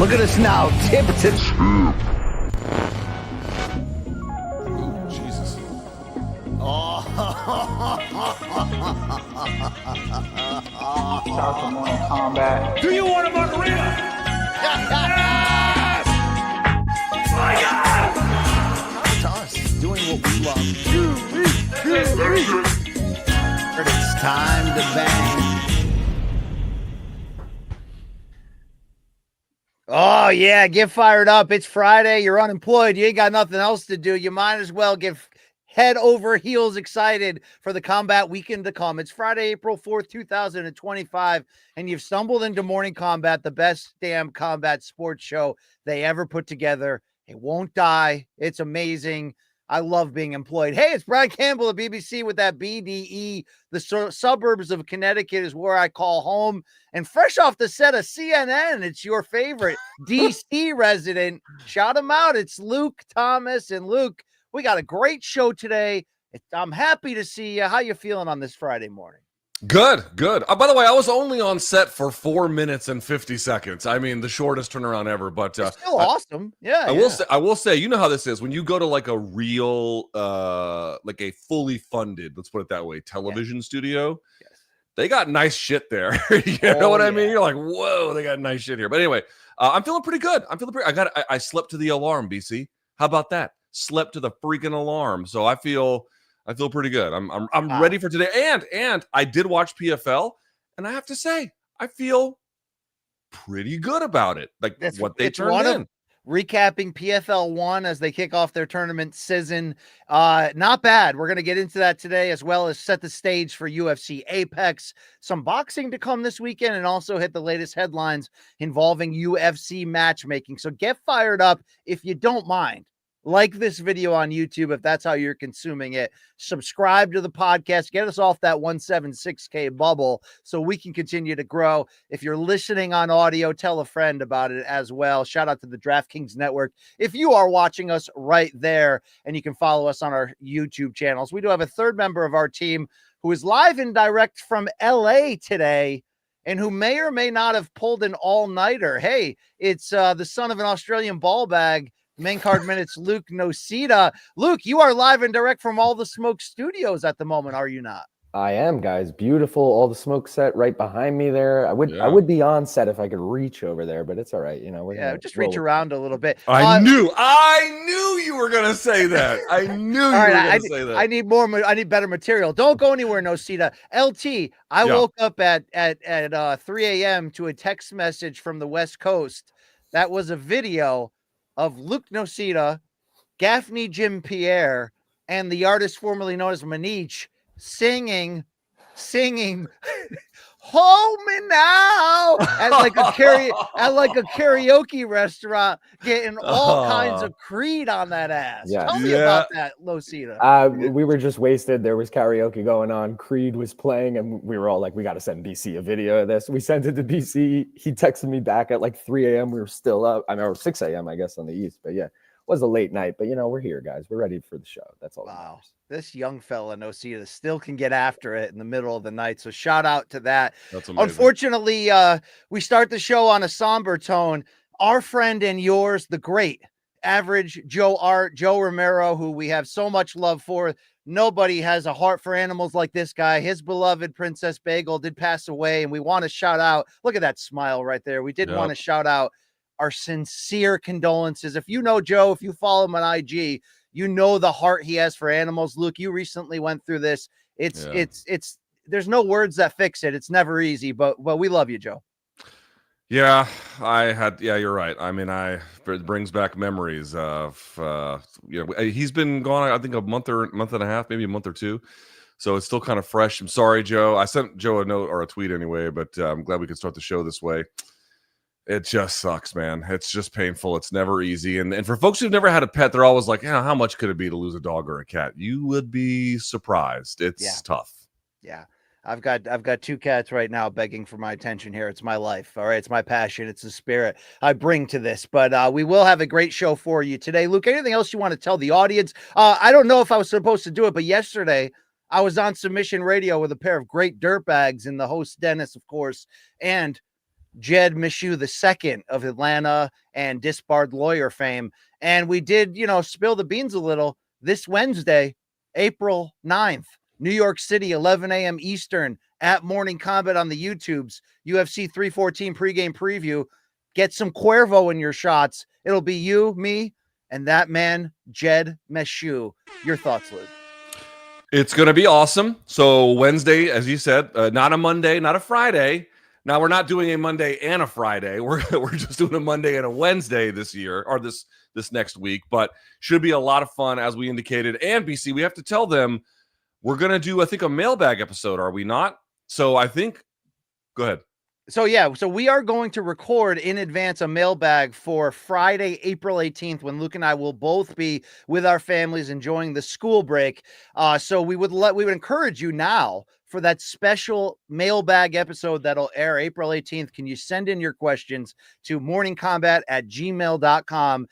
Look at us now, tip to tip. Ooh, Jesus. Oh. Start the morning combat. Do you want a margarita? Yes! My God! To us, doing what we love. It's time to bang. Oh, yeah, get fired up. It's Friday. You're unemployed. You ain't got nothing else to do. You might as well get head over heels excited for the combat weekend to come. It's Friday, April 4th, 2025, and you've stumbled into Morning Combat, the best damn combat sports show they ever put together. It won't die. It's amazing. I love being employed. Hey, it's Brad Campbell of BBC with that BDE. The suburbs of Connecticut is where I call home. And fresh off the set of CNN, it's your favorite DC resident. Shout him out. It's Luke Thomas. And Luke, we got a great show today. I'm happy to see you. How you feeling on this Friday morning? Good. By the way, I was only on set for 4 minutes and 50 seconds. I mean, the shortest turnaround ever, but It's still awesome. Yeah. I will say, you know how this is when you go to like a real, like a fully funded, let's put it that way, television studio. Yes. They got nice shit there. You know what I mean? You're like, whoa, they got nice shit here. But anyway, I'm feeling pretty good. I slept to the alarm, BC. How about that? Slept to the freaking alarm. So I feel pretty good. I'm ready for today. And I did watch PFL, and I have to say, I feel pretty good about it. Like what they turned in. Recapping PFL 1 as they kick off their tournament season. Not bad. We're going to get into that today, as well as set the stage for UFC Apex. Some boxing to come this weekend, and also hit the latest headlines involving UFC matchmaking. So get fired up if you don't mind. Like this video on YouTube if that's how you're consuming it. Subscribe to the podcast. Get us off that 176K bubble so we can continue to grow. If you're listening on audio, tell a friend about it as well. Shout out to the DraftKings Network if you are watching us right there, and you can follow us on our YouTube channels. We do have a third member of our team who is live and direct from LA today, and who may or may not have pulled an all-nighter. Hey, it's the son of an Australian ball bag. Main card minutes, Luke Nocita. Luke, you are live and direct from All the Smoke Studios at the moment, are you not? I am, guys. Beautiful. All the smoke set right behind me there. I would be on set if I could reach over there, but it's all right. You know, we're just reach around a little bit. I knew you were gonna say that. I knew you were gonna say that. I need better material. Don't go anywhere, Nocita. LT, I woke up at 3 a.m. to a text message from the West Coast. That was a video of Luke Nocita, Gaffney Jim Pierre, and the artist formerly known as Maniche singing "Hold Me Now" at like a karaoke restaurant, getting all kinds of Creed on that ass. Yeah. Tell me about that, Nocita. We were just wasted. There was karaoke going on. Creed was playing, and we were all like, we got to send BC a video of this. We sent it to BC. He texted me back at like 3 a.m. We were still up. I mean, or 6 a.m., I guess, on the East. But yeah, it was a late night. But, you know, we're here, guys. We're ready for the show. That's all. Wow. This young fella, Nocita, still can get after it in the middle of the night. So shout out to that. That's amazing. Unfortunately, we start the show on a somber tone. Our friend and yours, the great average Joe Romero, who we have so much love for. Nobody has a heart for animals like this guy. His beloved Princess Bagel did pass away, and we want to shout out. Look at that smile right there. We did want to shout out our sincere condolences. If you know Joe, if you follow him on IG, you know the heart he has for animals. Luke, you recently went through this. It's there's no words that fix it. It's never easy, but we love you, Joe. Yeah, you're right. I mean, it brings back memories of, he's been gone, I think a month and a half, maybe a month or two. So it's still kind of fresh. I'm sorry, Joe. I sent Joe a note or a tweet anyway, but I'm glad we could start the show this way. It just sucks, man. It's just painful. It's never easy. And for folks who've never had a pet, they're always like, how much could it be to lose a dog or a cat? You would be surprised. It's tough. Yeah. I've got 2 cats right now begging for my attention here. It's my life. All right. It's my passion. It's the spirit I bring to this, but we will have a great show for you today. Luke, anything else you want to tell the audience? I don't know if I was supposed to do it, but yesterday I was on Submission Radio with a pair of great dirtbags and the host, Dennis, of course, and Jed Meshew II of Atlanta and disbarred lawyer fame. And we did, spill the beans a little this Wednesday, April 9th, New York City, 11 a.m. Eastern at Morning Kombat on the YouTubes, UFC 314 pregame preview. Get some Cuervo in your shots. It'll be you, me, and that man, Jed Meshew. Your thoughts, Luke? It's going to be awesome. So Wednesday, as you said, not a Monday, not a Friday. Now we're not doing a Monday and a Friday. We're just doing a Monday and a Wednesday this year, or this next week. But should be a lot of fun, as we indicated. And BC, we have to tell them we're going to do, I think, a mailbag episode. Are we not? So I think, go ahead. So we are going to record in advance a mailbag for Friday, April 18th, when Luke and I will both be with our families enjoying the school break. So we would encourage you now for that special mailbag episode that'll air April 18th. Can you send in your questions to morningkombat@gmail.com?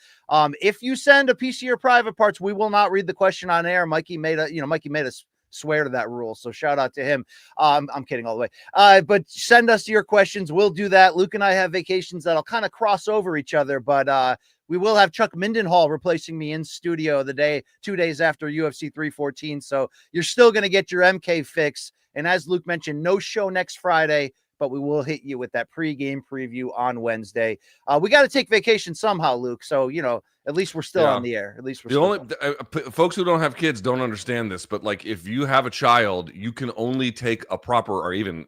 If you send a piece of your private parts, we will not read the question on air. Mikey made us swear to that rule, so shout out to him. I'm kidding all the way, but send us your questions. We'll do that. Luke and I have vacations that'll kind of cross over each other, but we will have Chuck Mindenhall replacing me in studio 2 days after UFC 314, so you're still going to get your MK fix. And as Luke mentioned, no show next Friday, but we will hit you with that pregame preview on Wednesday. We got to take vacation somehow, Luke, so at least we're still on the air. At least we're folks who don't have kids don't understand this, but like if you have a child, you can only take a proper, or even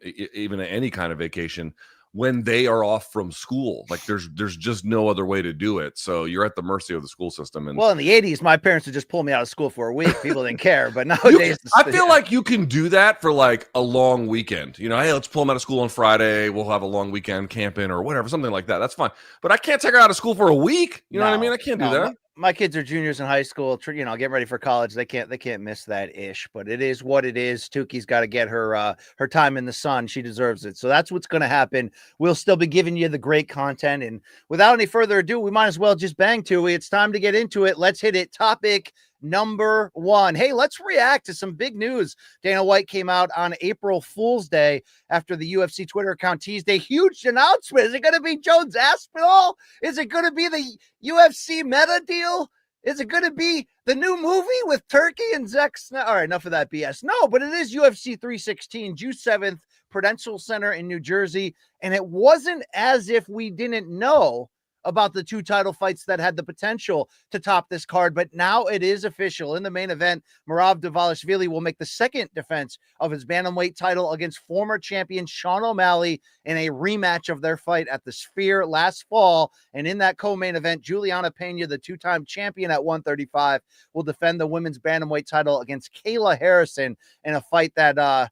any kind of vacation, when they are off from school. Like there's just no other way to do it. So you're at the mercy of the school system. And well, in the 80s, my parents would just pull me out of school for a week. People didn't care, but nowadays, I feel like you can do that for like a long weekend. Hey, let's pull them out of school on Friday. We'll have a long weekend camping or whatever, something like that. That's fine. But I can't take her out of school for a week. You know what I mean? I can't do that. My kids are juniors in high school, getting ready for college. They can't miss that ish, but it is what it is. Tuki's got to get her time in the sun. She deserves it. So that's what's going to happen. We'll still be giving you the great content. And without any further ado, we might as well just bang to it. It's time to get into it. Let's hit it. Topic number 1. Hey, let's react to some big news. Dana White came out on April Fool's Day after the UFC Twitter account teased a huge announcement. Is it going to be Jones Aspinall? Is it going to be the UFC meta deal? Is it going to be the new movie with Turkey and Zack Snyder? All right, enough of that BS. No, but it is UFC 316, June 7th, Prudential Center in New Jersey. And it wasn't as if we didn't know about the 2 title fights that had the potential to top this card, but now it is official. In the main event, Merab-OMalley will make the second defense of his bantamweight title against former champion Sean O'Malley in a rematch of their fight at the Sphere last fall. And in that co-main event, Juliana Pena, the 2-time champion at 135, will defend the women's bantamweight title against Kayla Harrison in a fight that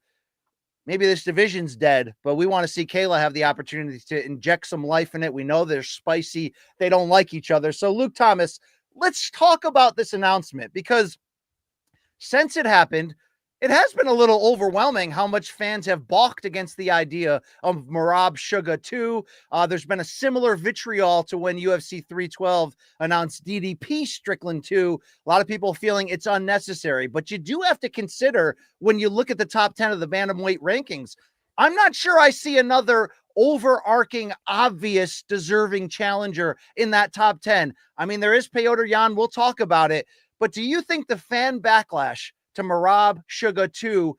maybe this division's dead, but we want to see Kayla have the opportunity to inject some life in it. We know they're spicy. They don't like each other. So, Luke Thomas, let's talk about this announcement, because since it happened, it has been a little overwhelming how much fans have balked against the idea of Merab Sugar 2. There's been a similar vitriol to when UFC 312 announced DDP Strickland 2. A lot of people feeling it's unnecessary, but you do have to consider when you look at the top 10 of the bantamweight rankings, I'm not sure I see another overarching, obvious, deserving challenger in that top 10. I mean, there is Petr Yan. We'll talk about it. But do you think the fan backlash to Merab Sugar 2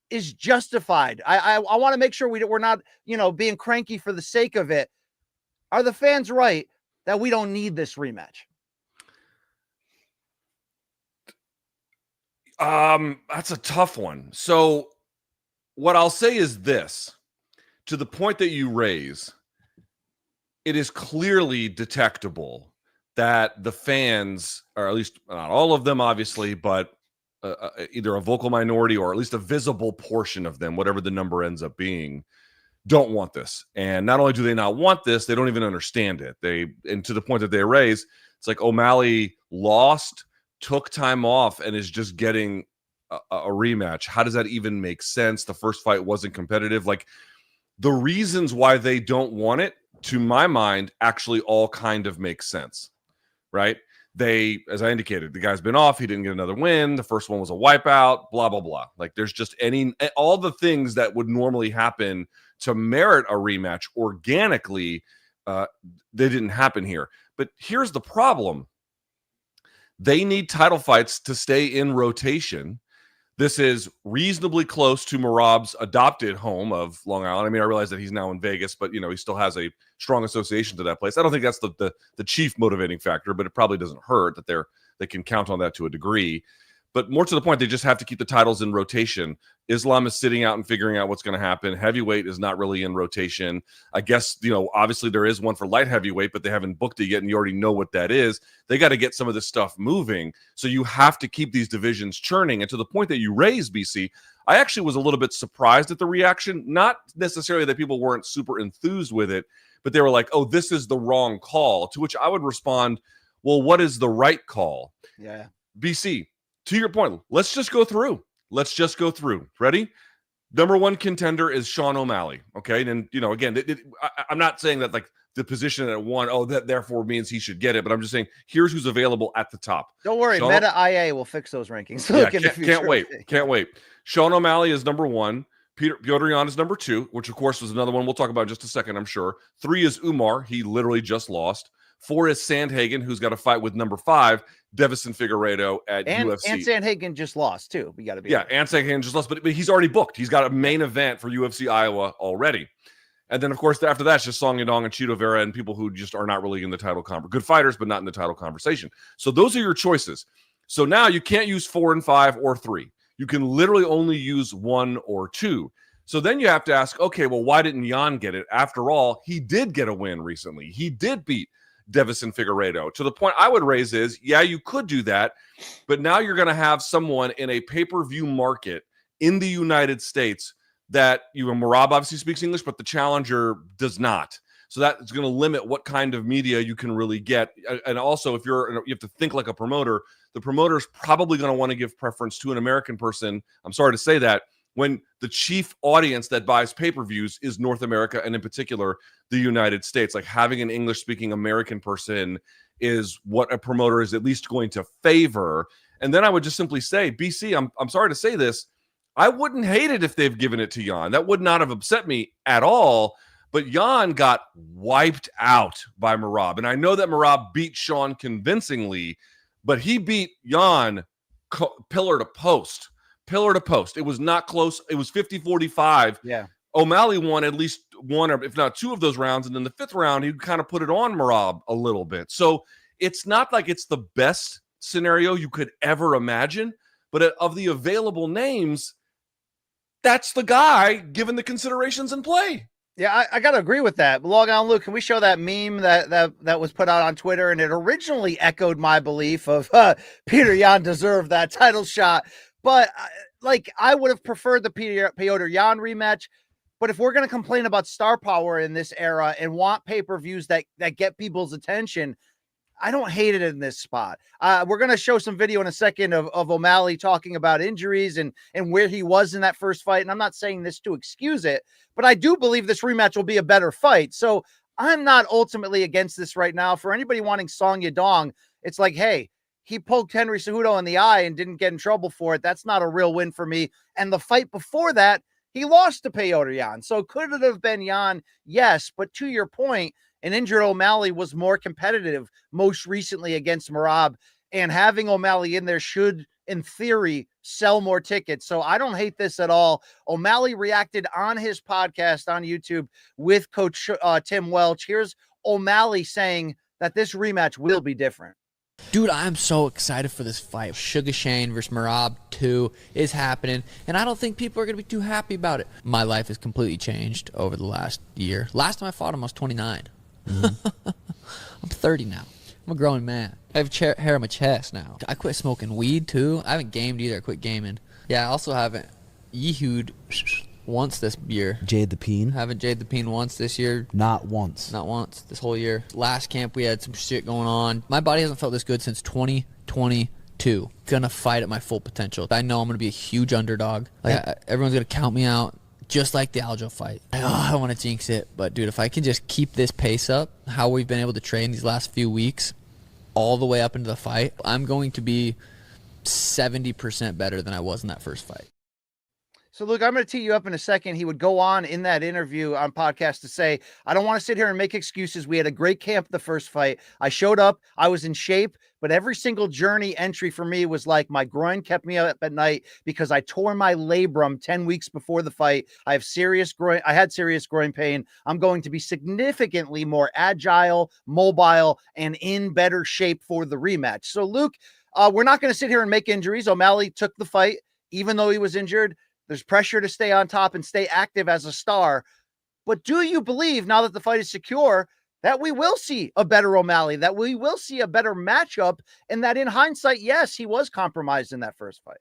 is justified? I want to make sure we're not, being cranky for the sake of it. Are the fans right that we don't need this rematch? That's a tough one. So what I'll say is this, to the point that you raise, it is clearly detectable that the fans, or at least not all of them, obviously, but either a vocal minority or at least a visible portion of them, whatever the number ends up being, don't want this. And not only do they not want this, they don't even understand it. And to the point that they raise, it's like O'Malley lost, took time off, and is just getting a rematch. How does that even make sense? The first fight wasn't competitive. Like, the reasons why they don't want it, to my mind, actually all kind of make sense, right? They, as I indicated, the guy's been off. He didn't get another win. The first one was a wipeout, blah, blah, blah. Like there's just all the things that would normally happen to merit a rematch organically. They didn't happen here. But here's the problem. They need title fights to stay in rotation. This is reasonably close to Merab's adopted home of Long Island. I mean, I realize that he's now in Vegas, but, he still has a strong association to that place. I don't think that's the chief motivating factor, but it probably doesn't hurt that they can count on that to a degree. But more to the point, they just have to keep the titles in rotation. Islam is sitting out and figuring out what's going to happen. Heavyweight is not really in rotation. I guess, obviously there is one for light heavyweight, but they haven't booked it yet, and you already know what that is. They got to get some of this stuff moving. So you have to keep these divisions churning. And to the point that you raised, BC, I actually was a little bit surprised at the reaction. Not necessarily that people weren't super enthused with it, but they were like, oh, this is the wrong call. To which I would respond, well, what is the right call? Yeah. BC, to your point, let's just go through. Ready? Number one contender is Sean O'Malley. Okay. And, again, I'm not saying that like the position at one, that therefore means he should get it. But I'm just saying, here's who's available at the top. Don't worry. Meta IA will fix those rankings. Can't wait. Sean O'Malley is number one. Petr Yan is number two, which of course was another one we'll talk about in just a second, I'm sure. 3 is Umar. He literally just lost. 4 is Sandhagen, who's got to fight with number 5, Davison Figueiredo at UFC. And Sandhagen just lost too. We got to be and Sandhagen just lost, but he's already booked. He's got a main event for UFC Iowa already. And then, of course, after that, it's just Song Yadong and Chito Vera and people who just are not really in the title conversation. Good fighters, but not in the title conversation. So those are your choices. So now you can't use 4 and 5 or 3. You can literally only use 1 or 2. So then you have to ask, okay, well, why didn't Yan get it? After all, he did get a win recently. He did beat Davison Figueiredo. To the point I would raise is, yeah, you could do that, but now you're going to have someone in a pay-per-view market in the United States that Merab obviously speaks English, but the challenger does not. So that's going to limit what kind of media you can really get. And also, if you have to think like a promoter, the promoter is probably going to want to give preference to an American person. I'm sorry to say that, when the chief audience that buys pay-per-views is North America, and in particular, the United States. Like having an English-speaking American person is what a promoter is at least going to favor. And then I would just simply say, BC, I'm sorry to say this, I wouldn't hate it if they've given it to Yan. That would not have upset me at all. But Yan got wiped out by Merab. And I know that Merab beat Sean convincingly, but he beat Yan pillar to post. It was not close. It was 50-45. Yeah. O'Malley won at least one, or if not 2 of those rounds. And then the 5th round, he kind of put it on Merab a little bit. So it's not like it's the best scenario you could ever imagine. But of the available names, that's the guy given the considerations in play. Yeah, I got to agree with that. Log on, Luke. Can we show that meme that was put out on Twitter? And it originally echoed my belief of Petr Yan deserved that title shot. But I would have preferred the Petr Yan rematch. But if we're going to complain about star power in this era and want pay-per-views that get people's attention, I don't hate it in this spot. We're going to show some video in a second of O'Malley talking about injuries and where he was in that first fight. And I'm not saying this to excuse it, but I do believe this rematch will be a better fight. So I'm not ultimately against this right now. For anybody wanting Song Yadong, it's like, hey, he poked Henry Cejudo in the eye and didn't get in trouble for it. That's not a real win for me. And the fight before that, he lost to Petr Yan. So could it have been Yan? Yes. But to your point, an injured O'Malley was more competitive most recently against Merab. And having O'Malley in there should, in theory, sell more tickets. So I don't hate this at all. O'Malley reacted on his podcast on YouTube with Coach Tim Welch. Here's O'Malley saying that this rematch will be different. Dude, I'm so excited for this fight. Sugar Shane versus Merab 2 is happening, and I don't think people are going to be too happy about it. My life has completely changed over the last year. Last time I fought him, I was 29. Mm-hmm. I'm 30 now. I'm a grown man. I have hair on my chest now. I quit smoking weed, too. I haven't gamed either. I quit gaming. Yeah, I also haven't yeehooed once this year. Jade the Peen? Haven't Jade the Peen once this year. Not once. Not once this whole year. Last camp, we had some shit going on. My body hasn't felt this good since 2022. Gonna fight at my full potential. I know I'm gonna be a huge underdog. Everyone's gonna count me out, just like the Aljo fight. I don't want to jinx it, but dude, if I can just keep this pace up, how we've been able to train these last few weeks, all the way up into the fight, I'm going to be 70% better than I was in that first fight. So, Luke, I'm going to tee you up in a second. He would go on in that interview on podcast to say, I don't want to sit here and make excuses. We had a great camp the first fight. I showed up. I was in shape. But every single journey entry for me was like my groin kept me up at night because I tore my labrum 10 weeks before the fight. I had serious groin pain. I'm going to be significantly more agile, mobile, and in better shape for the rematch. So, Luke, we're not going to sit here and make injuries. O'Malley took the fight, even though he was injured. There's pressure to stay on top and stay active as a star. But do you believe, now that the fight is secure, that we will see a better O'Malley, that we will see a better matchup, and that in hindsight, yes, he was compromised in that first fight?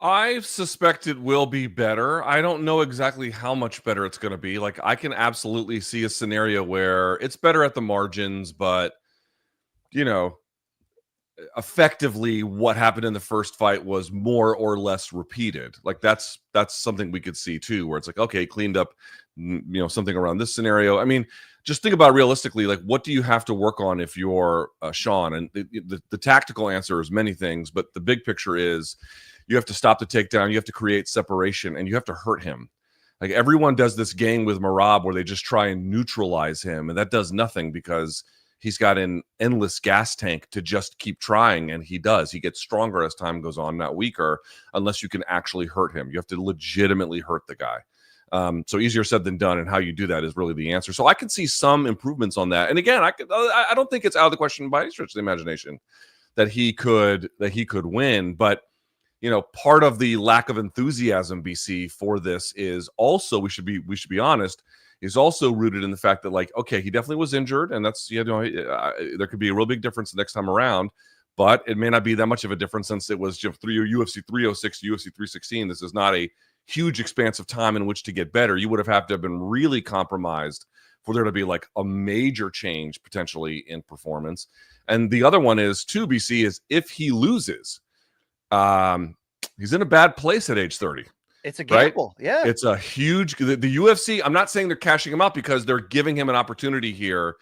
I suspect it will be better. I don't know exactly how much better it's going to be. Like, I can absolutely see a scenario where it's better at the margins, but, you know, effectively what happened in the first fight was more or less repeated. Like, that's something we could see too, where it's like, okay, cleaned up, something around this scenario. I mean, just think about realistically, like, what do you have to work on if you're Sean? And the tactical answer is many things, but the big picture is you have to stop the takedown, you have to create separation, and you have to hurt him. Like, everyone does this game with Merab where they just try and neutralize him, and that does nothing because he's got an endless gas tank to just keep trying, and he does. He gets stronger as time goes on, not weaker, unless you can actually hurt him. You have to legitimately hurt the guy. So easier said than done, and how you do that is really the answer. So I can see some improvements on that. And again, I don't think it's out of the question by any stretch of the imagination that he could win. But part of the lack of enthusiasm, BC, for this is also, we should be honest, is also rooted in the fact that, like, okay, he definitely was injured, and that's there could be a real big difference the next time around, but it may not be that much of a difference since it was UFC 306 to UFC 316. This is not a huge expanse of time in which to get better. You would have to have been really compromised for there to be like a major change potentially in performance. And the other one is too, BC, is if he loses, he's in a bad place at age 30. It's a gamble. Right? Yeah. It's a huge, the UFC, I'm not saying they're cashing him out because they're giving him an opportunity here,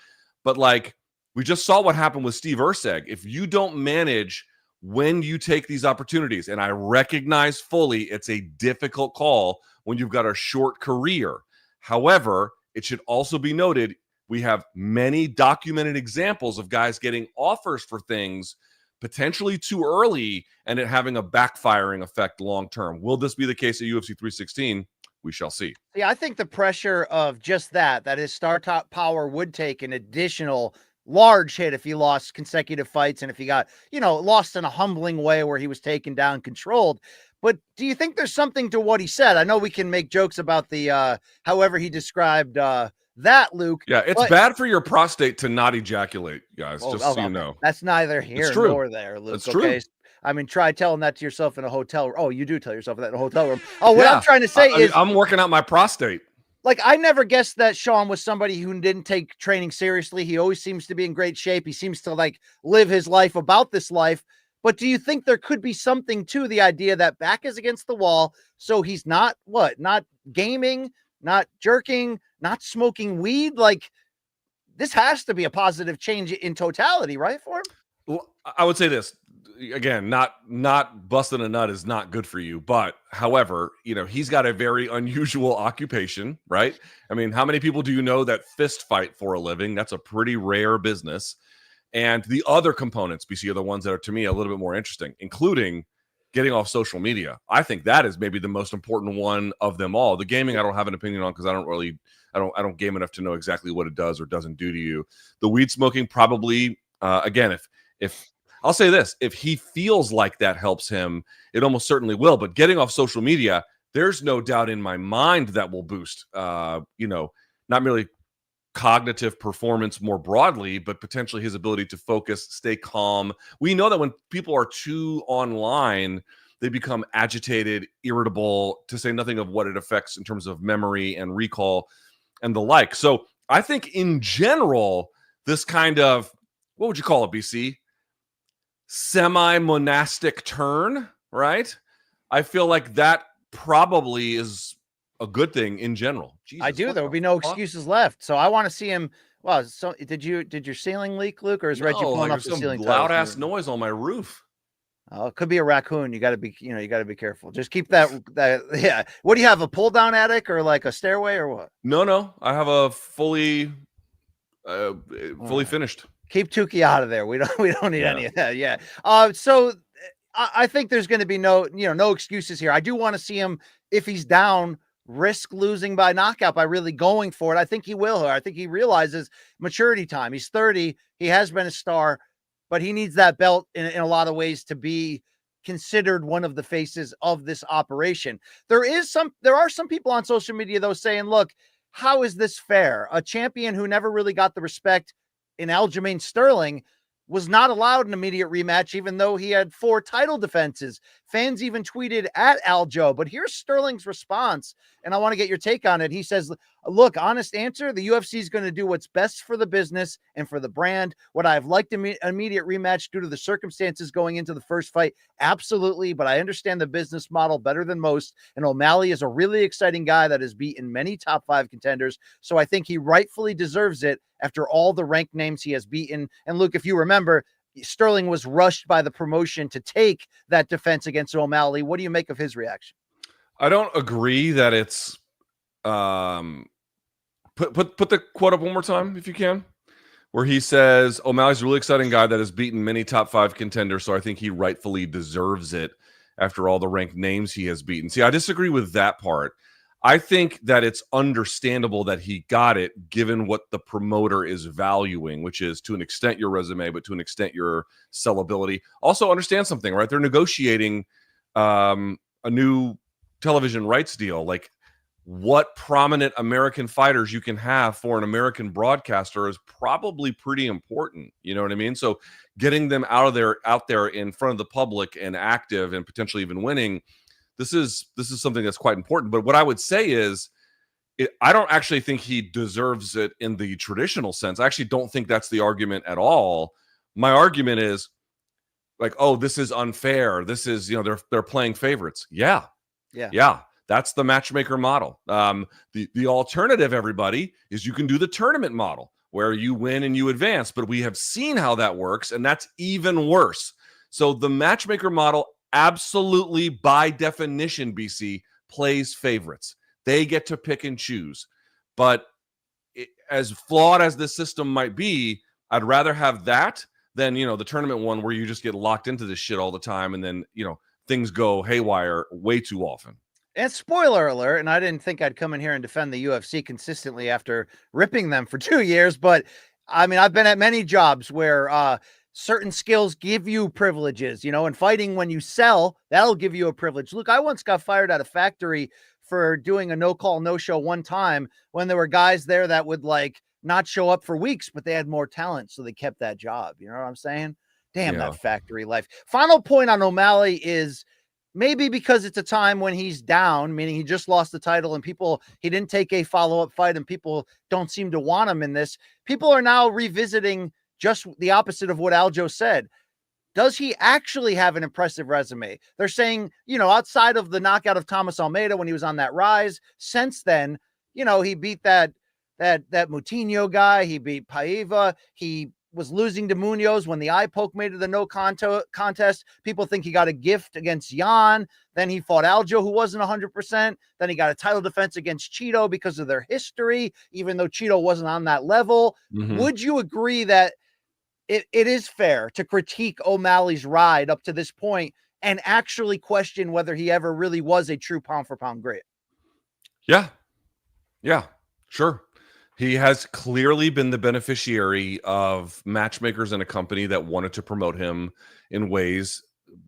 but like we just saw what happened with Steve Erceg. If you don't manage when you take these opportunities, and I recognize fully it's a difficult call when you've got a short career. However, it should also be noted, we have many documented examples of guys getting offers for things potentially too early and it having a backfiring effect long term. Will this be the case at UFC 316? We shall see. Yeah, I think the pressure of just that his star top power would take an additional large hit if he lost consecutive fights and if he got, lost in a humbling way where he was taken down, controlled. But do you think there's something to what he said? I know we can make jokes about the however he described that, Luke. Yeah, it's bad for your prostate to not ejaculate, guys, so you know. That's neither here nor there, Luke. It's true. I mean, try telling that to yourself in a hotel room. Oh, you do tell yourself that in a hotel room. Oh, what I'm trying to say is I'm working out my prostate. Like, I never guessed that Sean was somebody who didn't take training seriously. He always seems to be in great shape. He seems to like live his life about this life. But do you think there could be something to the idea that back is against the wall, so he's not gaming, not jerking, not smoking weed? Like, this has to be a positive change in totality, right, for him? Well, I would say this. Again, not busting a nut is not good for you. But however, he's got a very unusual occupation, right? I mean, how many people do you know that fist fight for a living? That's a pretty rare business. And the other components, BC, are the ones that are, to me, a little bit more interesting, including getting off social media. I think that is maybe the most important one of them all. The gaming, I don't have an opinion on because I don't game enough to know exactly what it does or doesn't do to you. The weed smoking, probably, again, if I'll say this, if he feels like that helps him, it almost certainly will. But getting off social media, there's no doubt in my mind that will boost, not merely cognitive performance more broadly, but potentially his ability to focus, stay calm. We know that when people are too online, they become agitated, irritable, to say nothing of what it affects in terms of memory and recall and the like. So I think in general, this kind of, what would you call it, BC? Semi-monastic turn, right? I feel like that probably is a good thing in general. Jesus, I do. There will be no excuses left. So I want to see him Wow. So did your ceiling leak, Luke, or is Reggie No, pulling like up the some ceiling loud tiles? ass noise on my roof. Oh, it could be a raccoon. You got to be, you got to be careful. Just keep that. Yeah. What do you have? A pull down attic or like a stairway or what? No, I have a fully finished. Keep Tukey out of there. We don't need Yeah. any of that. Yeah. So I think there's going to be no excuses here. I do want to see him, if he's down, risk losing by knockout by really going for it. I think he will. I think he realizes maturity time. He's 30. He has been a star, but he needs that belt in a lot of ways to be considered one of the faces of this operation. There are some people on social media though saying, look, how is this fair? A champion who never really got the respect in Aljamain Sterling was not allowed an immediate rematch, even though he had 4 title defenses. Fans even tweeted at Aljo, but here's Sterling's response, and I want to get your take on it. He says, look, honest answer, the UFC is going to do what's best for the business and for the brand. Would I have liked an immediate rematch due to the circumstances going into the first fight? Absolutely, but I understand the business model better than most, and O'Malley is a really exciting guy that has beaten many top 5 contenders, so I think he rightfully deserves it after all the ranked names he has beaten. And Luke, if you remember, Sterling was rushed by the promotion to take that defense against O'Malley. What do you make of his reaction? I don't agree that it's put the quote up one more time if you can, where he says O'Malley's a really exciting guy that has beaten many top 5 contenders, so I think he rightfully deserves it after all the ranked names he has beaten. See, I disagree with that part. I think that it's understandable that he got it given what the promoter is valuing, which is to an extent your resume, but to an extent your sellability. Also understand something, right? They're negotiating a new television rights deal. Like, what prominent American fighters you can have for an American broadcaster is probably pretty important. You know what I mean? So getting them out there in front of the public and active and potentially even winning, this is something that's quite important. But what I would say is, I don't actually think he deserves it in the traditional sense. I actually don't think that's the argument at all. My argument is like, oh, this is unfair. This is, they're playing favorites. Yeah. That's the matchmaker model. The alternative, everybody, is you can do the tournament model where you win and you advance. But we have seen how that works, and that's even worse. So the matchmaker model, absolutely, by definition, BC, plays favorites. They get to pick and choose. But as flawed as this system might be, I'd rather have that than, the tournament one where you just get locked into this shit all the time and then, things go haywire way too often. And spoiler alert, and I didn't think I'd come in here and defend the UFC consistently after ripping them for 2 years, but I mean, I've been at many jobs where certain skills give you privileges, and fighting when you sell, that'll give you a privilege. Look, I once got fired at a factory for doing a no-call, no-show one time when there were guys there that would not show up for weeks, but they had more talent, so they kept that job. You know what I'm saying? Damn, that factory life. Final point on O'Malley is maybe because it's a time when he's down, meaning he just lost the title and he didn't take a follow-up fight and people don't seem to want him in this. People are now revisiting just the opposite of what Aljo said. Does he actually have an impressive resume? They're saying, outside of the knockout of Thomas Almeida when he was on that rise, since then, he beat that Moutinho guy. He beat Paiva. He was losing to Munoz when the eye poke made it a no contest. People think he got a gift against Jan. Then he fought Aljo, who wasn't 100%. Then he got a title defense against Cheeto because of their history, even though Cheeto wasn't on that level. Mm-hmm. Would you agree that it is fair to critique O'Malley's ride up to this point and actually question whether he ever really was a true pound for pound great? Yeah, sure. He has clearly been the beneficiary of matchmakers in a company that wanted to promote him in ways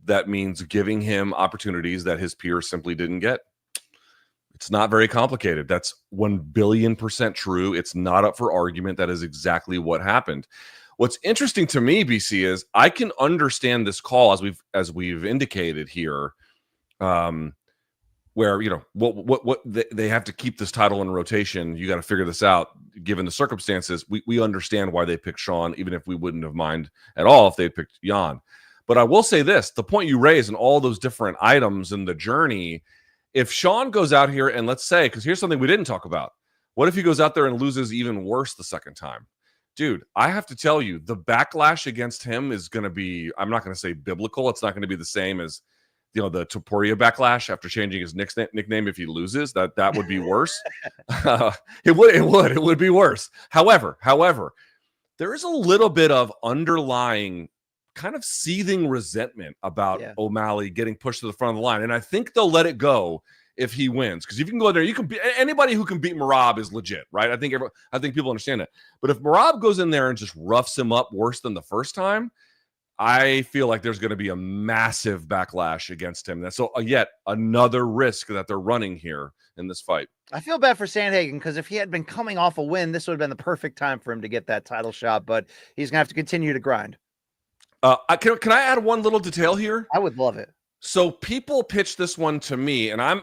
that means giving him opportunities that his peers simply didn't get. It's not very complicated. That's 1,000,000,000% true. It's not up for argument. That is exactly what happened. What's interesting to me, BC, is I can understand this call as we've indicated here, where what they have to keep this title in rotation. You got to figure this out given the circumstances. We understand why they picked Sean, even if we wouldn't have mind at all if they picked Jan. But I will say this: the point you raise and all those different items in the journey. If Sean goes out here and let's say, because here's something we didn't talk about: what if he goes out there and loses even worse the second time? dude, I have to tell you, the backlash against him is going to be, I'm not going to say biblical. It's not going to be the same as, the Topuria backlash after changing his nickname if he loses. That would be worse. It would be worse. However, there is a little bit of underlying kind of seething resentment about O'Malley getting pushed to the front of the line. And I think they'll let it go if he wins. Because if you can go in there, you can be anybody who can beat Merab is legit, right? I think people understand that. But if Merab goes in there and just roughs him up worse than the first time, I feel like there's going to be a massive backlash against him. That's yet another risk that they're running here in this fight. I feel bad for Sandhagen because if he had been coming off a win, this would have been the perfect time for him to get that title shot. But he's going to have to continue to grind. Can I add one little detail here? I would love it. So people pitched this one to me, and I'm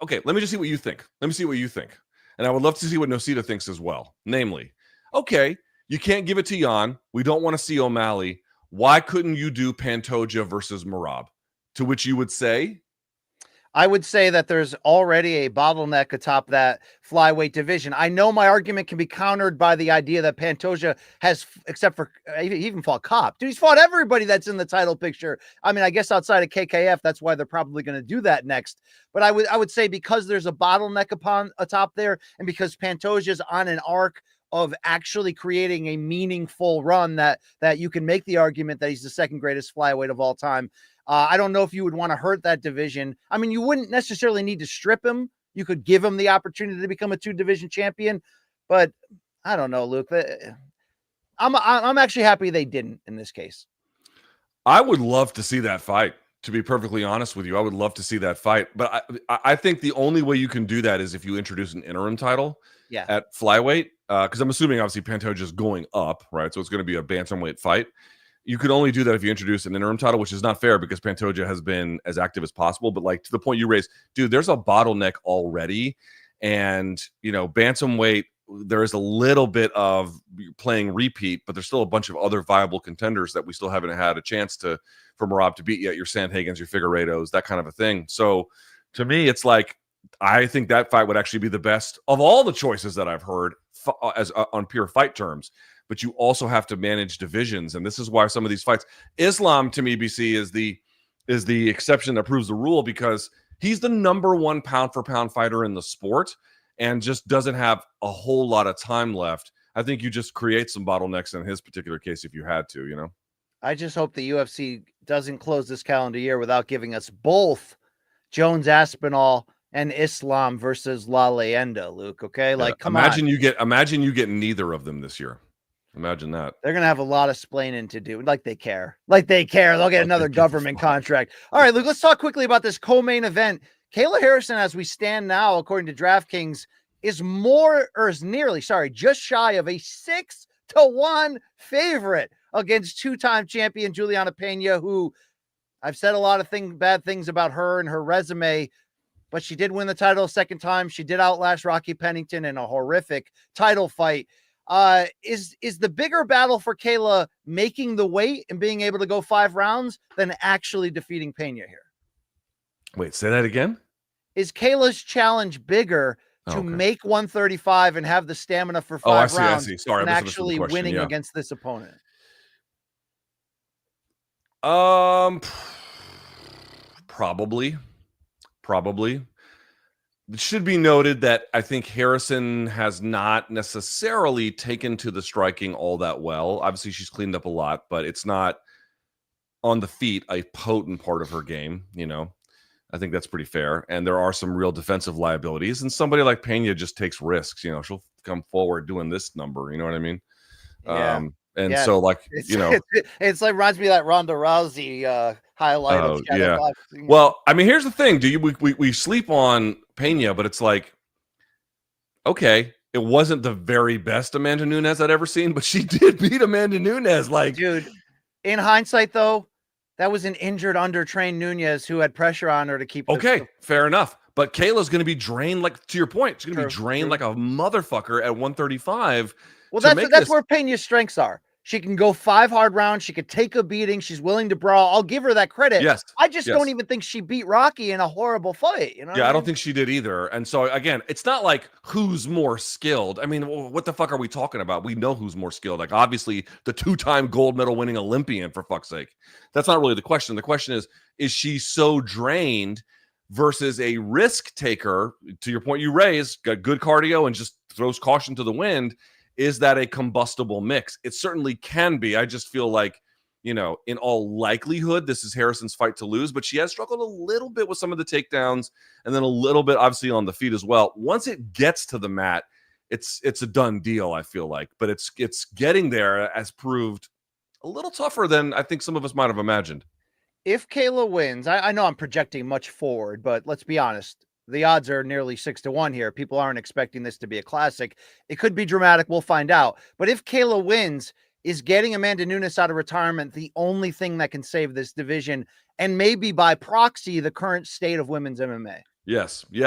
okay. Let me just see what you think. Let me see what you think, and I would love to see what Nocita thinks as well. Namely, okay, you can't give it to Jan. We don't want to see O'Malley. Why couldn't you do Pantoja versus Merab? To which you would say, I would say that there's already a bottleneck atop that flyweight division. I know my argument can be countered by the idea that Pantoja has, except for he even fought Cop. Dude, he's fought everybody that's in the title picture. I mean, I guess outside of KKF, that's why they're probably going to do that next. But I would say because there's a bottleneck atop there, and because Pantoja's on an arc of actually creating a meaningful run that you can make the argument that he's the second greatest flyweight of all time. I don't know if you would want to hurt that division. I mean, you wouldn't necessarily need to strip him. You could give him the opportunity to become a 2-division champion, but I don't know, Luke. I'm actually happy they didn't in this case. I would love to see that fight. To be perfectly honest with you, I would love to see that fight. But I think the only way you can do that is if you introduce an interim title at flyweight. Because I'm assuming obviously Pantoja is going up, right? So it's going to be a bantamweight fight. You could only do that if you introduce an interim title, which is not fair because Pantoja has been as active as possible. But like to the point you raised, dude, there's a bottleneck already. And, bantamweight, there is a little bit of playing repeat, but there's still a bunch of other viable contenders that we still haven't had a chance for Merab to beat yet. Your Sandhagens, your Figueiredos, that kind of a thing. So to me, it's like, I think that fight would actually be the best of all the choices that I've heard as on pure fight terms. But you also have to manage divisions, and this is why some of these fights, Islam to me, BC is the exception that proves the rule because he's the number one pound for pound fighter in the sport, and just doesn't have a whole lot of time left. I think you just create some bottlenecks in his particular case if you had to. I just hope the UFC doesn't close this calendar year without giving us both Jones Aspinall and Islam versus La Leyenda, Luke. Okay, imagine you get neither of them this year. Imagine that. They're gonna have a lot of splaining to do. Like they care. They'll get another government contract. All right, Luke. Let's talk quickly about this co-main event. Kayla Harrison, as we stand now, according to DraftKings, is just shy of a 6-1 favorite against two-time champion Juliana Pena, who I've said a lot of bad things about her and her resume. But she did win the title a second time. She did outlast Rocky Pennington in a horrific title fight. Is the bigger battle for Kayla making the weight and being able to go 5 rounds than actually defeating Pena here? Wait, say that again? Is Kayla's challenge bigger to make 135 and have the stamina for 5 rounds I see. Sorry, than actually winning against this opponent? Probably. It should be noted that I think Harrison has not necessarily taken to the striking all that well. Obviously, she's cleaned up a lot, but it's not on the feet a potent part of her game. I think that's pretty fair. And there are some real defensive liabilities. And somebody like Pena just takes risks. She'll come forward doing this number. You know what I mean? Yeah. So it's like reminds me of that Ronda Rousey highlight. Of boxing. Well, I mean, here's the thing. We sleep on Pena, but it's like, okay, it wasn't the very best Amanda Nunes I'd ever seen, but she did beat Amanda Nunes. Dude, in hindsight, though, that was an injured, undertrained Nunes who had pressure on her to keep. Fair enough. But Kayla's going to be drained, to your point, she's going to be drained like a motherfucker at 135. Well, that's where Pena's strengths are. She can go 5 hard rounds. She could take a beating. She's willing to brawl. I'll give her that credit. Yes. I just Yes. don't even think she beat Rocky in a horrible fight. You know? Yeah, I don't think she did either. And so again, it's not like who's more skilled. I mean, what the fuck are we talking about? We know who's more skilled. Like obviously the 2-time gold medal winning Olympian, for fuck's sake. That's not really the question. The question is she so drained versus a risk taker? To your point you raised, got good cardio and just throws caution to the wind. Is that a combustible mix? It certainly can be. I just feel like, you know, in all likelihood, this is Harrison's fight to lose, but she has struggled a little bit with some of the takedowns and then a little bit, obviously, on the feet as well. Once it gets to the mat, it's a done deal, I feel like. But it's getting there has proved a little tougher than I think some of us might have imagined. If Kayla wins, I know I'm projecting much forward, but let's be honest. The odds are nearly 6-1 here. People aren't expecting this to be a classic. It could be dramatic. We'll find out. But if Kayla wins, is getting Amanda Nunes out of retirement the only thing that can save this division and maybe by proxy the current state of women's MMA? Yes. I'm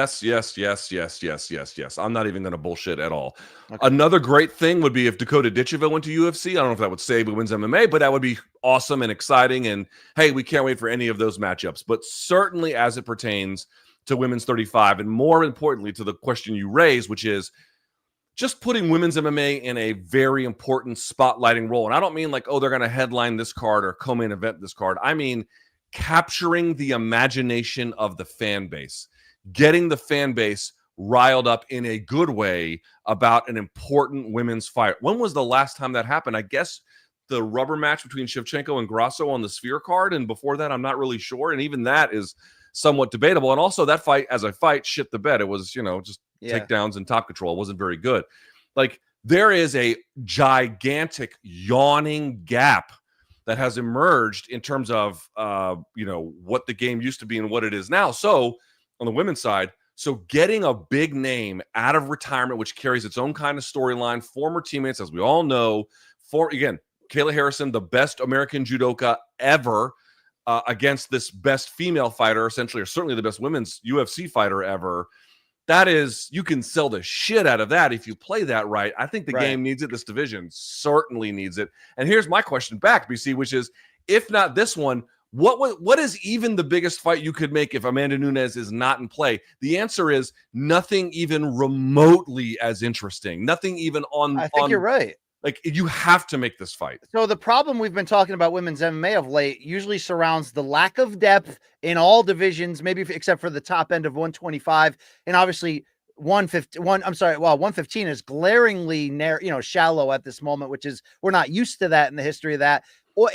not even going to bullshit at all. Okay. Another great thing would be if Dakota Ditcheva went to UFC. I don't know if that would save women's MMA, but that would be awesome and exciting. And hey, we can't wait for any of those matchups. But certainly as it pertains to women's 35, and more importantly to the question you raised, which is just putting women's MMA in a very important spotlighting role. And I don't mean like, oh, they're going to headline this card or co-main event this card. I mean capturing the imagination of the fan base, getting the fan base riled up in a good way about an important women's fight. When was the last time that happened? I guess the rubber match between Shevchenko and Grasso on the Sphere card. And before that, I'm not really sure. And even that is somewhat debatable. And also that fight as a fight shit the bed. It was, you know, just takedowns and top control. It wasn't very good. Like there is a gigantic yawning gap that has emerged in terms of, you know, what the game used to be and what it is now. So on the women's side, so getting a big name out of retirement, which carries its own kind of storyline, former teammates, as we all know, again, Kayla Harrison, the best American judoka ever, against this best female fighter, essentially, or certainly the best women's UFC fighter ever. That is, you can sell the shit out of that if you play that right. I think the game needs it. This division certainly needs it. And here's my question back, BC, which is, if not this one, what is even the biggest fight you could make if Amanda Nunes is not in play? The answer is nothing even remotely as interesting. Nothing even on. I think you're right. Like, you have to make this fight. So the problem we've been talking about women's MMA of late usually surrounds the lack of depth in all divisions, maybe except for the top end of 125. And obviously 115 is glaringly shallow at this moment, which is, we're not used to that in the history of that.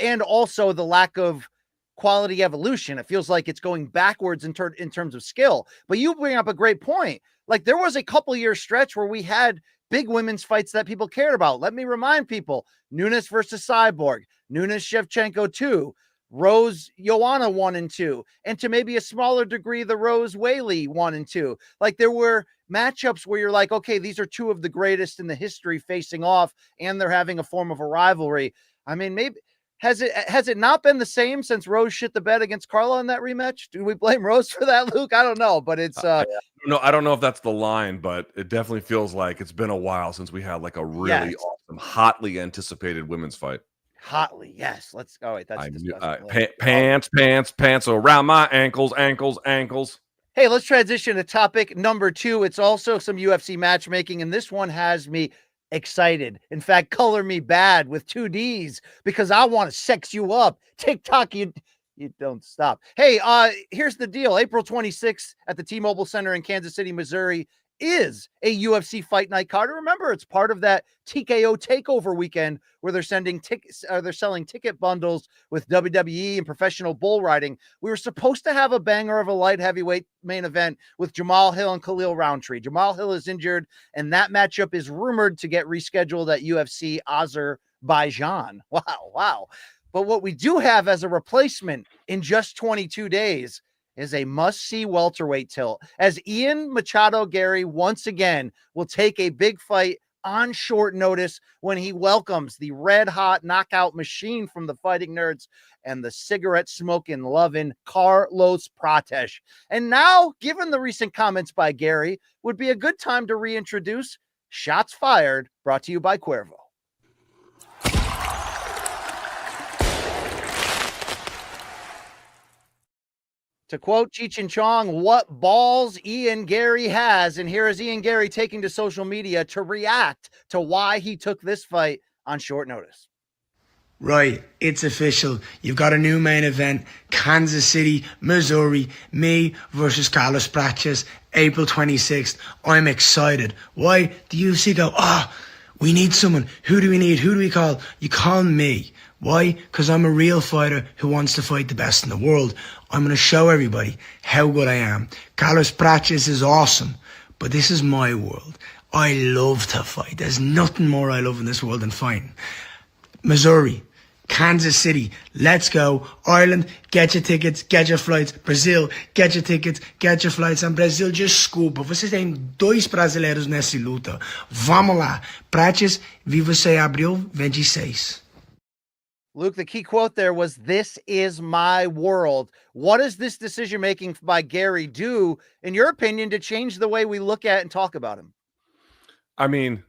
And also the lack of quality evolution. It feels like it's going backwards in terms of skill. But you bring up a great point. Like there was a couple year stretch where we had big women's fights that people cared about. Let me remind people: Nunes versus Cyborg, Nunes Shevchenko 2, Rose Joanna 1 and 2, and to maybe a smaller degree, the Rose Whaley 1 and 2. Like there were matchups where you're like, okay, these are two of the greatest in the history facing off, and they're having a form of a rivalry. I mean, maybe has it not been the same since Rose shit the bed against Carla in that rematch? Do we blame Rose for that, Luke? I don't know, but it's I don't know if that's the line, but it definitely feels like it's been a while since we had like a really awesome, hotly anticipated women's fight. Hotly, yes. Let's go. Wait, that's pants around my ankles. Hey, let's transition to topic number 2. It's also some UFC matchmaking, and this one has me excited. In fact, color me bad with 2 Ds because I want to sex you up. TikTok, you don't stop. Hey, here's the deal. April 26th at the T-Mobile Center in Kansas City, Missouri is a UFC Fight Night card. Remember, it's part of that TKO takeover weekend where they're selling ticket bundles with WWE and professional bull riding. We were supposed to have a banger of a light heavyweight main event with Jamal Hill and Khalil Roundtree. Jamal Hill is injured, and that matchup is rumored to get rescheduled at UFC Azerbaijan. Wow. But what we do have as a replacement in just 22 days is a must-see welterweight tilt, as Ian Machado Garry once again will take a big fight on short notice when he welcomes the red-hot knockout machine from the Fighting Nerds and the cigarette-smoking, loving Carlos Prates. And now, given the recent comments by Garry, would be a good time to reintroduce Shots Fired, brought to you by Cuervo. To quote Cheech and Chong, what balls Ian Garry has. And here is Ian Garry taking to social media to react to why he took this fight on short notice. Right, it's official. You've got a new main event, Kansas City, Missouri, me versus Carlos Prates, April 26th. I'm excited. Why? The UFC go, we need someone. Who do we need? Who do we call? You call me. Why? Because I'm a real fighter who wants to fight the best in the world. I'm going to show everybody how good I am. Carlos Prates is awesome, but this is my world. I love to fight. There's nothing more I love in this world than fighting. Missouri, Kansas City, let's go. Ireland, get your tickets, get your flights. Brazil, get your tickets, get your flights. And Brazil, desculpa, vocês têm 2 brasileiros nessa luta. Vamos lá. Prates, vi você abril 26. Luke, the key quote there was, "This is my world." What does this decision making by Garry do, in your opinion, to change the way we look at and talk about him? I mean,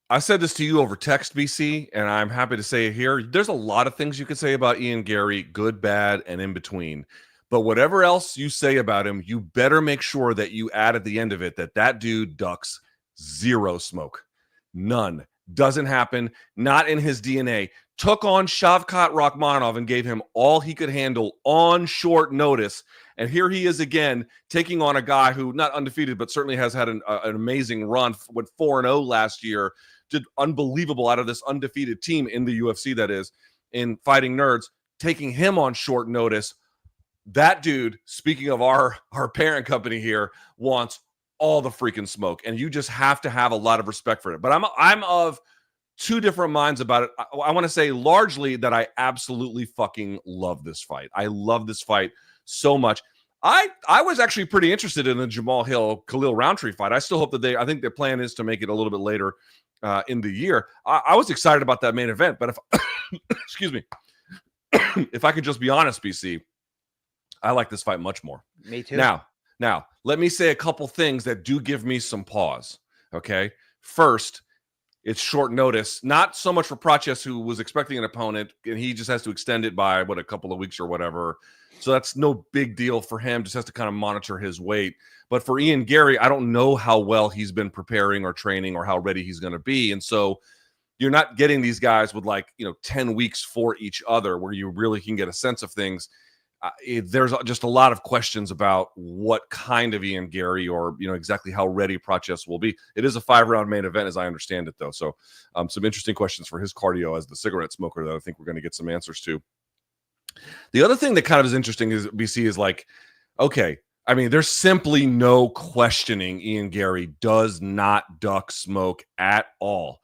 I said this to you over text, BC, and I'm happy to say it here. There's a lot of things you could say about Ian Garry, good, bad, and in between. But whatever else you say about him, you better make sure that you add at the end of it that dude ducks zero smoke. None. Doesn't happen. Not in his DNA. Took on Shavkat Rakhmonov and gave him all he could handle on short notice. And here he is again, taking on a guy who, not undefeated, but certainly has had an amazing run. Went 4-0 last year. Did unbelievable out of this undefeated team in the UFC, that is, in Fighting Nerds. Taking him on short notice. That dude, speaking of our parent company here, wants all the freaking smoke. And you just have to have a lot of respect for it. But I'm of two different minds about it. I want to say largely that I absolutely fucking love this fight. I love this fight so much. I was actually pretty interested in the Jamal Hill Khalil Roundtree fight. I still hope that I think their plan is to make it a little bit later in the year. I was excited about that main event, but if excuse me, if I could just be honest, BC, I like this fight much more. Me too. Now, let me say a couple things that do give me some pause. Okay, first, it's short notice, not so much for Prates, who was expecting an opponent, and he just has to extend it by, a couple of weeks or whatever. So that's no big deal for him, just has to kind of monitor his weight. But for Ian Garry, I don't know how well he's been preparing or training or how ready he's going to be. And so you're not getting these guys with 10 weeks for each other where you really can get a sense of things. There's just a lot of questions about what kind of Ian Garry or, exactly how ready Prates will be. It is a 5-round main event, as I understand it, though. So some interesting questions for his cardio as the cigarette smoker that I think we're going to get some answers to. The other thing that kind of is interesting is BC is okay, I mean, there's simply no questioning Ian Garry does not duck smoke at all.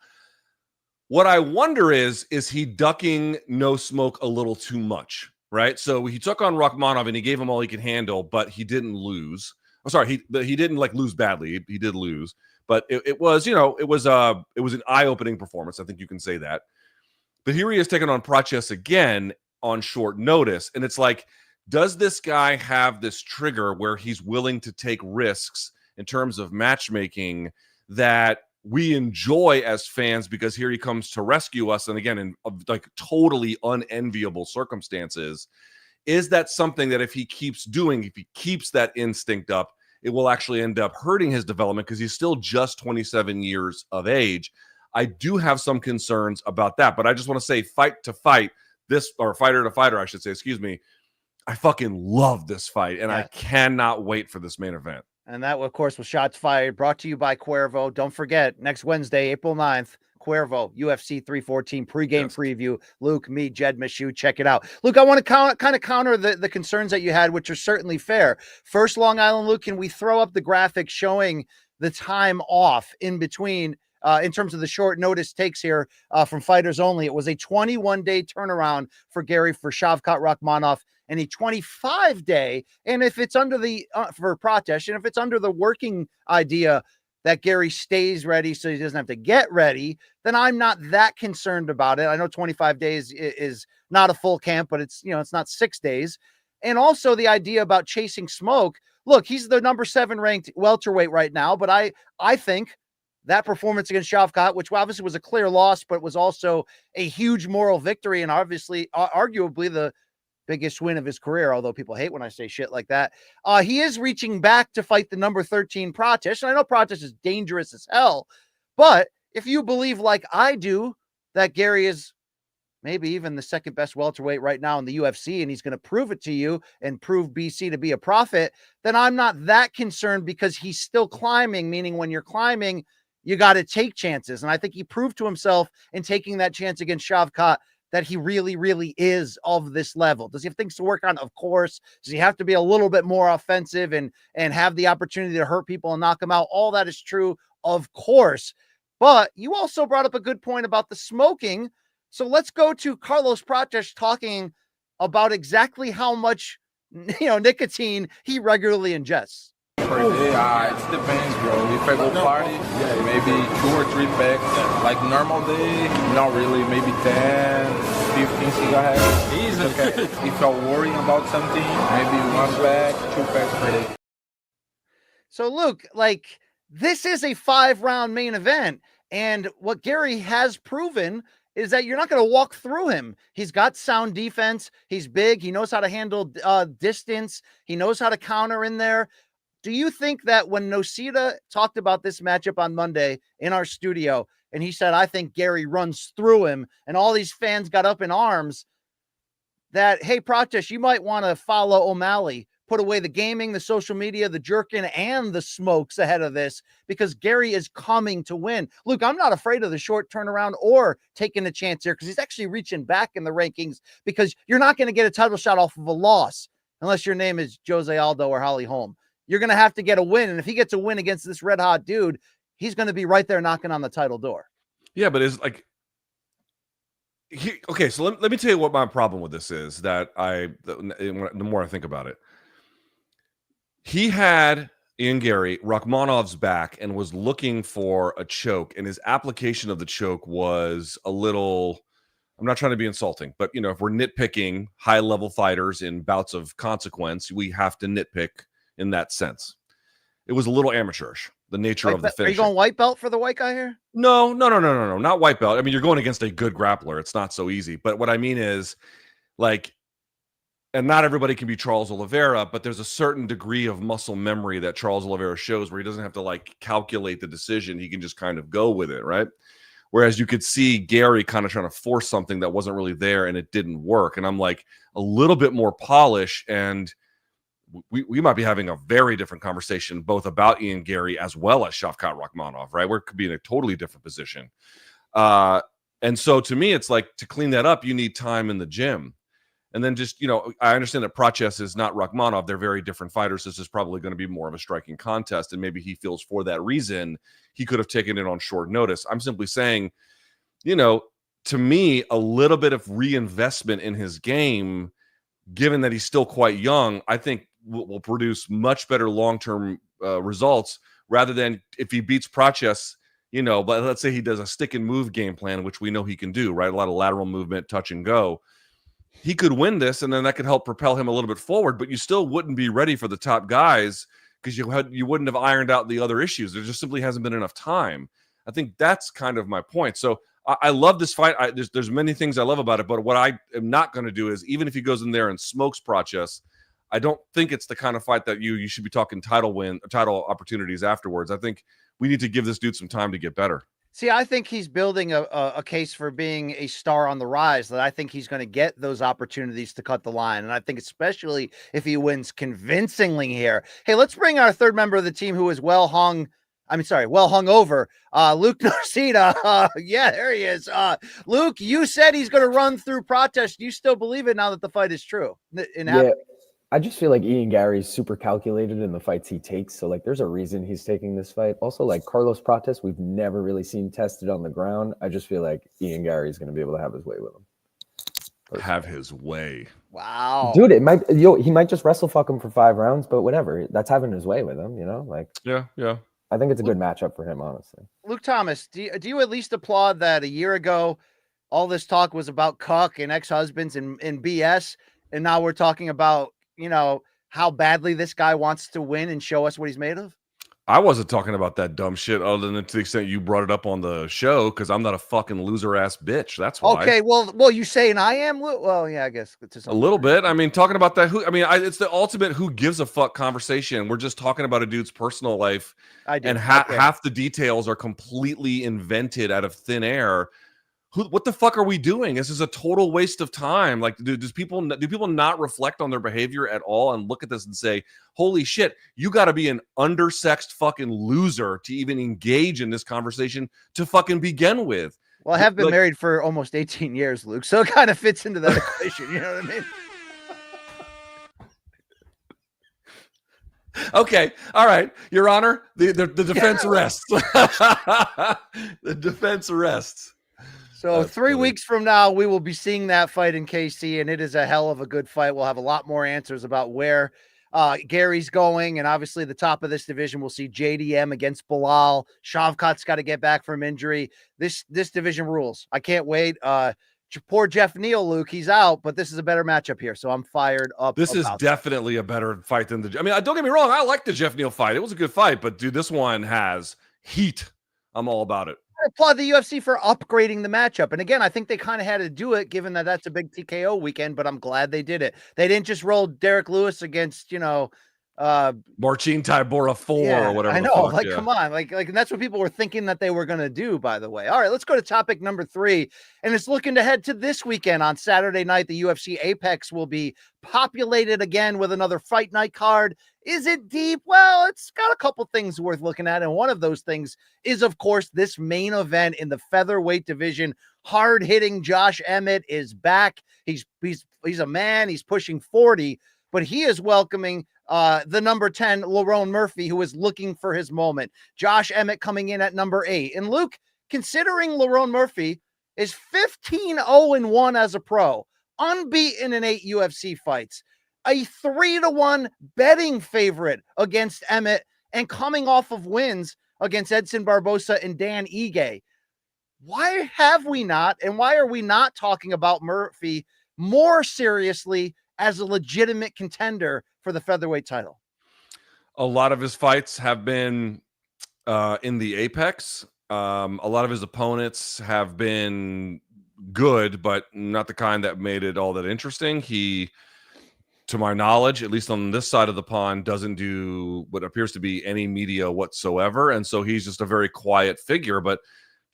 What I wonder is he ducking no smoke a little too much? Right, so he took on Rakhmonov and he gave him all he could handle, but he didn't lose. Oh, sorry, he didn't lose badly. He did lose, but it was an eye-opening performance. I think you can say that. But here he is taking on Prates again on short notice, and it's does this guy have this trigger where he's willing to take risks in terms of matchmaking that we enjoy as fans, because here he comes to rescue us, and again in totally unenviable circumstances? Is that something that if he keeps that instinct up, it will actually end up hurting his development, because he's still just 27 years of age? I do have some concerns about that, but I just want to say, fighter to fighter, I should say, excuse me, I fucking love this fight, and I cannot wait for this main event. And that, of course, was Shots Fired, brought to you by Cuervo. Don't forget, next Wednesday, April 9th, Cuervo, UFC 314 pregame preview. Luke, me, Jed Mishu, check it out. Luke, I want to kind of counter the concerns that you had, which are certainly fair. First, Long Island, Luke, can we throw up the graphic showing the time off in between in terms of the short notice takes here from Fighters Only? It was a 21-day turnaround for Garry for Shavkat Rakhmonov, and a 25-day, and if it's under the for Prates, and if it's under the working idea that Garry stays ready so he doesn't have to get ready, then I'm not that concerned about it. I know 25 days is not a full camp, but it's it's not 6 days. And also the idea about chasing smoke. Look, he's the number 7 ranked welterweight right now, but I think that performance against Shavkat, which obviously was a clear loss, but was also a huge moral victory, and obviously arguably biggest win of his career, although people hate when I say shit like that. He is reaching back to fight the number 13 Prates. And I know Prates is dangerous as hell, but if you believe like I do that Garry is maybe even the second best welterweight right now in the UFC, and he's going to prove it to you and prove BC to be a prophet, then I'm not that concerned because he's still climbing, meaning when you're climbing, you got to take chances. And I think he proved to himself in taking that chance against Shavkat that he really, really is of this level. Does he have things to work on? Of course. Does he have to be a little bit more offensive and have the opportunity to hurt people and knock them out? All that is true, of course. But you also brought up a good point about the smoking. So let's go to Carlos Prates talking about exactly how much, nicotine he regularly ingests. Per day, it depends, bro. If I go party, maybe 2 or 3 packs. Like normal day, not really. Maybe 10, 15 cigarettes. Easy. Okay. If I'm worrying about something, maybe 1 pack, 2 packs per day. So Luke, this is a 5-round main event. And what Garry has proven is that you're not going to walk through him. He's got sound defense. He's big. He knows how to handle distance. He knows how to counter in there. Do you think that when Nocita talked about this matchup on Monday in our studio, and he said, I think Garry runs through him, and all these fans got up in arms, that, hey, Prates, you might want to follow O'Malley, put away the gaming, the social media, the jerking, and the smokes ahead of this, because Garry is coming to win. Luke, I'm not afraid of the short turnaround or taking a chance here, because he's actually reaching back in the rankings, because you're not going to get a title shot off of a loss unless your name is Jose Aldo or Holly Holm. You're going to have to get a win. And if he gets a win against this red hot dude, he's going to be right there knocking on the title door. Yeah, but it's okay. So let me tell you what my problem with this is, that the more I think about it, he had Ian Garry, Rachmanov's back, and was looking for a choke, and his application of the choke was a little, I'm not trying to be insulting, but if we're nitpicking high level fighters in bouts of consequence, we have to nitpick in that sense. It was a little amateurish, the nature of the finish. Are you going white belt for the white guy here? No, not white belt. I mean, you're going against a good grappler. It's not so easy. But what I mean is, and not everybody can be Charles Oliveira, but there's a certain degree of muscle memory that Charles Oliveira shows where he doesn't have to calculate the decision. He can just kind of go with it, right? Whereas you could see Garry kind of trying to force something that wasn't really there, and it didn't work. And I'm a little bit more polish, and we might be having a very different conversation both about Ian Garry as well as Shavkat Rachmanov, right? We could be in a totally different position. And so to me, it's to clean that up, you need time in the gym. And then just, I understand that Prates is not Rachmanov. They're very different fighters. This is probably going to be more of a striking contest. And maybe he feels for that reason, he could have taken it on short notice. I'm simply saying, to me, a little bit of reinvestment in his game, given that he's still quite young, I think will produce much better long-term results rather than if he beats Prates, but let's say he does a stick and move game plan, which we know he can do, right? A lot of lateral movement, touch and go. He could win this, and then that could help propel him a little bit forward, but you still wouldn't be ready for the top guys because you wouldn't have ironed out the other issues. There just simply hasn't been enough time. I think that's kind of my point. So I love this fight. There's many things I love about it, but what I am not going to do is, even if he goes in there and smokes Prates, I don't think it's the kind of fight that you should be talking title opportunities afterwards. I think we need to give this dude some time to get better. See, I think he's building a case for being a star on the rise, that I think he's going to get those opportunities to cut the line. And I think especially if he wins convincingly here. Hey, let's bring our third member of the team who is well hung over. Luke Nocita. Yeah, there he is. Luke, you said he's going to run through Prates. Do you still believe it now that the fight is true? Yeah, I just feel like Ian Garry is super calculated in the fights he takes. So there's a reason he's taking this fight. Also, Carlos Prates, we've never really seen tested on the ground. I just feel like Ian Garry is going to be able to have his way with him. Personally. Have his way. Wow. Dude, he might just wrestle fuck him for 5 rounds, but whatever. That's having his way with him, Yeah. I think it's a good matchup for him, honestly. Luke Thomas, do you at least applaud that a year ago all this talk was about cuck and ex-husbands and BS, and now we're talking about how badly this guy wants to win and show us what he's made of? I wasn't talking about that dumb shit other than to the extent you brought it up on the show because I'm not a fucking loser ass bitch. That's why. Okay, well, you saying I am? Well, yeah, I guess to some A little degree. bit. I mean, talking about that. It's the ultimate who gives a fuck conversation. We're just talking about a dude's personal life, I do. and Okay. half the details are completely invented out of thin air. What the fuck are we doing? This is a total waste of time. Like, do people not reflect on their behavior at all and look at this and say, "Holy shit, you got to be an undersexed fucking loser to even engage in this conversation to fucking begin with." Well, I have been married for almost 18 years, Luke, so it kind of fits into that equation. You know what I mean? Okay, all right, Your Honor, the defense rests. The defense rests. So That's 3 funny. weeks from now, we will be seeing that fight in KC, and it is a hell of a good fight. We'll have a lot more answers about where Garry's going, and obviously the top of this division, we'll see JDM against Bilal. Shavkat's got to get back from injury. This division rules. I can't wait. Poor Jeff Neal, Luke, he's out, but this is a better matchup here, so I'm fired up. This is definitely a better fight than I mean, don't get me wrong. I like the Jeff Neal fight. It was a good fight, but dude, this one has heat. I'm all about it. I applaud the UFC for upgrading the matchup. And again, I think they kind of had to do it given that that's a big TKO weekend, but I'm glad they did it. They didn't just roll Derek Lewis against, Marcin Tybura 4 or whatever. I know. The fuck, Come on. And that's what people were thinking that they were going to do, by the way. All right, let's go to topic number 3. And it's looking ahead to this weekend on Saturday night. The UFC Apex will be populated again with another fight night card. Is it deep? Well, it's got a couple things worth looking at. And one of those things is, of course, this main event in the featherweight division. Hard-hitting Josh Emmett is back. He's a man. He's pushing 40, but he is welcoming the number 10, Lerone Murphy, who is looking for his moment. Josh Emmett coming in at number 8. And Luke, considering Lerone Murphy is 15-0-1 as a pro, unbeaten in 8 UFC fights, a 3-1 betting favorite against Emmett, and coming off of wins against Edson Barbosa and Dan Ige. Why have we not, and why are we not talking about Murphy more seriously as a legitimate contender for the featherweight title? A lot of his fights have been in the Apex. A lot of his opponents have been good, but not the kind that made it all that interesting. He, to my knowledge, at least on this side of the pond, doesn't do what appears to be any media whatsoever. And so he's just a very quiet figure. But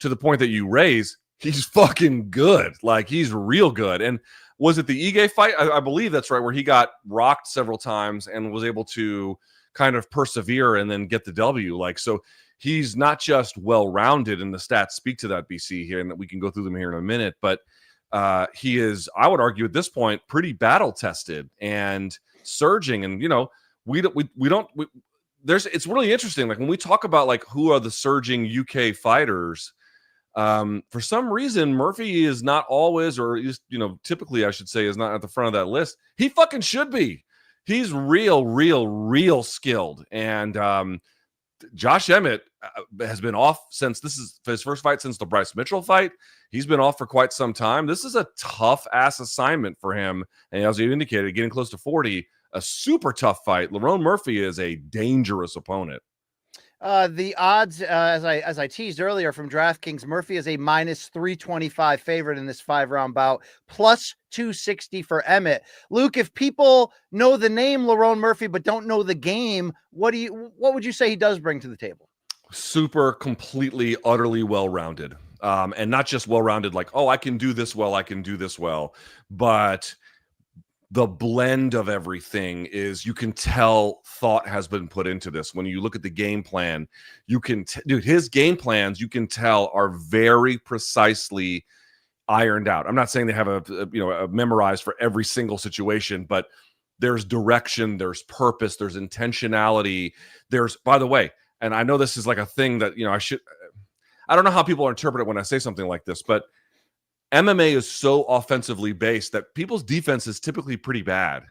to the point that you raise, he's fucking good. Like, he's real good. And was it the Ige fight? I believe that's right, where he got rocked several times and was able to kind of persevere and then get the W. Like, so he's not just well-rounded, and the stats speak to that, BC, here, and that we can go through them here in a minute, but he is, I would argue at this point, pretty battle-tested and surging. And, it's really interesting. Like, when we talk about, like, who are the surging UK fighters, for some reason, Murphy is not always, or typically I should say, is not at the front of that list. He fucking should be. He's real skilled. And Josh Emmett has been off since this is his first fight since the Bryce Mitchell fight. He's been off for quite some time. This is a tough ass assignment for him. And as you indicated, getting close to 40, a super tough fight. Lerone Murphy is a dangerous opponent. The odds, as I teased earlier from DraftKings, Murphy is a minus 325 favorite in this 5-round bout, plus 260 for Emmett. Luke, if people know the name Lerone Murphy but don't know the game, what would you say he does bring to the table? Super, completely, utterly well-rounded, and not just well-rounded, like, oh, I can do this well, but the blend of everything is, you can tell thought has been put into this. When you look at the game plan, you can his game plans, you can tell, are very precisely ironed out. I'm not saying they have a memorized for every single situation, but there's direction, there's purpose, there's intentionality. There's, by the way, and I know this is like a thing that, I don't know how people interpret it when I say something like this, but MMA is so offensively based that people's defense is typically pretty bad.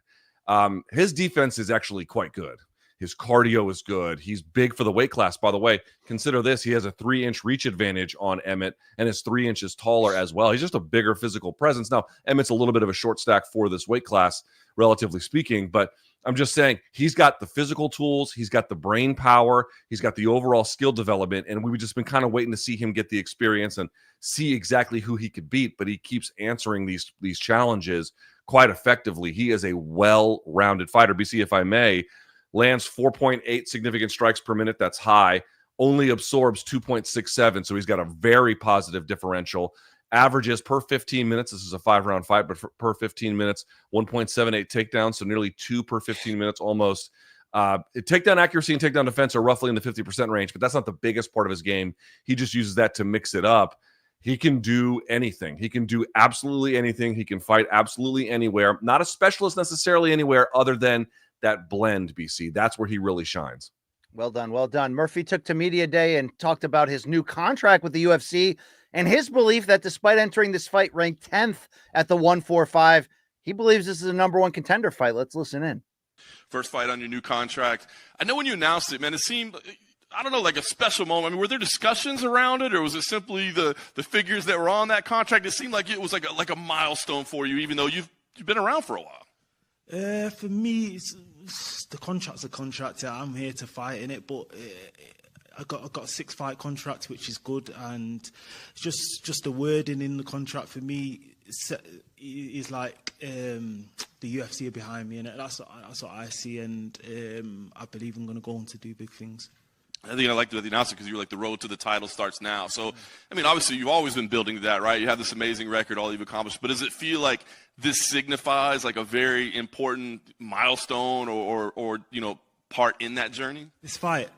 His defense is actually quite good. His cardio is good. He's big for the weight class. By the way, consider this. He has a 3-inch reach advantage on Emmett and is 3 inches taller as well. He's just a bigger physical presence. Now, Emmett's a little bit of a short stack for this weight class, relatively speaking. But I'm just saying he's got the physical tools, he's got the brain power, he's got the overall skill development, and we've just been kind of waiting to see him get the experience and see exactly who he could beat. But he keeps answering these challenges quite effectively. He is a well-rounded fighter. BC, if I may, lands 4.8 significant strikes per minute. That's high. Only absorbs 2.67, so he's got a very positive differential. Averages per 15 minutes. This is a 5-round fight, but per 15 minutes, 1.78 takedowns, so nearly 2 per 15 minutes almost. Takedown accuracy and takedown defense are roughly in the 50% range, but that's not the biggest part of his game. He just uses that to mix it up. He can do anything. He can do absolutely anything. He can fight absolutely anywhere. Not a specialist necessarily anywhere other than that blend, BC. That's where he really shines. Well done. Well done. Murphy took to media day and talked about his new contract with the UFC and his belief that despite entering this fight ranked 10th at the 145, he believes this is a #1 contender fight. Let's listen in. First fight on your new contract. I know when you announced it, man, it seemed, I don't know, like a special moment. I mean, were there discussions around it, or was it simply the figures that were on that contract? It seemed like it was like a milestone for you, even though you've been around for a while. For me, the contract's a contract. I'm here to fight in it, but I got a 6-fight contract, which is good, and just the wording in the contract for me is like the UFC are behind me, and that's what I see, and I believe I'm going to go on to do big things. I think I liked the announcement because you were like, the road to the title starts now. So, I mean, obviously you've always been building to that, right? You have this amazing record, all you've accomplished. But does it feel like this signifies like a very important milestone or part in that journey? This fight,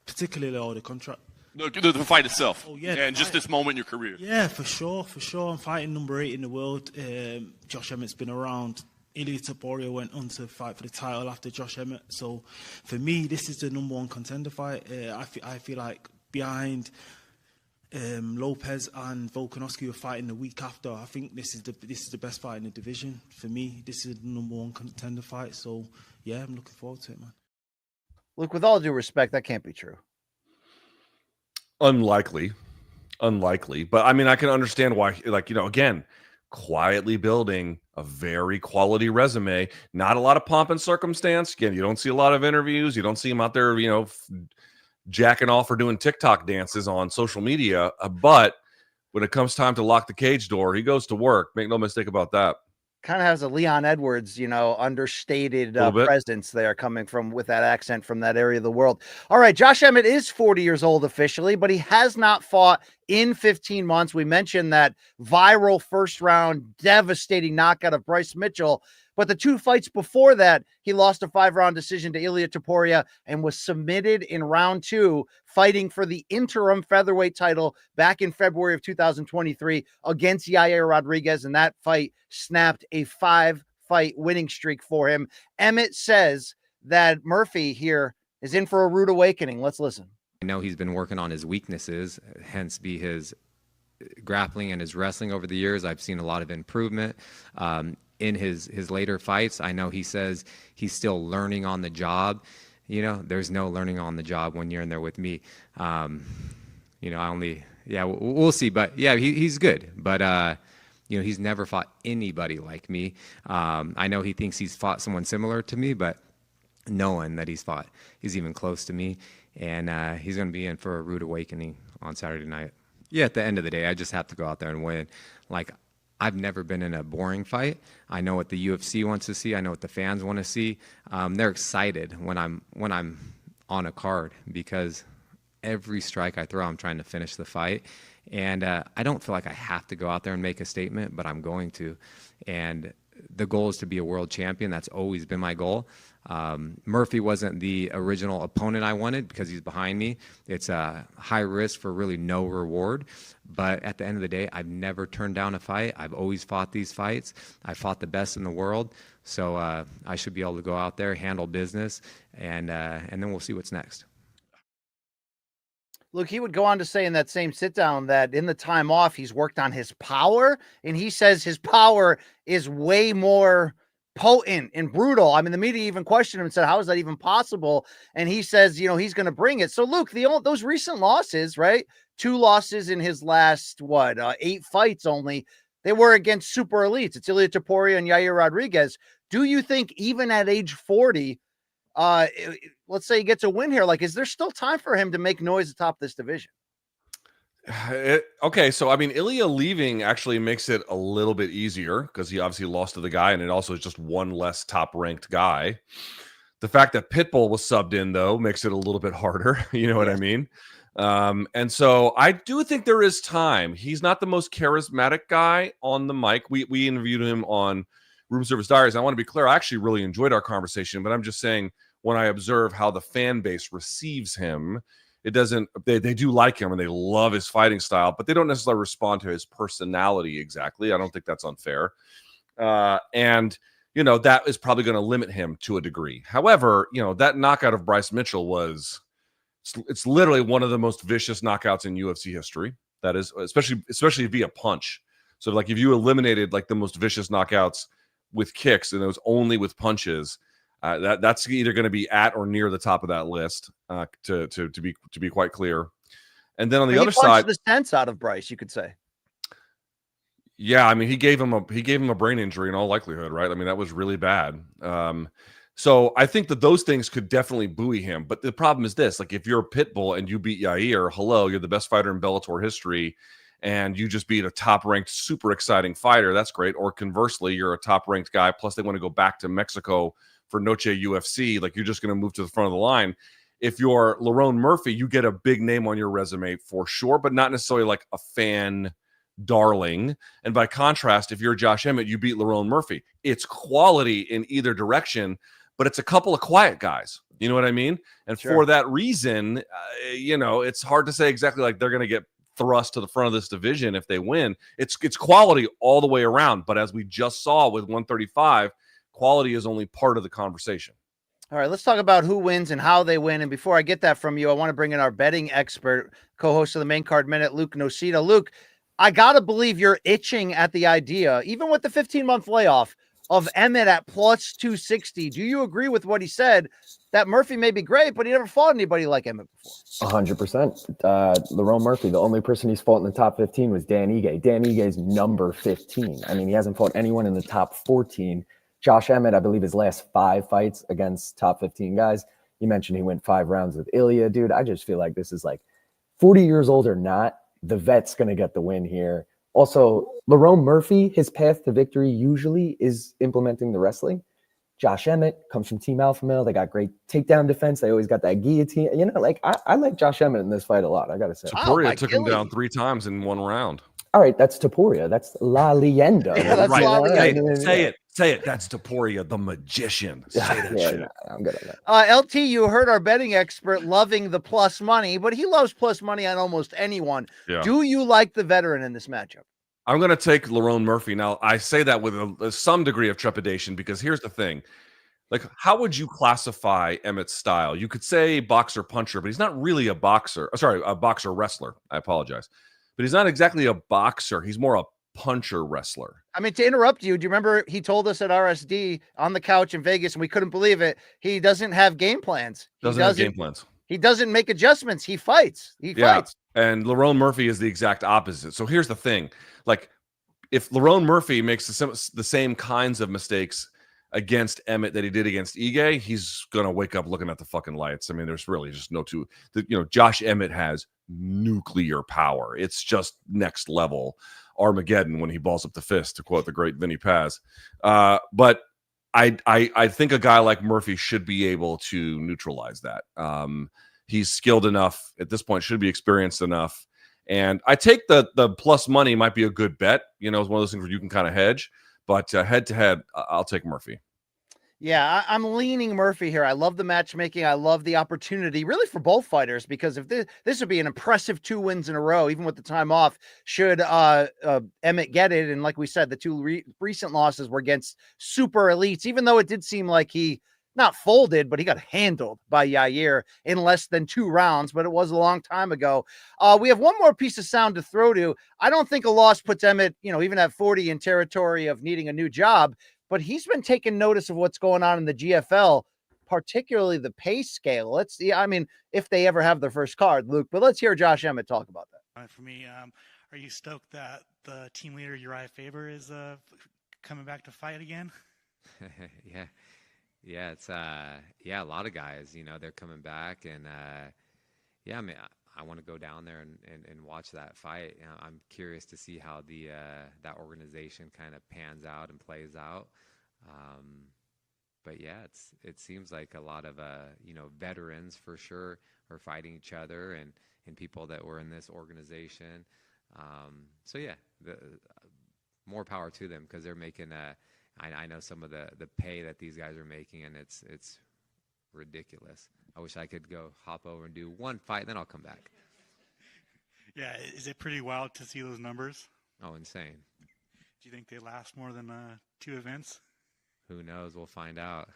particularly the contract. The fight itself. Oh, yeah. And just this moment in your career. Yeah, for sure. I'm fighting number 8 in the world. Josh Emmett's been around. Ilia Topuria went on to fight for the title after Josh Emmett. So for me, this is the #1 contender fight. I feel like behind Lopez and Volkanovski are fighting the week after. I think this is the best fight in the division. For me, this is the #1 contender fight. So yeah, I'm looking forward to it, man. Look, with all due respect, that can't be true. Unlikely. But I mean, I can understand why, again, quietly building a very quality resume, not a lot of pomp and circumstance. Again, you don't see a lot of interviews. You don't see him out there, jacking off or doing TikTok dances on social media. But when it comes time to lock the cage door, he goes to work. Make no mistake about that. Kind of has a Leon Edwards, understated presence there coming from with that accent from that area of the world. All right. Josh Emmett is 40 years old officially, but he has not fought in 15 months. We mentioned that viral first round devastating knockout of Bryce Mitchell, but the 2 fights before that, he lost a 5-round decision to Ilia Topuria and was submitted in round 2, fighting for the interim featherweight title back in February of 2023 against Yair Rodriguez. And that fight snapped a 5-fight winning streak for him. Emmett says that Murphy here is in for a rude awakening. Let's listen. I know he's been working on his weaknesses, hence be his grappling and his wrestling over the years. I've seen a lot of improvement. In his later fights, I know he says he's still learning on the job. There's no learning on the job when you're in there with me. We'll see. But yeah, he's good. But he's never fought anybody like me. I know he thinks he's fought someone similar to me, but no one that he's fought is even close to me. And he's going to be in for a rude awakening on Saturday night. Yeah, at the end of the day, I just have to go out there and win. Like, I've never been in a boring fight. I know what the UFC wants to see. I know what the fans want to see. They're excited when I'm on a card because every strike I throw, I'm trying to finish the fight. And I don't feel like I have to go out there and make a statement, but I'm going to. And the goal is to be a world champion. That's always been my goal. Murphy wasn't the original opponent I wanted because he's behind me. It's a high risk for really no reward. But at the end of the day, I've never turned down a fight. I've always fought these fights. I fought the best in the world. So I should be able to go out there, handle business, and then we'll see what's next. Look, he would go on to say in that same sit down that in the time off, he's worked on his power, and he says his power is way more potent and brutal. I mean, the media even questioned him and said, how is that even possible? And he says, he's going to bring it. So Luke, those recent losses, right? 2 losses in his last, 8 fights only. They were against super elites. It's Ilia Topuria and Yair Rodriguez. Do you think even at age 40, let's say he gets a win here, like, is there still time for him to make noise atop this division? Okay, so I mean, Ilya leaving actually makes it a little bit easier because he obviously lost to the guy, and it also is just one less top-ranked guy. The fact that Pitbull was subbed in, though, makes it a little bit harder. You know what I mean? And so I do think there is time. He's not the most charismatic guy on the mic. We interviewed him on Room Service Diaries. I want to be clear. I actually really enjoyed our conversation, but I'm just saying when I observe how the fan base receives him, it doesn't. They do like him and they love his fighting style, but they don't necessarily respond to his personality exactly. I don't think that's unfair. And you know, that is probably going to limit him to a degree. However, you know, that knockout of Bryce Mitchell was, it's literally one of the most vicious knockouts in UFC history. That is, especially via punch. So like if you eliminated like the most vicious knockouts with kicks and it was only with punches, that's either going to be at or near the top of that list, to be quite clear. And then on the other side, the sense out of Bryce, you could say. Yeah, I mean, he gave him a brain injury in all likelihood, right? I mean, that was really bad. So I think that those things could definitely buoy him. But the problem is this: like, if you're a Pitbull and you beat Yair, hello, you're the best fighter in Bellator history, and you just beat a top-ranked, super exciting fighter. That's great. Or conversely, you're a top-ranked guy. Plus, they want to go back to Mexico for Noche UFC. Like, you're just going to move to the front of the line. If you're Lerone Murphy, you get a big name on your resume for sure, but not necessarily like a fan darling. And by contrast, if you're Josh Emmett, you beat Lerone Murphy. It's quality in either direction, but it's a couple of quiet guys. You know what I mean? And for that reason, you know, it's hard to say exactly like they're going to get thrust to the front of this division if they win. It's quality all the way around. But as we just saw with 135, quality is only part of the conversation. All right, let's talk about who wins and how they win. And before I get that from you, I want to bring in our betting expert, co-host of the Main Card Minute, Luke Nocita. Luke, I got to believe you're itching at the idea, even with the 15-month layoff, of Emmett at plus 260. Do you agree with what he said, that Murphy may be great, but he never fought anybody like Emmett before? 100%. Lerone Murphy, the only person he's fought in the top 15 was Dan Ige. Dan Ige's number 15. I mean, he hasn't fought anyone in the top 14. Josh Emmett, I believe his last 5 fights against top 15 guys. You mentioned he went 5 rounds with Ilya. Dude, I just feel like this is like 40 years old or not, the vet's going to get the win here. Also, Lerone Murphy, his path to victory usually is implementing the wrestling. Josh Emmett comes from Team Alpha Male. They got great takedown defense. They always got that guillotine. You know, like I like Josh Emmett in this fight a lot, I got to say. Topuria took him down 3 times in 1 round. All right, that's Topuria. That's La Leyenda. Yeah, that's right. La Leyenda. Say it. That's Topuria, the magician. Say that shit. No, I'm good on that. LT, you heard our betting expert loving the plus money, but he loves plus money on almost anyone. Yeah. Do you like the veteran in this matchup? I'm going to take Lerone Murphy. Now, I say that with some degree of trepidation because here's the thing. Like, how would you classify Emmett's style? You could say boxer puncher, but he's not really a boxer. Sorry, a boxer wrestler. I apologize. But he's not exactly a boxer. He's more a puncher wrestler. I mean, to interrupt you, do you remember he told us at RSD on the couch in Vegas, and we couldn't believe it, he doesn't have game plans. Doesn't have game plans. He doesn't make adjustments. He fights. He fights. And Lerone Murphy is the exact opposite. So here's the thing. Like, if Lerone Murphy makes the same kinds of mistakes against Emmett that he did against Ige, he's going to wake up looking at the fucking lights. I mean, there's really just no two. Josh Emmett has nuclear power. It's just next level Armageddon when he balls up the fist, to quote the great Vinny Paz. But I think a guy like Murphy should be able to neutralize that. He's skilled enough at this point, should be experienced enough. And I take the plus money might be a good bet. You know, it's one of those things where you can kind of hedge. But head to head, I'll take Murphy. Yeah, I'm leaning Murphy here. I love the matchmaking. I love the opportunity, really, for both fighters, because if this would be an impressive 2 wins in a row, even with the time off, should Emmett get it. And like we said, the 2 recent losses were against super elites, even though it did seem like he not folded, but he got handled by Yair in less than 2 rounds, but it was a long time ago. We have one more piece of sound to throw to. I don't think a loss puts Emmett, even at 40 in territory of needing a new job, but he's been taking notice of what's going on in the GFL, particularly the pay scale. Let's see. I mean, if they ever have their first card, Luke, but let's hear Josh Emmett talk about that. For me, are you stoked that the team leader Uriah Faber is coming back to fight again? Yeah. Yeah, it's a lot of guys, they're coming back, and yeah, I mean, I want to go down there and watch that fight. I'm curious to see how that organization kind of pans out and plays out. But yeah, it seems like a lot of veterans for sure are fighting each other, and people that were in this organization. So yeah, the more power to them, because they're making I know some of the pay that these guys are making, and it's ridiculous. I wish I could go hop over and do one fight, then I'll come back. Yeah, is it pretty wild to see those numbers? Oh, insane. Do you think they last more than 2 events? Who knows? We'll find out.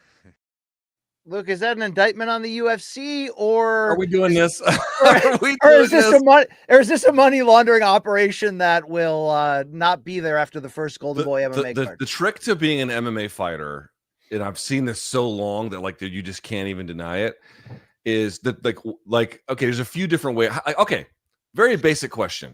Luke, is that an indictment on the UFC, or are we doing this? Or is this a money laundering operation that will not be there after the first Golden Boy MMA card? The trick to being an MMA fighter, and I've seen this so long that you just can't even deny it, is that okay, there's a few different ways. Okay, very basic question: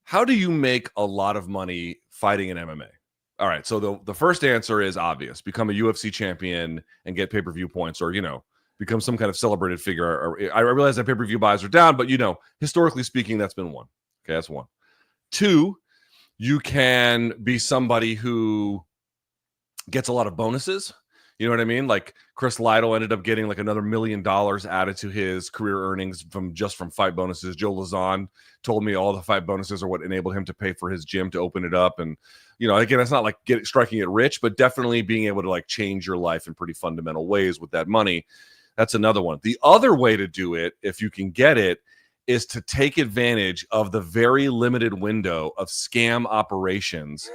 how do you make a lot of money fighting in MMA? All right, so the first answer is obvious: become a UFC champion and get pay-per-view points, or become some kind of celebrated figure. Or I realize that pay-per-view buys are down, but historically speaking, that's been one. Okay, that's one. 2, you can be somebody who gets a lot of bonuses. You know what I mean? Like Chris Lytle ended up getting like another $1 million added to his career earnings from fight bonuses. Joe Lazon told me all the fight bonuses are what enabled him to pay for his gym to open it up. And, again, it's not like striking it rich, but definitely being able to change your life in pretty fundamental ways with that money. That's another one. The other way to do it, if you can get it, is to take advantage of the very limited window of scam operations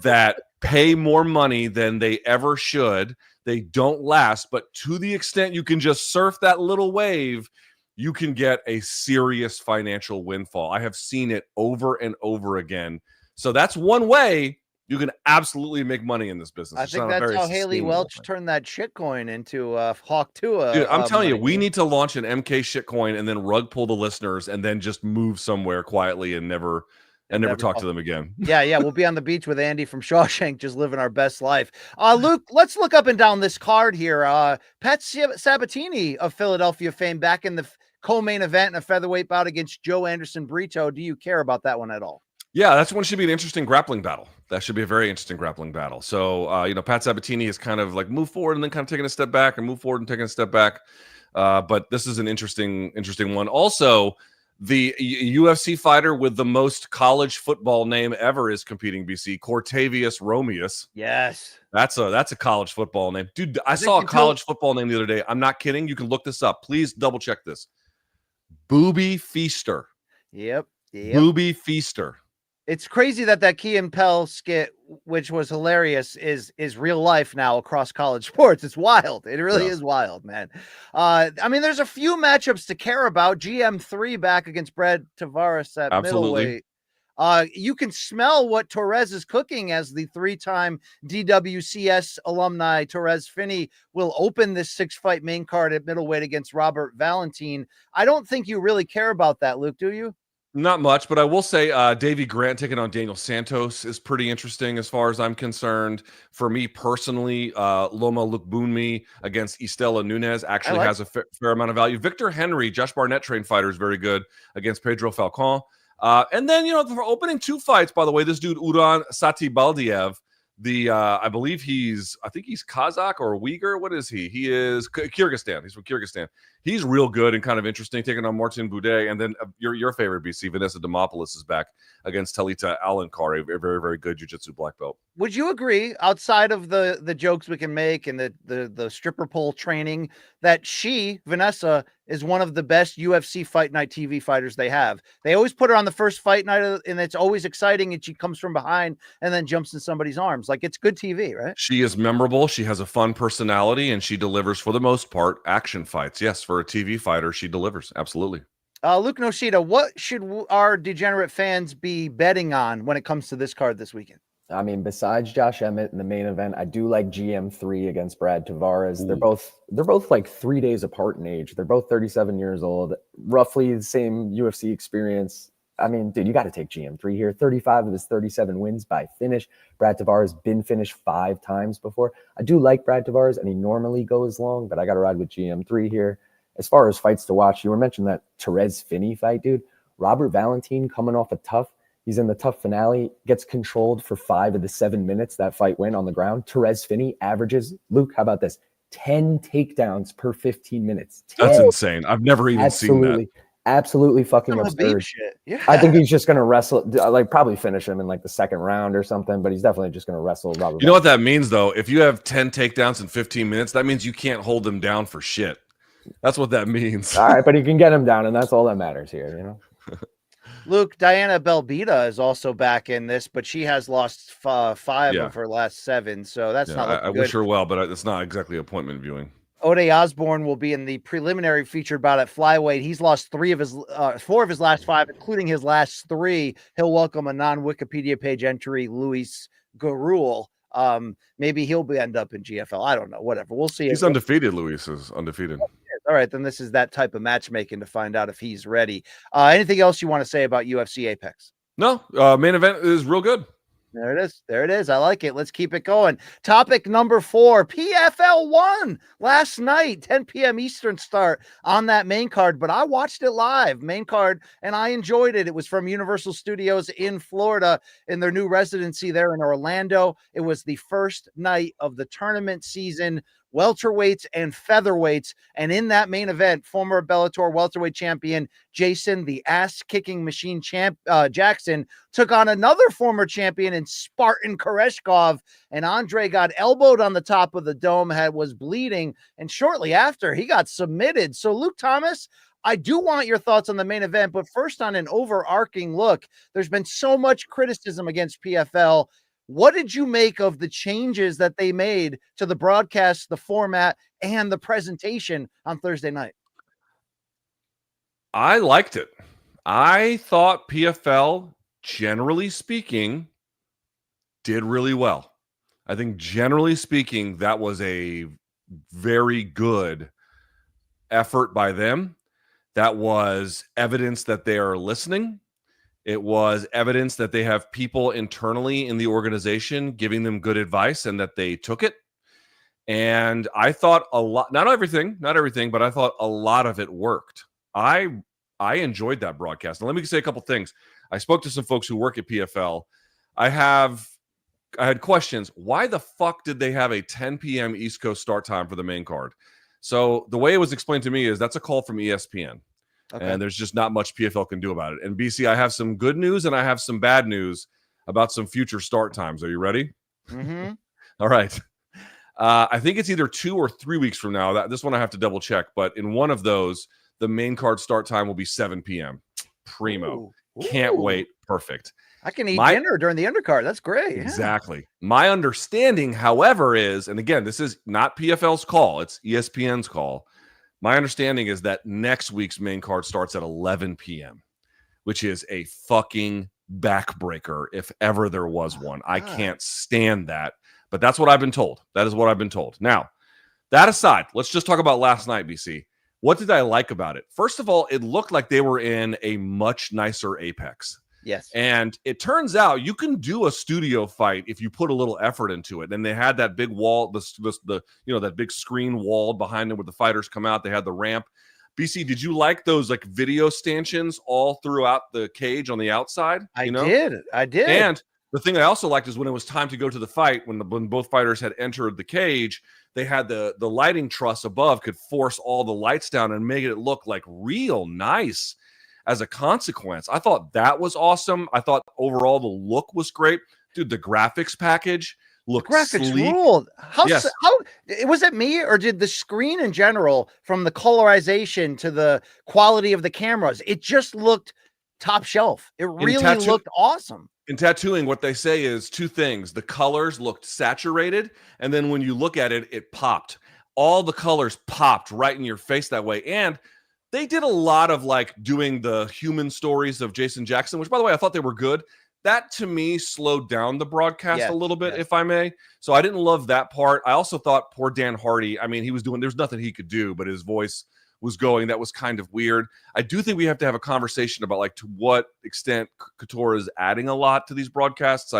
that pay more money than they ever should. They don't last, but to the extent you can just surf that little wave, you can get a serious financial windfall. I have seen it over and over again. So that's one way you can absolutely make money in this business. I think that's how Haley Welch turned that shitcoin into Hawk Tua. Dude, I'm telling you, we need to launch an MK shitcoin and then rug pull the listeners and then just move somewhere quietly and never talk to them again. Yeah. We'll be on the beach with Andy from Shawshank, just living our best life. Luke, let's look up and down this card here. Pat Sabatini of Philadelphia fame back in the co-main event in a featherweight bout against Joe Anderson Brito. Do you care about that one at all? Yeah, that's one should be an interesting grappling battle. That should be a very interesting grappling battle. So, Pat Sabatini is kind of moved forward and then kind of taking a step back and move forward and taking a step back. But this is an interesting one. Also, the UFC fighter with the most college football name ever is competing, BC. Cortavius Romeus. Yes. That's a college football name. Dude, I saw a college football name the other day. I'm not kidding. You can look this up. Please double check this. Booby Feaster. Yep. Booby Feaster. It's crazy that Key and Peele skit, which was hilarious, is real life now across college sports. It's wild. It really is wild, man. I mean, there's a few matchups to care about. GM3 back against Brad Tavares at middleweight. You can smell what Torres is cooking as the 3-time DWCS alumni. Torres Finney will open this 6-fight main card at middleweight against Robert Valentin. I don't think you really care about that, Luke, do you? Not much, but I will say Davey Grant taking on Daniel Santos is pretty interesting as far as I'm concerned. For me personally, Loma Lukbunmi against Estela Nunez actually has a fair amount of value. Victor Henry, Josh Barnett trained fighter, is very good against Pedro Falcon. And then, for opening 2 fights, by the way, this dude, Uran Satibaldiev, I believe he's Kazakh or Uyghur. What is he? He is Kyrgyzstan. He's from Kyrgyzstan. He's real good and kind of interesting, taking on Martin Boudet. And then your favorite BC, Vanessa Demopoulos, is back against Talita Alankar, a very, very good jiu-jitsu black belt. Would you agree, outside of the jokes we can make and the stripper pole training, that Vanessa, is one of the best UFC Fight Night TV fighters they have? They always put her on the first fight night, and it's always exciting, and she comes from behind and then jumps in somebody's arms. It's good TV, right? She is memorable. She has a fun personality, and she delivers, for the most part, action fights. Yes, for a TV fighter, she delivers. Absolutely. Luke Noshita, what should our degenerate fans be betting on when it comes to this card this weekend? I mean, besides Josh Emmett in the main event, I do like GM3 against Brad Tavares. Ooh. They're both 3 days apart in age. They're both 37 years old, roughly the same UFC experience. I mean, dude, you got to take GM3 here. 35 of his 37 wins by finish. Brad Tavares been finished 5 times before. I do like Brad Tavares, and he normally goes long, but I got to ride with GM3 here. As far as fights to watch, you were mentioning that Therese Finney fight, dude. Robert Valentin coming off a tough. He's in the tough finale, gets controlled for 5 of the 7 minutes that fight went on the ground. Therese Finney averages, Luke, how about this? 10 takedowns per 15 minutes. 10. That's insane. I've never even seen that. Absolutely fucking Some Habib absurd. shit. Yeah. I think he's just going to wrestle, like probably finish him in like the second round or something, but he's definitely just going to wrestle Robert. You know what that means, though? If you have 10 takedowns in 15 minutes, that means you can't hold them down for shit. That's what that means. All right, but he can get him down, and that's all that matters here, you know? Luke, Diana Belbita is also back in this, but she has lost 5 of her last 7, so that's not looking I good. wish her well, but it's not exactly appointment viewing. Ode Osborne will be in the preliminary featured bout at flyweight. He's lost 4 of his last 5, including his last 3. He'll welcome a non-Wikipedia page entry, Luis Garul. Maybe he'll end up in GFL. I don't know. Whatever. We'll see. He's undefeated. Luis is undefeated. All right, then this is that type of matchmaking to find out if he's ready. Anything else you want to say about UFC Apex? No, main event is real good. There it is. There it is. I like it. Let's keep it going. Topic number 4, PFL 1 last night, 10 p.m. Eastern start on that main card, but I watched it live, main card, and I enjoyed it. It was from Universal Studios in Florida in their new residency there in Orlando. It was the first night of the tournament season, welterweights and featherweights. And in that main event, former Bellator welterweight champion Jason the ass-kicking machine Jackson took on another former champion in Spartan Koreshkov, and Andre got elbowed on the top of the dome, was bleeding, and shortly after he got submitted. So Luke Thomas, I do want your thoughts on the main event, but first on an overarching look, there's been so much criticism against PFL. What did you make of the changes that they made to the broadcast, the format, and the presentation on Thursday night? I liked it. I thought PFL, generally speaking, did really well. I think generally speaking, that was a very good effort by them. That was evidence that they are listening. It was evidence that they have people internally in the organization giving them good advice and that they took it. And I thought a lot, not everything, but I thought a lot of it worked. I enjoyed that broadcast. And let me say a couple things. I spoke to some folks who work at PFL. I had questions. Why the fuck did they have a 10 p.m. East Coast start time for the main card? So the way it was explained to me is that's a call from ESPN. Okay. And there's just not much PFL can do about it. And BC, I have some good news and I have some bad news about some future start times. Are you ready? Mm-hmm. All right. I think it's either 2 or 3 weeks from now. This one I have to double check. But in one of those, the main card start time will be 7 p.m. Primo. Ooh. Can't wait. Perfect. I can eat dinner during the undercard. That's great. Exactly. Yeah. My understanding, however, is, and again, this is not PFL's call. It's ESPN's call. My understanding is that next week's main card starts at 11 p.m., which is a fucking backbreaker if ever there was one. I can't stand that, but that's what I've been told. That is what I've been told. Now, that aside, let's just talk about last night, BC. What did I like about it? First of all, it looked like they were in a much nicer Apex. Yes. And it turns out you can do a studio fight if you put a little effort into it. And they had that big wall, the that big screen wall behind them where the fighters come out. They had the ramp. BC, did you like those like video stanchions all throughout the cage on the outside? I did. And the thing I also liked is when it was time to go to the fight, when both fighters had entered the cage, they had the lighting truss above could force all the lights down and make it look like real nice. As a consequence, I thought that was awesome. I thought overall the look was great. Dude, the graphics package looked graphics sleek. ruled. How Yes. Was it me, or did the screen in general, from the colorization to the quality of the cameras, it just looked top shelf? It really looked awesome. In tattooing, what they say is 2 things. The colors looked saturated, and then when you look at it, it popped. All the colors popped right in your face that way. And they did a lot of like doing the human stories of Jason Jackson, which, by the way, I thought they were good. that to me slowed down the broadcast Yes, a little bit, yes. if I may. So I didn't love that part. I also thought poor Dan Hardy, I mean, he was doing, there's nothing he could do, but his voice was going. That was kind of weird. I do think we have to have a conversation about like to what extent Couture is adding a lot to these broadcasts.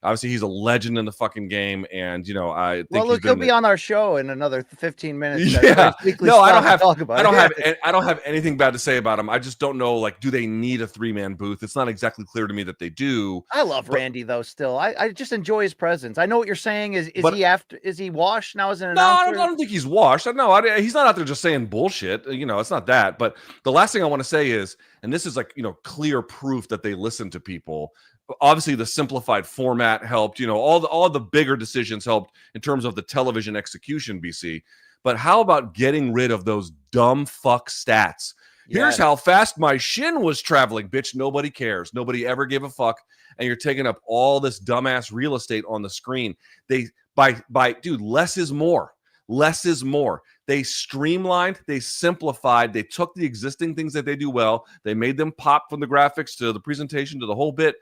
Obviously he's a legend in the fucking game, and you know, I think Well, look, he'll be on our show in another 15 minutes. Yeah, no, I don't I have anything bad to say about him. I just don't know, like, do they need a 3-man booth? It's not exactly clear to me that they do. I love Randy though. Still, I just enjoy his presence. I know what you're saying. Is he washed now as an announcer? No, I don't think he's washed. No, he's not out there just saying bullshit. You know, it's not that. But the last thing I want to say is, and this is like, you know, clear proof that they listen to people. Obviously, the simplified format helped. You know, all the bigger decisions helped in terms of the television execution, BC. But how about getting rid of those dumb fuck stats? Here's how fast my shin was traveling. Bitch, nobody cares. Nobody ever gave a fuck. And you're taking up all this dumbass real estate on the screen. Dude, less is more. Less is more. They streamlined, they simplified, they took the existing things that they do well, they made them pop from the graphics to the presentation to the whole bit.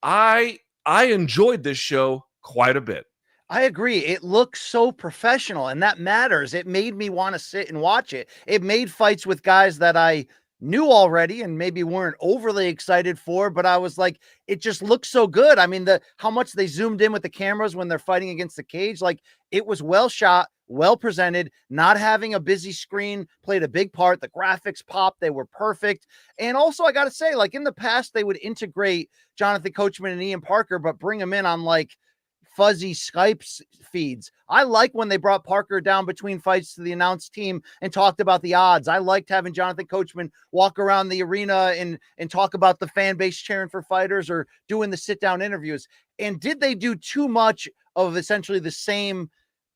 I enjoyed this show quite a bit. I agree. It looks so professional, and that matters. It made me want to sit and watch it. It made fights with guys that I knew already and maybe weren't overly excited for, but I was like, it just looks so good. I mean, how much they zoomed in with the cameras when they're fighting against the cage, like it was well shot, well presented. Not having a busy screen played a big part. The graphics popped, they were perfect. And also, I got to say, like in the past, they would integrate Jonathan Coachman and Ian Parker, but bring them in on like fuzzy Skype feeds. I like when they brought Parker down between fights to the announced team and talked about the odds. I liked having Jonathan Coachman walk around the arena and talk about the fan base cheering for fighters or doing the sit-down interviews. And did they do too much of essentially the same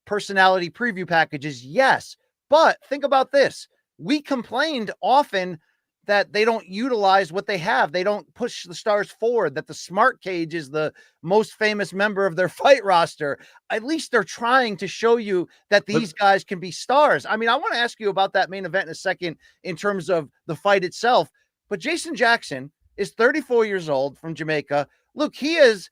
personality preview packages? Yes. But think about this. We complained often that they don't utilize what they have. They don't push the stars forward, that the smart cage is the most famous member of their fight roster. At least they're trying to show you that these guys can be stars. I mean, I want to ask you about that main event in a second in terms of the fight itself, but Jason Jackson is 34 years old from Jamaica. Look, he's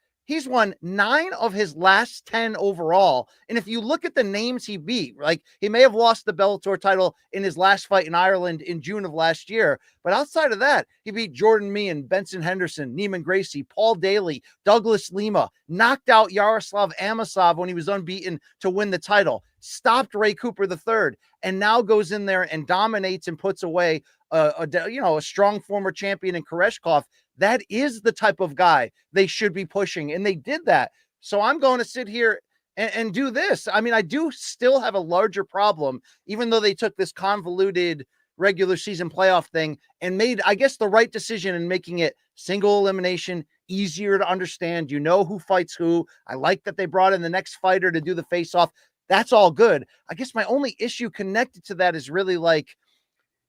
won 9 of his last 10 overall. And if you look at the names he beat, like he may have lost the Bellator title in his last fight in Ireland in June of last year. But outside of that, he beat Jordan Meehan, Benson Henderson, Neiman Gracie, Paul Daly, Douglas Lima, knocked out Yaroslav Amosov when he was unbeaten to win the title, stopped Ray Cooper III, and now goes in there and dominates and puts away a strong former champion in Koreshkov. That is the type of guy they should be pushing, and they did that. So I'm going to sit here and do this. I mean, I do still have a larger problem, even though they took this convoluted regular season playoff thing and made, I guess, the right decision in making it single elimination, easier to understand. You know who fights who. I like that they brought in the next fighter to do the face-off. That's all good. I guess my only issue connected to that is really like,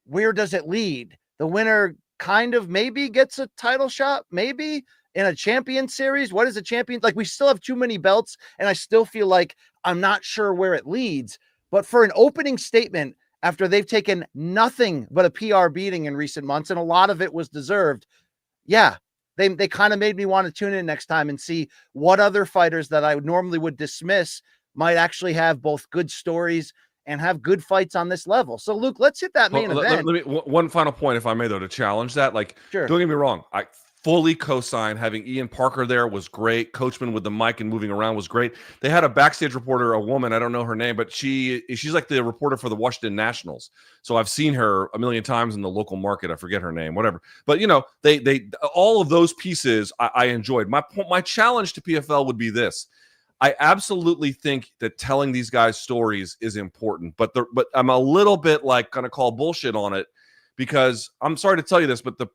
where does it lead? The winner kind of maybe gets a title shot, maybe in a champion series. What is a champion? Like, we still have too many belts, and I still feel like I'm not sure where it leads. But for an opening statement, after they've taken nothing but a PR beating in recent months, and a lot of it was deserved, yeah, they kind of made me want to tune in next time and see what other fighters that I normally would dismiss might actually have both good stories and have good fights on this level. So, Luke, let's hit that main event. Let me one final point, if I may, though, to challenge that. Like, sure. Don't get me wrong. I fully co-sign having Ian Parker there was great. Coachman with the mic and moving around was great. They had a backstage reporter, a woman, I don't know her name, but she's like the reporter for the Washington Nationals. So I've seen her a million times in the local market. I forget her name, whatever. But, you know, they all of those pieces I enjoyed. My challenge to PFL would be this. I absolutely think that telling these guys stories is important, but I'm a little bit like going to call bullshit on it, because I'm sorry to tell you this, but the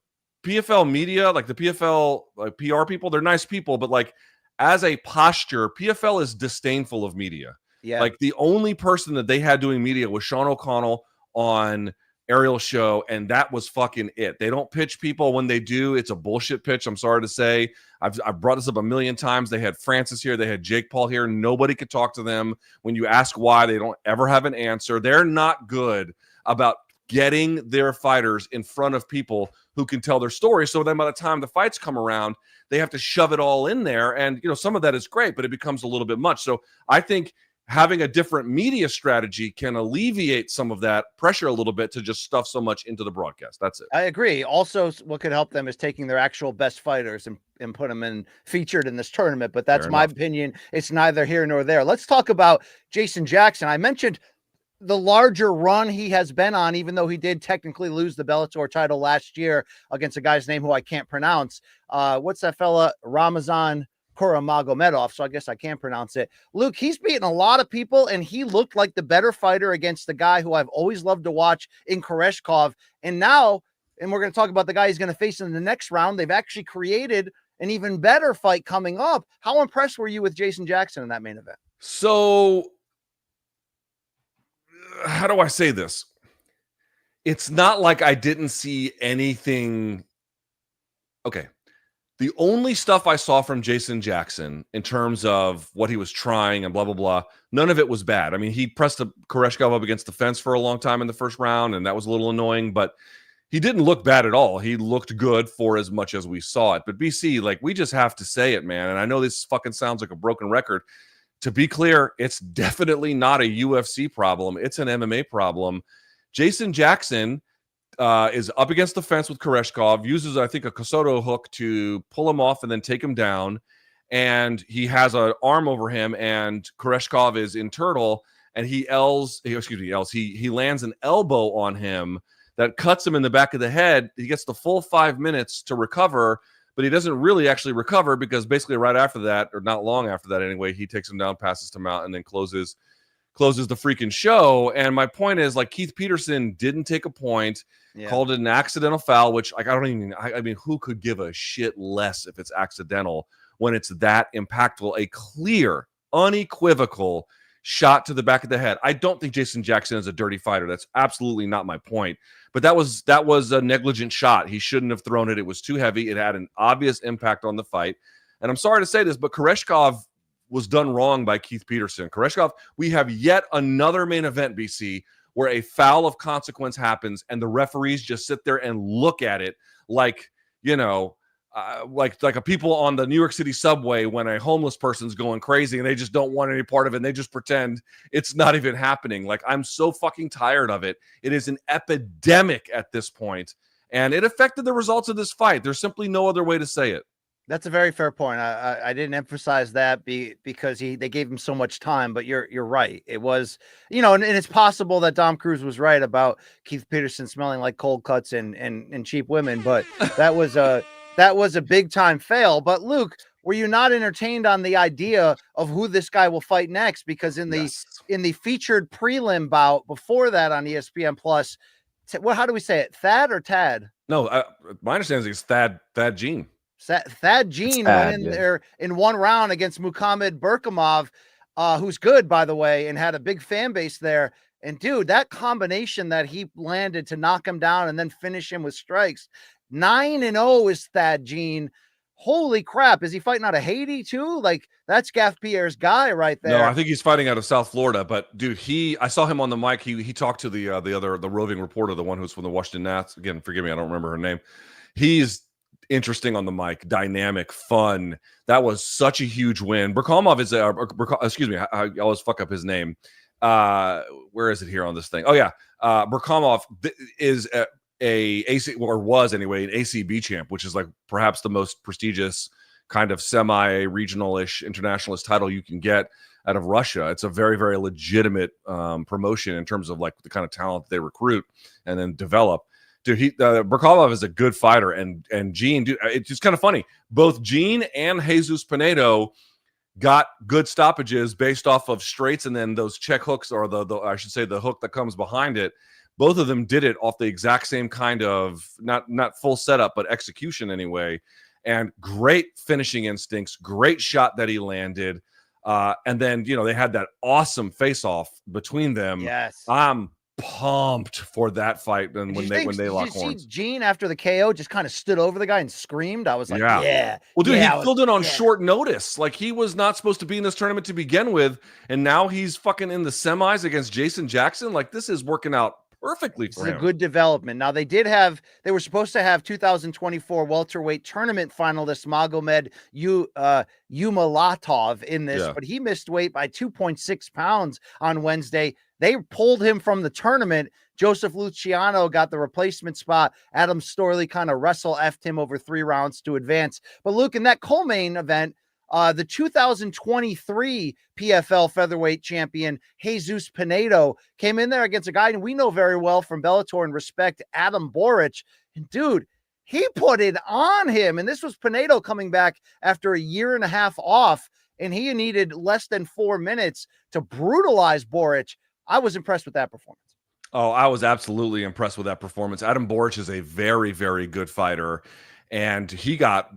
PFL media, like the PFL PR people, they're nice people, but like as a posture, PFL is disdainful of media. Yeah. Like the only person that they had doing media was Sean O'Connell on Ariel's show, and that was fucking it. They don't pitch people. When they do, it's a bullshit pitch. I'm sorry to say. I've brought this up a million times. They had Francis here. They had Jake Paul here. Nobody could talk to them. When you ask why, they don't ever have an answer. They're not good about getting their fighters in front of people who can tell their story. So then by the time the fights come around, they have to shove it all in there. And, some of that is great, but it becomes a little bit much. So I think having a different media strategy can alleviate some of that pressure a little bit to just stuff so much into the broadcast. That's it. I agree. Also, what could help them is taking their actual best fighters and put them in featured in this tournament. But that's my opinion. It's neither here nor there. Let's talk about Jason Jackson. I mentioned the larger run he has been on, even though he did technically lose the Bellator title last year against a guy's name who I can't pronounce. What's that fella? Ramazan Kuramagomedov, so I guess I can't pronounce it. Luke, he's beaten a lot of people, and he looked like the better fighter against the guy who I've always loved to watch in Koreshkov. And now, and we're going to talk about the guy he's going to face in the next round, they've actually created an even better fight coming up. How impressed were you with Jason Jackson in that main event? So, how do I say this? It's not like I didn't see anything. Okay. The only stuff I saw from Jason Jackson in terms of what he was trying and blah, blah, blah, none of it was bad. I mean, he pressed Koreshkov up against the fence for a long time in the first round, and that was a little annoying, but he didn't look bad at all. He looked good for as much as we saw it. But BC, we just have to say it, man. And I know this fucking sounds like a broken record. To be clear, it's definitely not a UFC problem. It's an MMA problem. Jason Jackson is up against the fence with Koreshkov, uses, I think, a Kosoto hook to pull him off and then take him down. And he has an arm over him, and Koreshkov is in turtle, and he lands an elbow on him that cuts him in the back of the head. He gets the full 5 minutes to recover, but he doesn't really actually recover because basically right after that, or not long after that anyway, he takes him down, passes him out, and then closes the freaking show. And my point is, Keith Peterson didn't take a point, called it an accidental foul, which I mean, who could give a shit less if it's accidental when it's that impactful, a clear, unequivocal shot to the back of the head. I don't think Jason Jackson is a dirty fighter. That's absolutely not my point. But that was a negligent shot. He shouldn't have thrown it. It was too heavy. It had an obvious impact on the fight. And I'm sorry to say this, but Koreshkov was done wrong by Keith Peterson. Koreshkov, we have yet another main event, BC, where a foul of consequence happens and the referees just sit there and look at it like a people on the New York City subway when a homeless person's going crazy and they just don't want any part of it and they just pretend it's not even happening. I'm so fucking tired of it. It is an epidemic at this point, and it affected the results of this fight. There's simply no other way to say it. That's a very fair point. I didn't emphasize that because they gave him so much time, but you're right. It was, and it's possible that Dom Cruz was right about Keith Peterson smelling like cold cuts and cheap women, but that was a big time fail. But Luke, were you not entertained on the idea of who this guy will fight next? Because in the featured prelim bout before that on ESPN Plus, how do we say it? Thad or Tad? No, my understanding is Thad Jean. Thad Jean went in there in one round against Muhammad Berkamov, who's good, by the way, and had a big fan base there. And dude, that combination that he landed to knock him down and then finish him with strikes, 9-0 is Thad Jean. Holy crap. Is he fighting out of Haiti too? That's Gaff Pierre's guy right there. No, I think he's fighting out of South Florida, but dude, I saw him on the mic. He talked to the roving reporter, the one who's from the Washington Nats. Again, forgive me, I don't remember her name. He's interesting on the mic, dynamic, fun. That was such a huge win. Berkamov is excuse me, I always fuck up his name. Where is it here on this thing? Oh yeah. Berkamov is a AC, or was anyway, an ACB champ, which is perhaps the most prestigious kind of semi-regional-ish internationalist title you can get out of Russia. It's a very, very legitimate promotion in terms of the kind of talent they recruit and then develop. Dude, Berkamov is a good fighter, and Gene, dude, it's just kind of funny. Both Gene and Jesus Pinedo got good stoppages based off of straights and then those check hooks, or I should say the hook that comes behind it. Both of them did it off the exact same kind of not full setup, but execution anyway. And great finishing instincts, great shot that he landed. And then, they had that awesome face-off between them. Yes. I'm pumped for that fight. And when they lock horns. Did you see Gene after the KO just kind of stood over the guy and screamed? I was like, yeah. Well, dude, he filled in on short notice. He was not supposed to be in this tournament to begin with. And now he's fucking in the semis against Jason Jackson. This is working out perfectly This for is a him. good development. Now they were supposed to have 2024 welterweight tournament finalist Magomed Umalatov in this, Yeah. but he missed weight by 2.6 pounds on Wednesday. They pulled him from the tournament. Joseph Luciano got the replacement spot. Adam Storley kind of effed him over 3 rounds to advance. But Luke, in that co-main event, the 2023 PFL featherweight champion Jesus Pinedo came in there against a guy we know very well from Bellator and respect, Adam Boric. And dude, he put it on him. And this was Pinedo coming back after a year and a half off, and he needed less than 4 minutes to brutalize Boric. I was impressed with that performance. Oh, I was absolutely impressed with that performance. Adam Boric is a very, very good fighter, and he got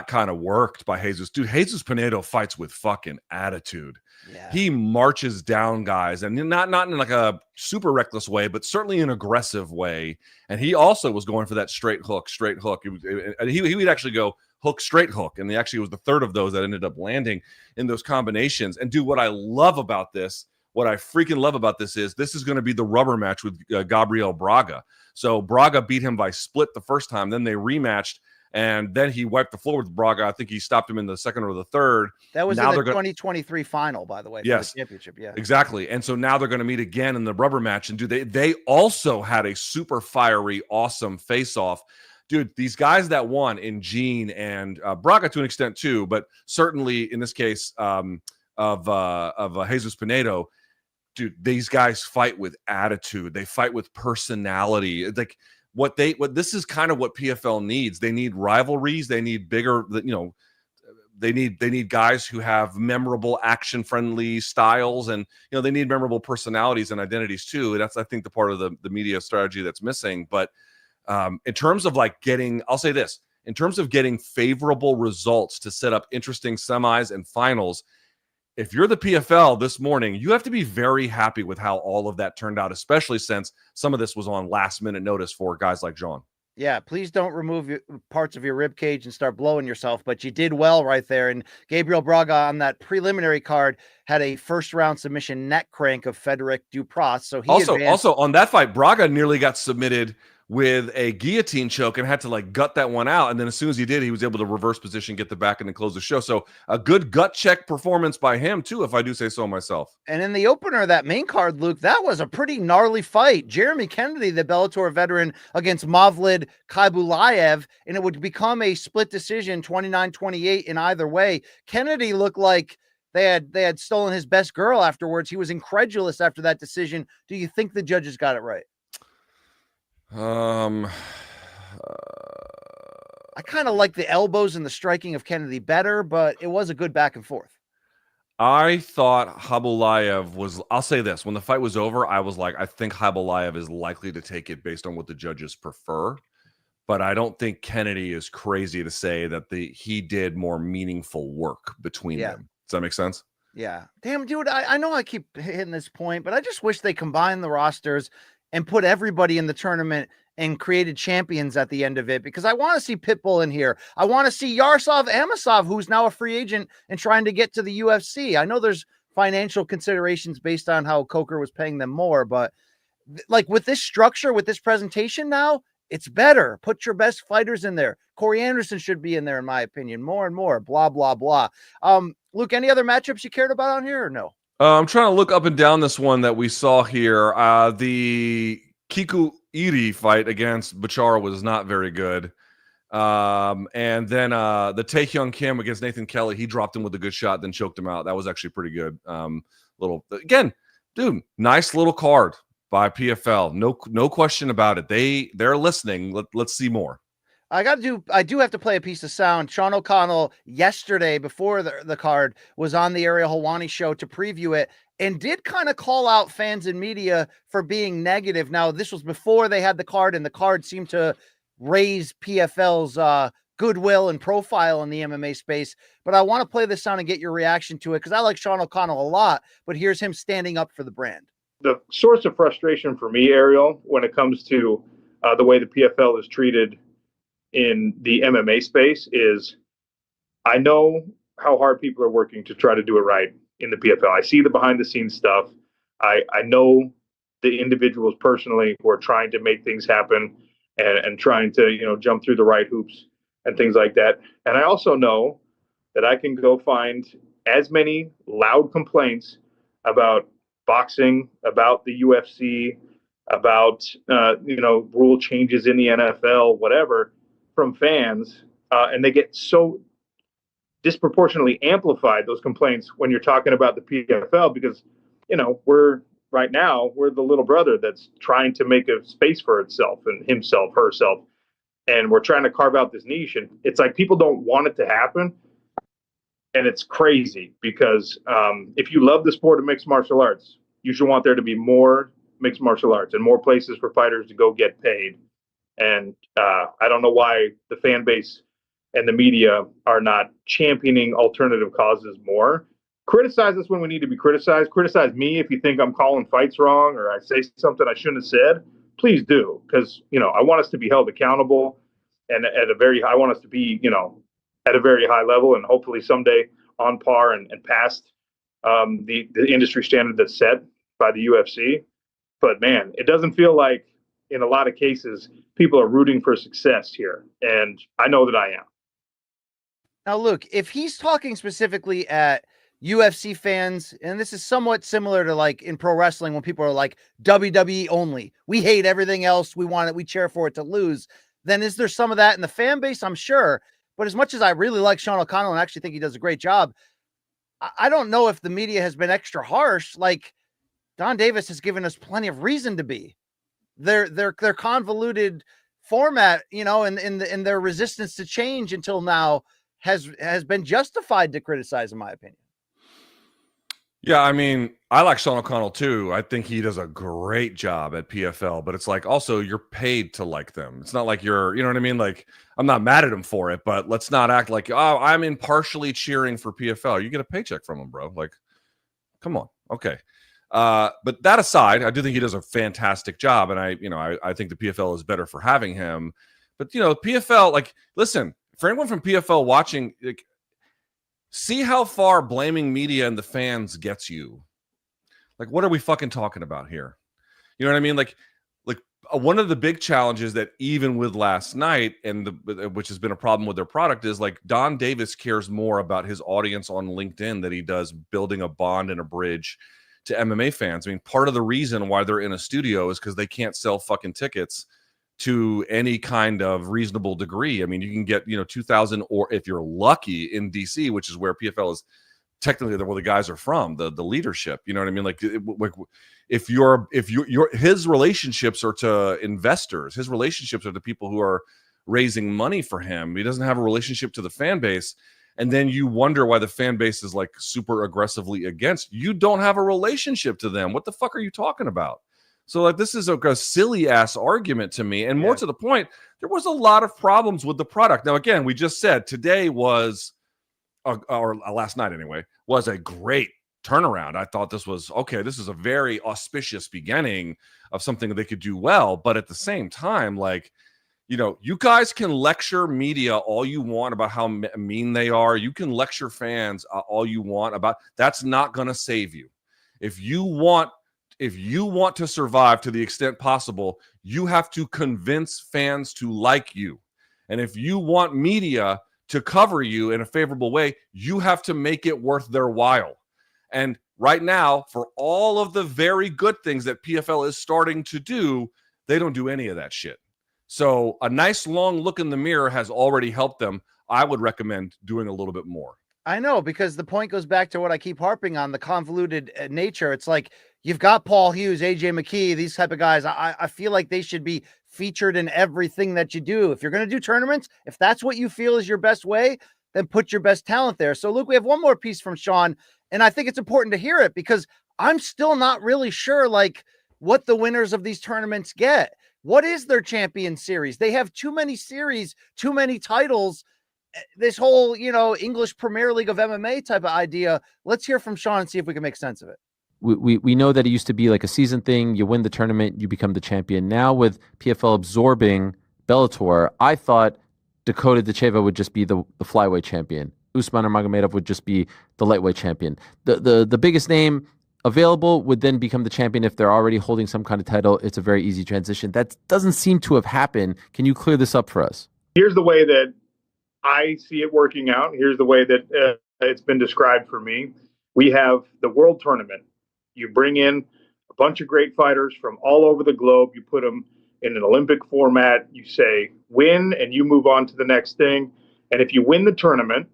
kind of worked by Jesus. Dude, Jesus Pinedo fights with fucking attitude. Yeah. He marches down guys, and not in like a super reckless way, but certainly an aggressive way. And he also was going for that straight hook. He would actually go hook, straight hook, and he actually was the third of those that ended up landing in those combinations. And dude, what I freaking love about this is going to be the rubber match with Gabriel Braga. So Braga beat him by split the first time. Then they rematched, and then he wiped the floor with Braga. I think he stopped him in the second or the third. That was in the 2023 final, by the way. Yes, for the championship. Yeah, exactly. And so now they're going to meet again in the rubber match. And they also had a super fiery, awesome face-off. Dude, these guys that won in Gene and Braga to an extent too, but certainly in this case of Jesus Pinedo. Dude, these guys fight with attitude. They fight with personality. Like what this is kind of what PFL needs. They need rivalries. They need bigger, they need guys who have memorable, action-friendly styles, and they need memorable personalities and identities too. And that's, I think, the part of the media strategy that's missing. But in terms of I'll say this, in terms of getting favorable results to set up interesting semis and finals, if you're the PFL this morning, you have to be very happy with how all of that turned out, especially since some of this was on last-minute notice for guys like John. Yeah, please don't remove parts of your rib cage and start blowing yourself, but you did well right there. And Gabriel Braga on that preliminary card had a first-round submission neck crank of Frederic Dupras. So he also on that fight, Braga nearly got submitted with a guillotine choke and had to gut that one out. And then as soon as he did, he was able to reverse position, get the back, and then close the show. So a good gut check performance by him too, if I do say so myself. And in the opener of that main card, Luke, that was a pretty gnarly fight. Jeremy Kennedy, the Bellator veteran, against Mavlid Khaybulaev, and it would become a split decision, 29-28 in either way. Kennedy looked like they had stolen his best girl afterwards. He was incredulous after that decision. Do you think the judges got it right? I kind of like the elbows and the striking of Kennedy better, but it was a good back and forth. I thought Khaybulaev was, I'll say this, when the fight was over, I was like, I think Khaybulaev is likely to take it based on what the judges prefer. But I don't think Kennedy is crazy to say that he did more meaningful work between them. Does that make sense? Yeah. Damn, dude, I know I keep hitting this point, but I just wish they combined the rosters and put everybody in the tournament and created champions at the end of it, because I want to see Pitbull in here. I want to see Yaroslav Amosov, who's now a free agent and trying to get to the UFC. I know there's financial considerations based on how Coker was paying them more, but with this structure, with this presentation now, it's better. Put your best fighters in there. Corey Anderson should be in there, in my opinion, more and more, blah, blah, blah. Luke, any other matchups you cared about on here or no? I'm trying to look up and down this one that we saw here. The Kiku Iri fight against Bachara was not very good. And then the Taehyung Kim against Nathan Kelly, he dropped him with a good shot, then choked him out. That was actually pretty good. Nice little card by PFL. No question about it. They're listening. Let's see more. I do have to play a piece of sound. Sean O'Connell yesterday before the card was on the Ariel Helwani show to preview it and did kind of call out fans and media for being negative. Now, this was before they had the card, and the card seemed to raise PFL's goodwill and profile in the MMA space. But I want to play this sound and get your reaction to it, because I like Sean O'Connell a lot, but here's him standing up for the brand. The source of frustration for me, Ariel, when it comes to the way the PFL is treated in the MMA space is, I know how hard people are working to try to do it right in the PFL. I see the behind the scenes stuff. I know the individuals personally who are trying to make things happen and trying to, jump through the right hoops and things like that. And I also know that I can go find as many loud complaints about boxing, about the UFC, about rule changes in the NFL, whatever, from fans, and they get so disproportionately amplified, those complaints, when you're talking about the PFL, because we're the little brother that's trying to make a space for itself and himself, herself, and we're trying to carve out this niche. And it's like people don't want it to happen. And it's crazy because if you love the sport of mixed martial arts, you should want there to be more mixed martial arts and more places for fighters to go get paid. And I don't know why the fan base and the media are not championing alternative causes more. Criticize us when we need to be criticized. Criticize me if you think I'm calling fights wrong or I say something I shouldn't have said. Please do, because I want us to be held accountable, and I want us to be at a very high level, and hopefully someday on par and past the industry standard that's set by the UFC. But man, it doesn't feel like in a lot of cases people are rooting for success here, and I know that I am. Now, look, if he's talking specifically at UFC fans, and this is somewhat similar to like in pro wrestling when people are like WWE only, we hate everything else, we want it, we cheer for it to lose, then is there some of that in the fan base? I'm sure. But as much as I really like Sean O'Connell and actually think he does a great job, I don't know if the media has been extra harsh. Like Don Davis has given us plenty of reason to be. Their convoluted format, and their resistance to change until now has been justified to criticize, in my opinion. Yeah, I mean, I like Sean O'Connell too. I think he does a great job at PFL, but it's like also you're paid to like them. It's not like you're, you know what I mean? Like, I'm not mad at him for it, but let's not act like, oh, I'm impartially cheering for PFL. You get a paycheck from him, bro. Like, come on. Okay. But that aside, I do think he does a fantastic job. And I think the PFL is better for having him. But, PFL, like, listen, for anyone from PFL watching, like, see how far blaming media and the fans gets you. Like, what are we fucking talking about here? You know what I mean? Like one of the big challenges that even with last night which has been a problem with their product is like Don Davis cares more about his audience on LinkedIn than he does building a bond and a bridge to MMA fans. I mean, part of the reason why they're in a studio is because they can't sell fucking tickets to any kind of reasonable degree. I mean, you can get, 2,000, or if you're lucky in DC, which is where PFL is technically where the guys are from, the leadership, you know what I mean? Like if his relationships are to investors, his relationships are to people who are raising money for him. He doesn't have a relationship to the fan base. And then you wonder why the fan base is like super aggressively against. You don't have a relationship to them. What the fuck are you talking about? So like this is a silly ass argument to me. And more to the point, there was a lot of problems with the product. Now, again, we just said today was, or last night anyway, was a great turnaround. I thought this was, okay, this is a very auspicious beginning of something that they could do well. But at the same time, like, you guys can lecture media all you want about how mean they are. You can lecture fans all you want about. That's not going to save you. If you want to survive to the extent possible, you have to convince fans to like you. And if you want media to cover you in a favorable way, you have to make it worth their while. And right now, for all of the very good things that PFL is starting to do, they don't do any of that shit. So a nice long look in the mirror has already helped them. I would recommend doing a little bit more. I know, because the point goes back to what I keep harping on, the convoluted nature. It's like you've got Paul Hughes, AJ McKee, these type of guys. I feel like they should be featured in everything that you do. If you're going to do tournaments, if that's what you feel is your best way, then put your best talent there. So, Luke, we have one more piece from Sean, and I think it's important to hear it because I'm still not really sure, like, what the winners of these tournaments get. What is their champion series? They have too many series, too many titles. This whole, English Premier League of MMA type of idea. Let's hear from Sean and see if we can make sense of it. We know that it used to be like a season thing. You win the tournament, you become the champion. Now with PFL absorbing Bellator, I thought Dakota Dacheva would just be the flyweight champion. Usman Nurmagomedov would just be the lightweight champion. The biggest name available would then become the champion if they're already holding some kind of title. It's a very easy transition. That doesn't seem to have happened. Can you clear this up for us? Here's the way that I see it working out. Here's the way that it's been described for me. We have the World Tournament. You bring in a bunch of great fighters from all over the globe. You put them in an Olympic format. You say win, and you move on to the next thing. And if you win the tournament,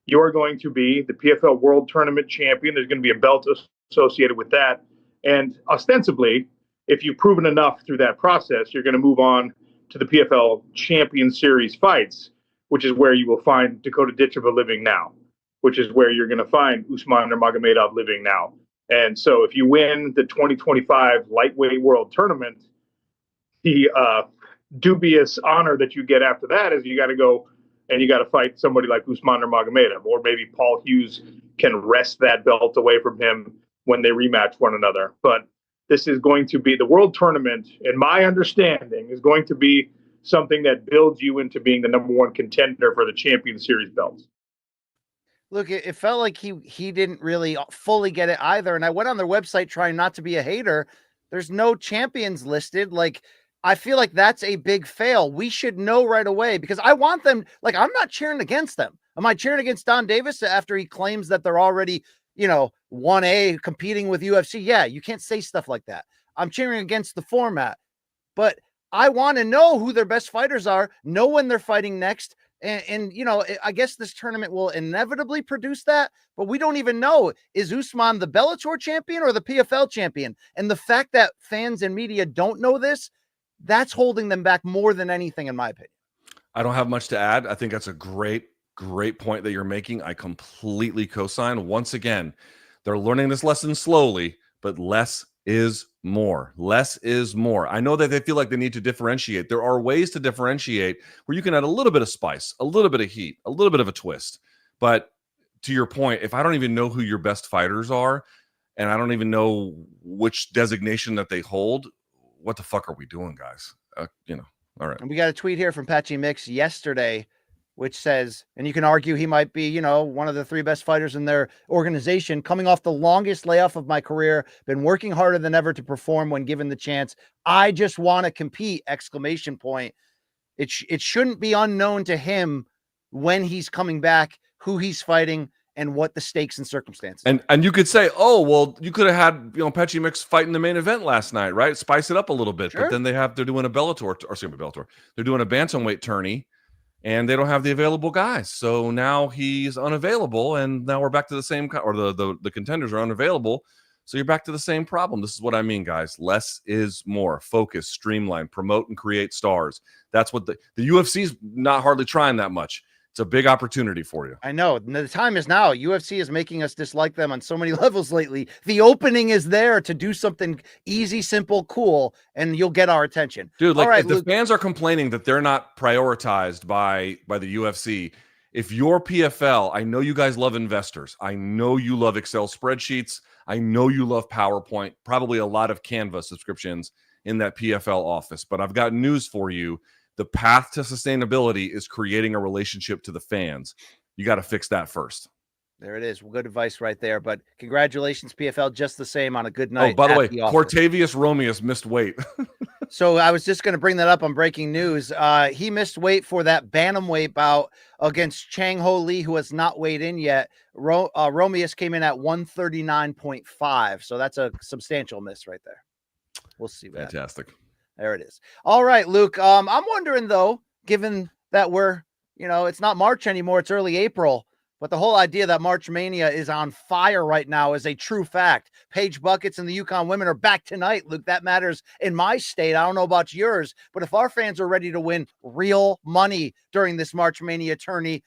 you are going to be the PFL World Tournament champion. There's going to be a belt associated with that. And ostensibly, if you've proven enough through that process, you're going to move on to the PFL Champion Series fights, which is where you will find Dakota Ditcheva living now, which is where you're going to find Usman Nurmagomedov living now. And so if you win the 2025 Lightweight World Tournament, the dubious honor that you get after that is you got to go and you got to fight somebody like Usman Nurmagomedov, or maybe Paul Hughes can wrest that belt away from him when they rematch one another. But this is going to be the World Tournament, in my understanding, is going to be something that builds you into being the number one contender for the Champion Series belts. Look, it felt like he didn't really fully get it either. And I went on their website trying not to be a hater. There's no champions listed. Like, I feel like that's a big fail. We should know right away, because I want them. Like, I'm not cheering against them. Am I cheering against Don Davis after he claims that they're already, 1A competing with UFC? Yeah, you can't say stuff like that. I'm cheering against the format, but I want to know who their best fighters are, know when they're fighting next. And I guess this tournament will inevitably produce that, but we don't even know. Is Usman the Bellator champion or the PFL champion? And the fact that fans and media don't know this, that's holding them back more than anything, in my opinion. I don't have much to add. I think that's a great point that you're making. I completely co-sign. Once again, they're learning this lesson slowly, but less is more. Less is more. I know that they feel like they need to differentiate. There are ways to differentiate where you can add a little bit of spice, a little bit of heat, a little bit of a twist. But to your point, if I don't even know who your best fighters are, and I don't even know which designation that they hold, what the fuck are we doing, guys? All right. And we got a tweet here from Patchy Mix yesterday, which says, and you can argue he might be, one of the three best fighters in their organization, coming off the longest layoff of my career, been working harder than ever to perform when given the chance. I just want to compete, ! It shouldn't be unknown to him when he's coming back, who he's fighting, and what the stakes and circumstances. And you could say, oh, well, you could have had, Patchy Mix fight in the main event last night, right? Spice it up a little bit. Sure. But then they're doing a Bellator. They're doing a bantamweight tourney, and they don't have the available guys. So now he's unavailable, and now we're back to the same, or the contenders are unavailable. So you're back to the same problem. This is what I mean, guys. Less is more. Focus, streamline, promote, and create stars. That's what the UFC's not hardly trying that much. It's a big opportunity for you. I know. The time is now. UFC is making us dislike them on so many levels lately. The opening is there to do something easy, simple, cool, and you'll get our attention. Dude, like, right, if the fans are complaining that they're not prioritized by the UFC, if you're PFL, I know you guys love investors. I know you love Excel spreadsheets. I know you love PowerPoint, probably a lot of Canva subscriptions in that PFL office. But I've got news for you. The path to sustainability is creating a relationship to the fans. You got to fix that first. There it is. Good advice right there. But congratulations, PFL, just the same on a good night. Oh, by the way, Cortavius Romeus missed weight. So I was just going to bring that up on breaking news. He missed weight for that bantamweight bout against Chang Ho Lee, who has not weighed in yet. Romeus came in at 139.5. So that's a substantial miss right there. We'll see. Fantastic. There it is. All right, Luke. I'm wondering, though, given that we're, it's not March anymore, it's early April, but the whole idea that March Mania is on fire right now is a true fact. Paige Buckets and the Yukon women are back tonight, Luke. That matters in my state. I don't know about yours, but if our fans are ready to win real money during this March Mania tourney,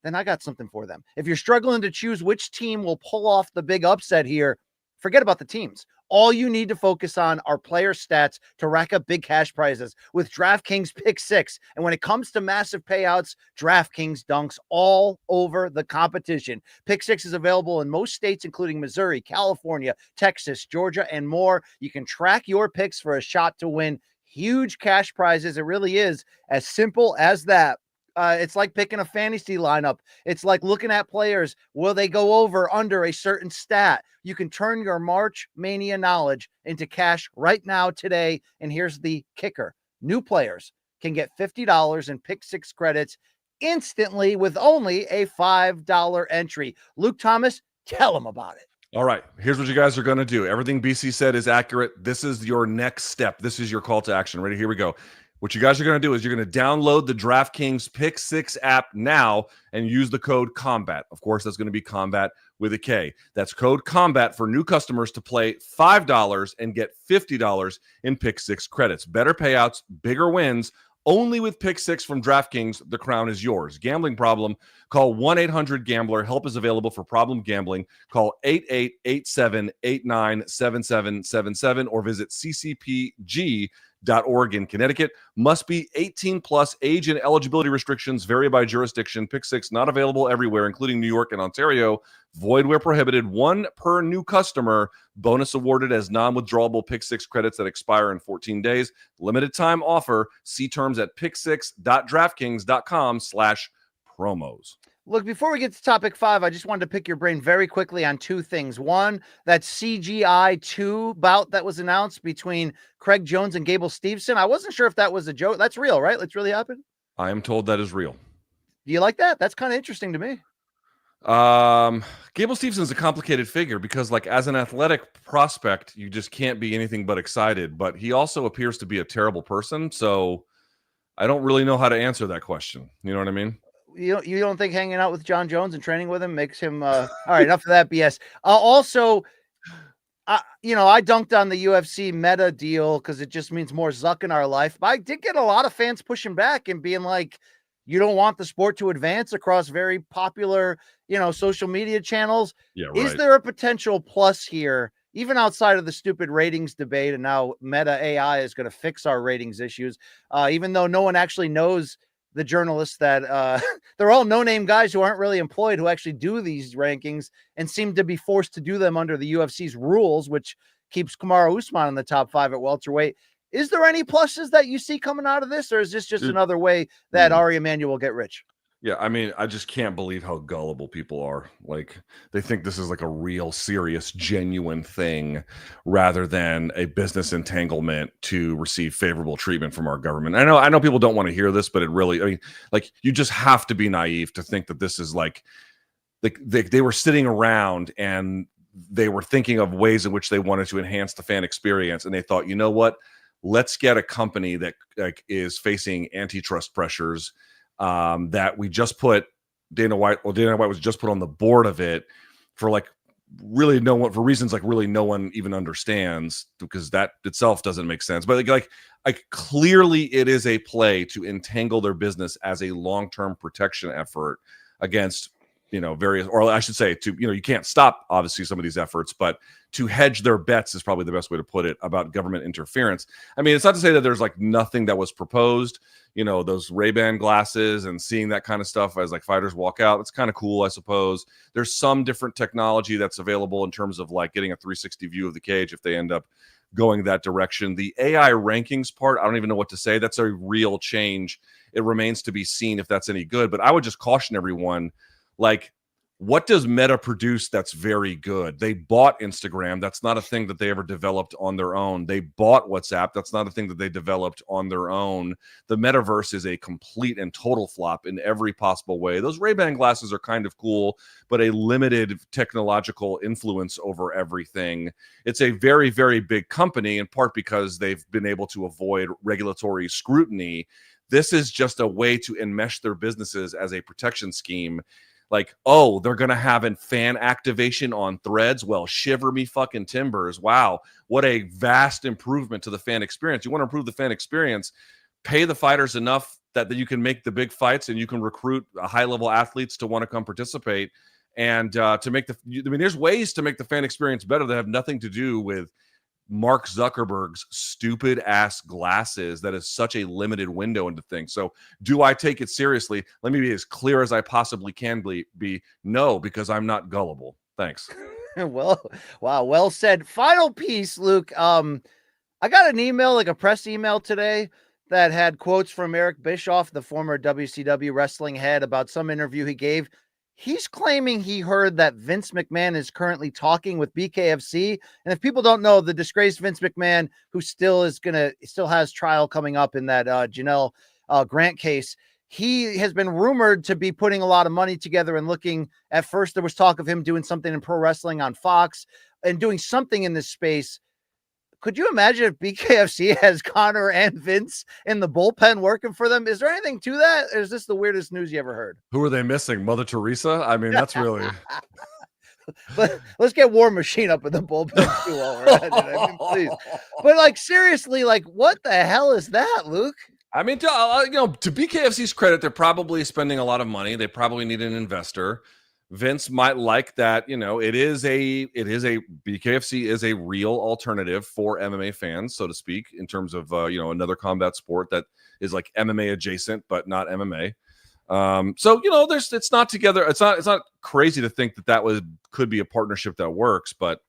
then I got something for them. If you're struggling to choose which team will pull off the big upset here, forget about the teams. All you need to focus on are player stats to rack up big cash prizes with DraftKings Pick 6. And when it comes to massive payouts, DraftKings dunks all over the competition. Pick 6 is available in most states, including Missouri, California, Texas, Georgia, and more. You can track your picks for a shot to win huge cash prizes. It really is as simple as that. it's like picking a fantasy lineup. It's like looking at players. Will they go over under a certain stat? You can turn your March Mania knowledge into cash right now today. And here's the kicker. New players can get $50 in Pick 6 credits instantly with only a $5 entry. Luke Thomas, tell them about it. All right, here's what you guys are going to do. Everything BC said is accurate. This is your next step. This is your call to action. Ready? Here we go. What you guys are going to do is you're going to download the DraftKings Pick 6 app now and use the code KOMBAT. Of course, that's going to be Kombat with a K. That's code KOMBAT for new customers to play $5 and get $50 in Pick 6 credits. Better payouts, bigger wins. Only with Pick 6 from DraftKings, the crown is yours. Gambling problem? Call 1-800-GAMBLER. Help is available for problem gambling. Call 8887-897777 or visit ccpg.org in Connecticut. Must be 18 plus. Age and eligibility restrictions vary by jurisdiction. Pick 6 not available everywhere, including New York and Ontario. Void where prohibited. 1 per new customer. Bonus awarded as non-withdrawable Pick 6 credits that expire in 14 days. Limited time offer. See terms at pick6.draftkings.com/promos. Look, before we get to topic 5, I just wanted to pick your brain very quickly on 2 things. One, that CGI 2 bout that was announced between Craig Jones and Gable Steveson. I wasn't sure if that was a joke. That's real, right? That's really happened? I am told that is real. Do you like that? That's kind of interesting to me. Gable Stevenson's a complicated figure because, like, as an athletic prospect, you just can't be anything but excited. But he also appears to be a terrible person, so I don't really know how to answer that question. You know what I mean? You don't think hanging out with John Jones and training with him makes him all right? Enough of that BS. Also, I dunked on the UFC meta deal because it just means more Zuck in our life. But I did get a lot of fans pushing back and being like, you don't want the sport to advance across very popular, social media channels. Yeah, right. Is there a potential plus here, even outside of the stupid ratings debate? And now Meta AI is going to fix our ratings issues, even though no one actually knows the journalists that they're all no-name guys who aren't really employed, who actually do these rankings and seem to be forced to do them under the UFC's rules, which keeps Kamaru Usman in the top 5 at welterweight. Is there any pluses that you see coming out of this, or is this just another way that Ari Emanuel will get rich? Yeah, I mean, I just can't believe how gullible people are. Like, they think this is like a real, serious, genuine thing rather than a business entanglement to receive favorable treatment from our government. I know people don't want to hear this, but it really, I mean, like, you just have to be naive to think that this is like they were sitting around and they were thinking of ways in which they wanted to enhance the fan experience. And they thought, you know what? Let's get a company that is facing antitrust pressures that we just put Dana White was just put on the board of it for really no one, for reasons really no one even understands, because that itself doesn't make sense. But like clearly it is a play to entangle their business as a long-term protection effort against various, or I should say, to you can't stop obviously some of these efforts, but to hedge their bets is probably the best way to put it about government interference. I mean, it's not to say that there's nothing that was proposed, those Ray-Ban glasses and seeing that kind of stuff as fighters walk out. It's kind of cool, I suppose. There's some different technology that's available in terms of getting a 360 view of the cage if they end up going that direction. The AI rankings part, I don't even know what to say. That's a real change. It remains to be seen if that's any good, but I would just caution everyone, what does Meta produce that's very good? They bought Instagram. That's not a thing that they ever developed on their own. They bought WhatsApp. That's not a thing that they developed on their own. The metaverse is a complete and total flop in every possible way. Those Ray-Ban glasses are kind of cool, but a limited technological influence over everything. It's a very, very big company, in part because they've been able to avoid regulatory scrutiny. This is just a way to enmesh their businesses as a protection scheme. They're going to have a fan activation on Threads. Well, shiver me fucking timbers. Wow. What a vast improvement to the fan experience. You want to improve the fan experience, pay the fighters enough that you can make the big fights and you can recruit high-level athletes to want to come participate. And to make there's ways to make the fan experience better that have nothing to do with Mark Zuckerberg's stupid ass glasses. That is such a limited window into things. So do I take it seriously? Let me be as clear as I possibly can be. No, because I'm not gullible. Thanks. Well, wow. Well said. Final piece, Luke. I got an email, a press email today that had quotes from Eric Bischoff, the former WCW wrestling head, about some interview he gave. He's claiming he heard that Vince McMahon is currently talking with BKFC. And if people don't know, the disgraced Vince McMahon, who still has trial coming up in that Janelle Grant case, he has been rumored to be putting a lot of money together and looking. At first, there was talk of him doing something in pro wrestling on Fox and doing something in this space. Could you imagine if BKFC has Connor and Vince in the bullpen working for them? Is there anything to that? Or is this the weirdest news you ever heard? Who are they missing? Mother Teresa? I mean, that's really. Let's get War Machine up in the bullpen too while we're at it. I mean, please. But like, seriously, like, what the hell is that, Luke? I mean, to BKFC's credit, they're probably spending a lot of money. They probably need an investor. Vince might like that. BKFC is a real alternative for MMA fans, so to speak, in terms of, another combat sport that is like MMA adjacent, but not MMA. It's not together. It's not crazy to think that could be a partnership that works, but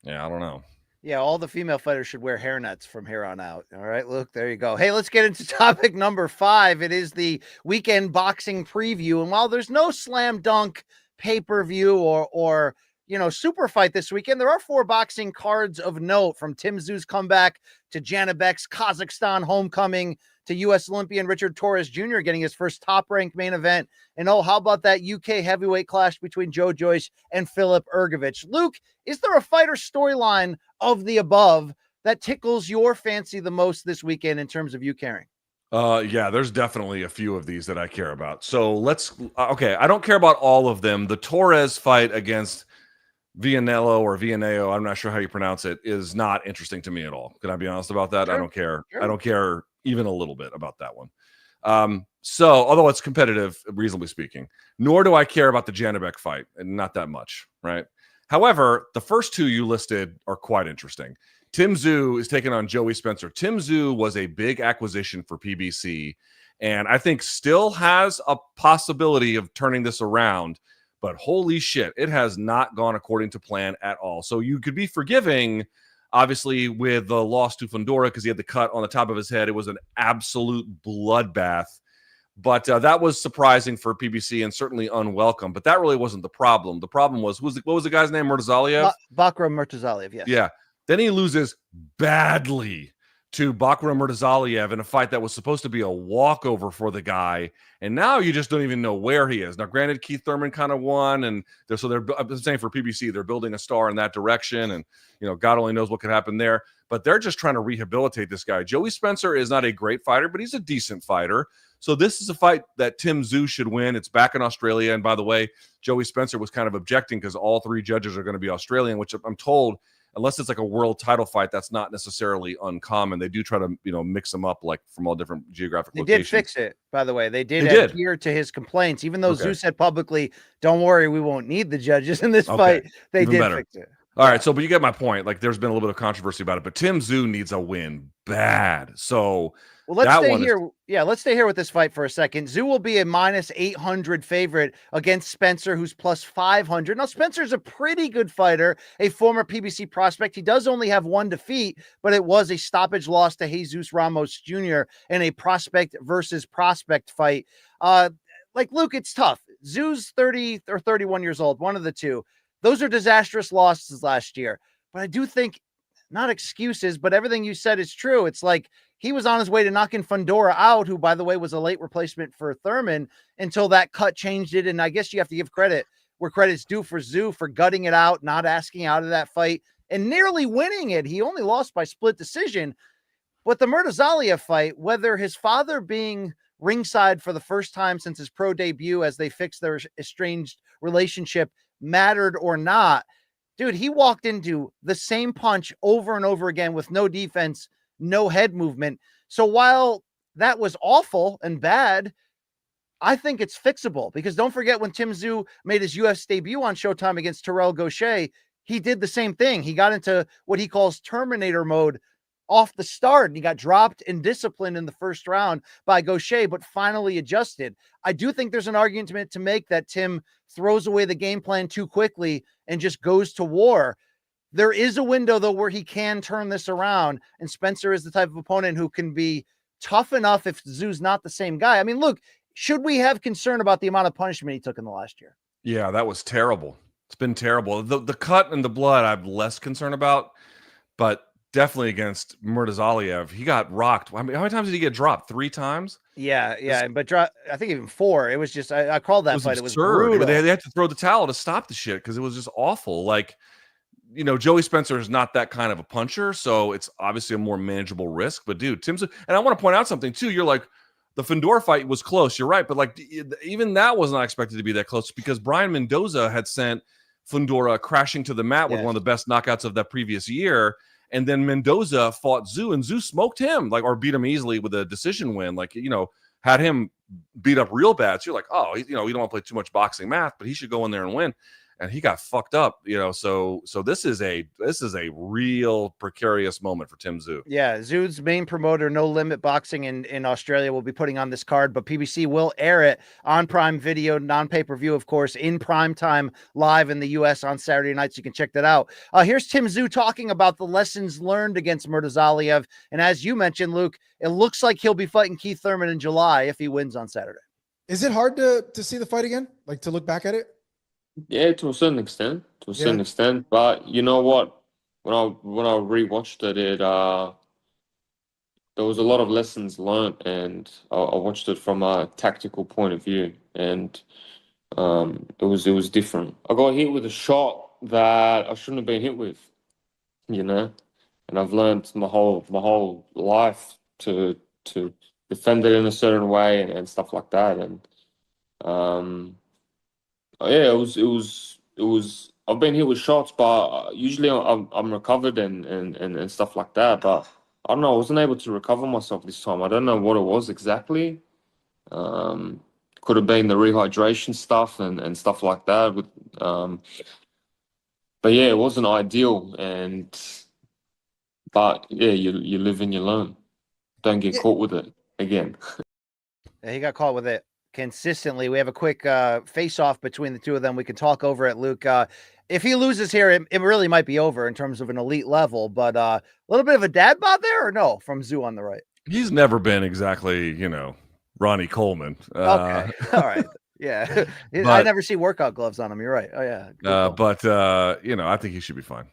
yeah, I don't know. Yeah, all the female fighters should wear hairnets from here on out. All right, Luke, there you go. Hey, let's get into topic number 5. It is the weekend boxing preview. And while there's no slam dunk pay-per-view or super fight this weekend, there are 4 boxing cards of note, from Tim Tszyu's comeback to Janibek's Kazakhstan homecoming to U.S. Olympian Richard Torres Jr. getting his first top-ranked main event. And how about that UK heavyweight clash between Joe Joyce and Filip Ergovich? Luke, is there a fighter storyline of the above that tickles your fancy the most this weekend in terms of you caring? Yeah, there's definitely a few of these that I care about. So I don't care about all of them. The Torres fight against Villanello, I'm not sure how you pronounce it, is not interesting to me at all. Can I be honest about that? Sure. I don't care. Sure. I don't care even a little bit about that one. Although it's competitive, reasonably speaking, nor do I care about the Janibek fight, and not that much, right? However, the first 2 you listed are quite interesting. Tim Tszyu is taking on Joey Spencer. Tim Tszyu was a big acquisition for PBC, and I think still has a possibility of turning this around. But holy shit, it has not gone according to plan at all. So you could be forgiving, obviously, with the loss to Fundora because he had the cut on the top of his head. It was an absolute bloodbath. But that was surprising for PBC and certainly unwelcome. But that really wasn't the problem. The problem was, what was the guy's name? Murtazaliev? Bakram Murtazaliev, yes. Yeah. Then he loses badly to Bakram Murtazaliev in a fight that was supposed to be a walkover for the guy. And now you just don't even know where he is. Now, granted, Keith Thurman kind of won. And I'm saying for PBC, they're building a star in that direction. And, God only knows what could happen there. But they're just trying to rehabilitate this guy. Joey Spencer is not a great fighter, but he's a decent fighter. So this is a fight that Tim Tszyu should win. It's back in Australia. And by the way, Joey Spencer was kind of objecting because all 3 judges are going to be Australian, which I'm told, unless it's like a world title fight, that's not necessarily uncommon. They do try to, mix them up like from all different geographic locations. They did fix it, by the way. They did adhere to his complaints, even though Tszyu said publicly, don't worry, we won't need the judges in this fight. They did fix it. All right, so but you get my point. Like, there's been a little bit of controversy about it, but Tim Tszyu needs a win bad. So let's stay here. Let's stay here with this fight for a second. Tszyu will be a minus 800 favorite against Spencer, who's plus 500. Now, Spencer's a pretty good fighter, a former PBC prospect. He does only have 1 defeat, but it was a stoppage loss to Jesus Ramos Jr. in a prospect versus prospect fight. Luke, it's tough. Tszyu's 30 or 31 years old, one of the two. Those are disastrous losses last year. But I do think, not excuses, but everything you said is true. It's like he was on his way to knocking Fundora out, who, by the way, was a late replacement for Thurman, until that cut changed it. And I guess you have to give credit where credit's due for Tszyu for gutting it out, not asking out of that fight, and nearly winning it. He only lost by split decision. But the Murtazaliev fight, whether his father being ringside for the first time since his pro debut as they fixed their estranged relationship mattered or not, dude, he walked into the same punch over and over again with no defense, no head movement. So while that was awful and bad, I think it's fixable, because don't forget when Tim Tszyu made his UFC debut on Showtime against Terrell Gaucher, he did the same thing. He got into what he calls Terminator mode off the start, and he got dropped and disciplined in the first round by Gaucher, but finally adjusted. I do think there's an argument to make that Tim throws away the game plan too quickly and just goes to war. There is a window, though, where he can turn this around, and Spencer is the type of opponent who can be tough enough if Zoo's not the same guy. I mean, look, should we have concern about the amount of punishment he took in the last year? Yeah, that was terrible. It's been terrible. The cut and the blood I'm less concerned about, but definitely against Merab-OMalley, he got rocked. I mean, how many times did he get dropped? 3 times? Yeah, but I think even 4. It was just I called that fight. It was absurd. brutal. They had to throw the towel to stop the shit because it was just awful. Like, Joey Spencer is not that kind of a puncher, so it's obviously a more manageable risk. But dude, and I want to point out something too. You're like, the Fundora fight was close. You're right, but like even that was not expected to be that close because Brian Mendoza had sent Fundora crashing to the mat with one of the best knockouts of that previous year. And then Mendoza fought Zoo, and Zoo smoked him, or beat him easily with a decision win. Like, had him beat up real bad. So you're like, oh, we don't want to play too much boxing math, but he should go in there and win. And he got fucked up, So this is a real precarious moment for Tim Tszyu. Yeah, Zoo's main promoter, No Limit Boxing in Australia, will be putting on this card, but PBC will air it on Prime Video, non-pay-per-view, of course, in prime time live in the U.S. on Saturday nights. You can check that out. Here's Tim Tszyu talking about the lessons learned against Merab-OMalley, and as you mentioned, Luke, it looks like he'll be fighting Keith Thurman in July if he wins on Saturday. Is it hard to see the fight again? Like to look back at it? Yeah, to a certain extent. But you know what? When I rewatched it, there was a lot of lessons learned, and I watched it from a tactical point of view, and it was different. I got hit with a shot that I shouldn't have been hit with, and I've learned my whole life to defend it in a certain way and stuff like that, and. Yeah, it was. I've been hit with shots, but usually I'm recovered and stuff like that. But I don't know. I wasn't able to recover myself this time. I don't know what it was exactly. Could have been the rehydration stuff and stuff like that. But yeah, it wasn't ideal. But yeah, you live and you learn. Don't get caught with it again. Yeah, he got caught with it consistently. We have a quick face-off between the two of them. We can talk over it, Luke. If he loses here, it really might be over in terms of an elite level, but a little bit of a dad bod there, or no, from Tszyu on the right? He's never been exactly, Ronnie Coleman. Okay. All right. Yeah. I never see workout gloves on him. You're right. Oh, yeah. But I think he should be fine.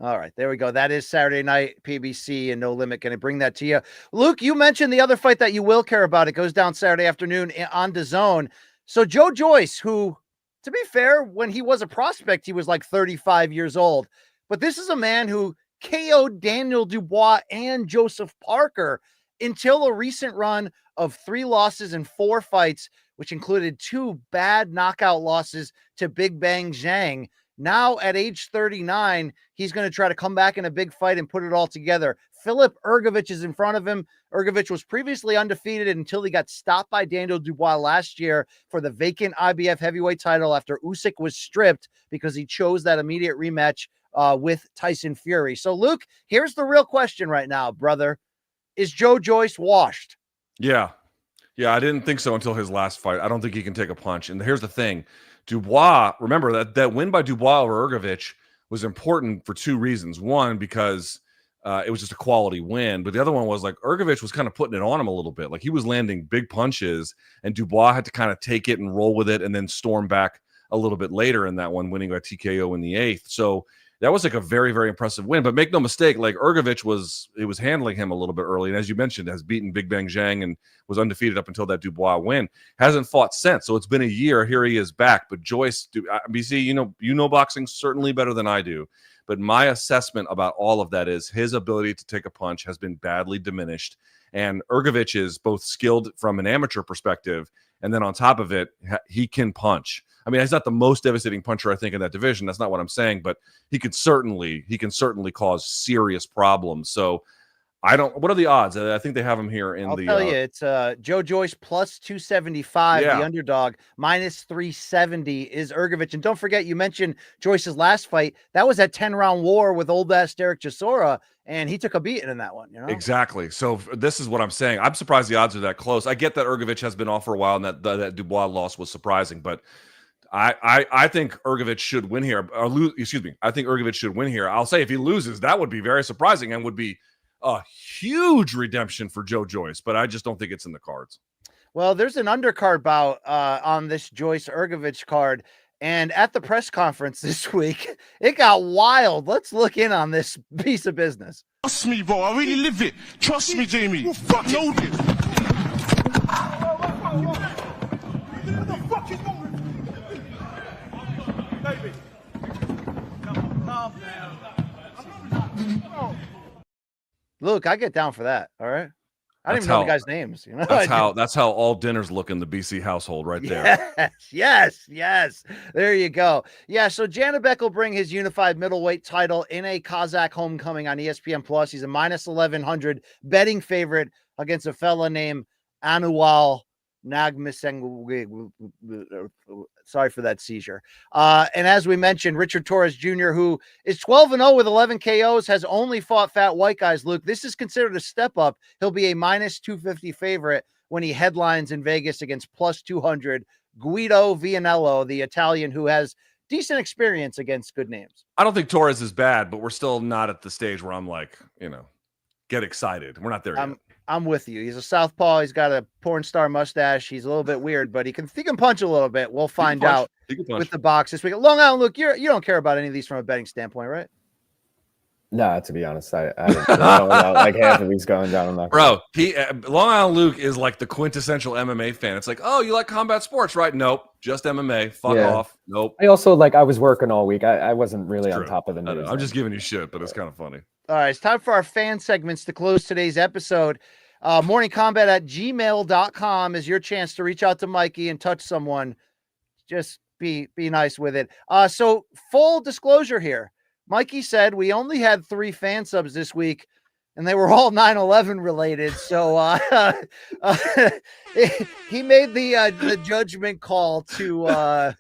All right, there we go. That is Saturday night, PBC and No Limit. Going to bring that to you. Luke, you mentioned the other fight that you will care about. It goes down Saturday afternoon on DAZN. So Joe Joyce, who, to be fair, when he was a prospect, he was like 35 years old. But this is a man who KO'd Daniel Dubois and Joseph Parker until a recent run of 3 losses and 4 fights, which included 2 bad knockout losses to Big Bang Zhang. Now at age 39, he's going to try to come back in a big fight and put it all together. Filip Hrgović is in front of him. Hrgović was previously undefeated until he got stopped by Daniel Dubois last year for the vacant IBF heavyweight title after Usyk was stripped because he chose that immediate rematch with Tyson Fury. So, Luke, here's the real question right now, brother. Is Joe Joyce washed? Yeah, I didn't think so until his last fight. I don't think he can take a punch. And here's the thing. Dubois, remember that win by Dubois over Hrgović was important for 2 reasons. One, because it was just a quality win. But the other one was like Hrgović was kind of putting it on him a little bit. Like he was landing big punches and Dubois had to kind of take it and roll with it and then storm back a little bit later in that one, winning by TKO in the 8th. So that was like a very, very impressive win. But make no mistake, like Hrgović was handling him a little bit early. And as you mentioned, has beaten Big Bang Zhang and was undefeated up until that Dubois win. Hasn't fought since. So it's been a year. Here he is back. But Joyce, BC, you know boxing certainly better than I do. But my assessment about all of that is his ability to take a punch has been badly diminished. And Hrgović is both skilled from an amateur perspective, and then on top of it, he can punch. I mean, he's not the most devastating puncher, I think, in that division. That's not what I'm saying, but he can certainly cause serious problems. So what are the odds? I think they have him here in I'll tell you, it's Joe Joyce plus 275, the underdog, minus 370 is Hrgović. And don't forget, you mentioned Joyce's last fight. That was that 10-round war with old ass Derek Chisora, and he took a beating in that one. Exactly. So this is what I'm saying. I'm surprised the odds are that close. I get that Hrgović has been off for a while, and that Dubois loss was surprising, but I think Hrgović should win here. I think Hrgović should win here. I'll say if he loses, that would be very surprising and would be a huge redemption for Joe Joyce, but I just don't think it's in the cards. Well, there's an undercard bout on this Joyce Ergovich card. And at the press conference this week, it got wild. Let's look in on this piece of business. Trust me, bro. I really live it. Trust me, Jamie. Know this. Look, I get down for that. All right. I don't even know the guys' names. You know, that's how all dinners look in the BC household, right there. Yes. There you go. Yeah. So Janibek will bring his unified middleweight title in a Kazakh homecoming on ESPN Plus. He's a minus 1100 betting favorite against a fella named Anual Nagmiseng. Sorry for that seizure. And as we mentioned, Richard Torres Jr., who is 12-0 with 11 KOs, has only fought fat white guys. Luke, this is considered a step up. He'll be a minus 250 favorite when he headlines in Vegas against plus 200 Guido Vianello, the Italian who has decent experience against good names. I don't think Torres is bad, but we're still not at the stage where I'm like, get excited. We're not there yet. I'm with you. He's a southpaw. He's got a porn star mustache. He's a little bit weird, but he can punch a little bit. We'll find out with the box this week. Long Island, Luke, you don't care about any of these from a betting standpoint, right? No, to be honest, I don't know about like half of these going down. Bro, Long Island Luke is like the quintessential MMA fan. It's like, oh, you like combat sports, right? Nope, just MMA. Fuck off. Nope. I also I was working all week. I wasn't really on top of the news. I'm just giving you shit, but it's kind of funny. All right, it's time for our fan segments to close today's episode. morningcombat@gmail.com is your chance to reach out to Mikey and touch someone. Just be nice with it. So full disclosure here. Mikey said we only had 3 fan subs this week, and they were all 9/11 related. So he made the judgment call to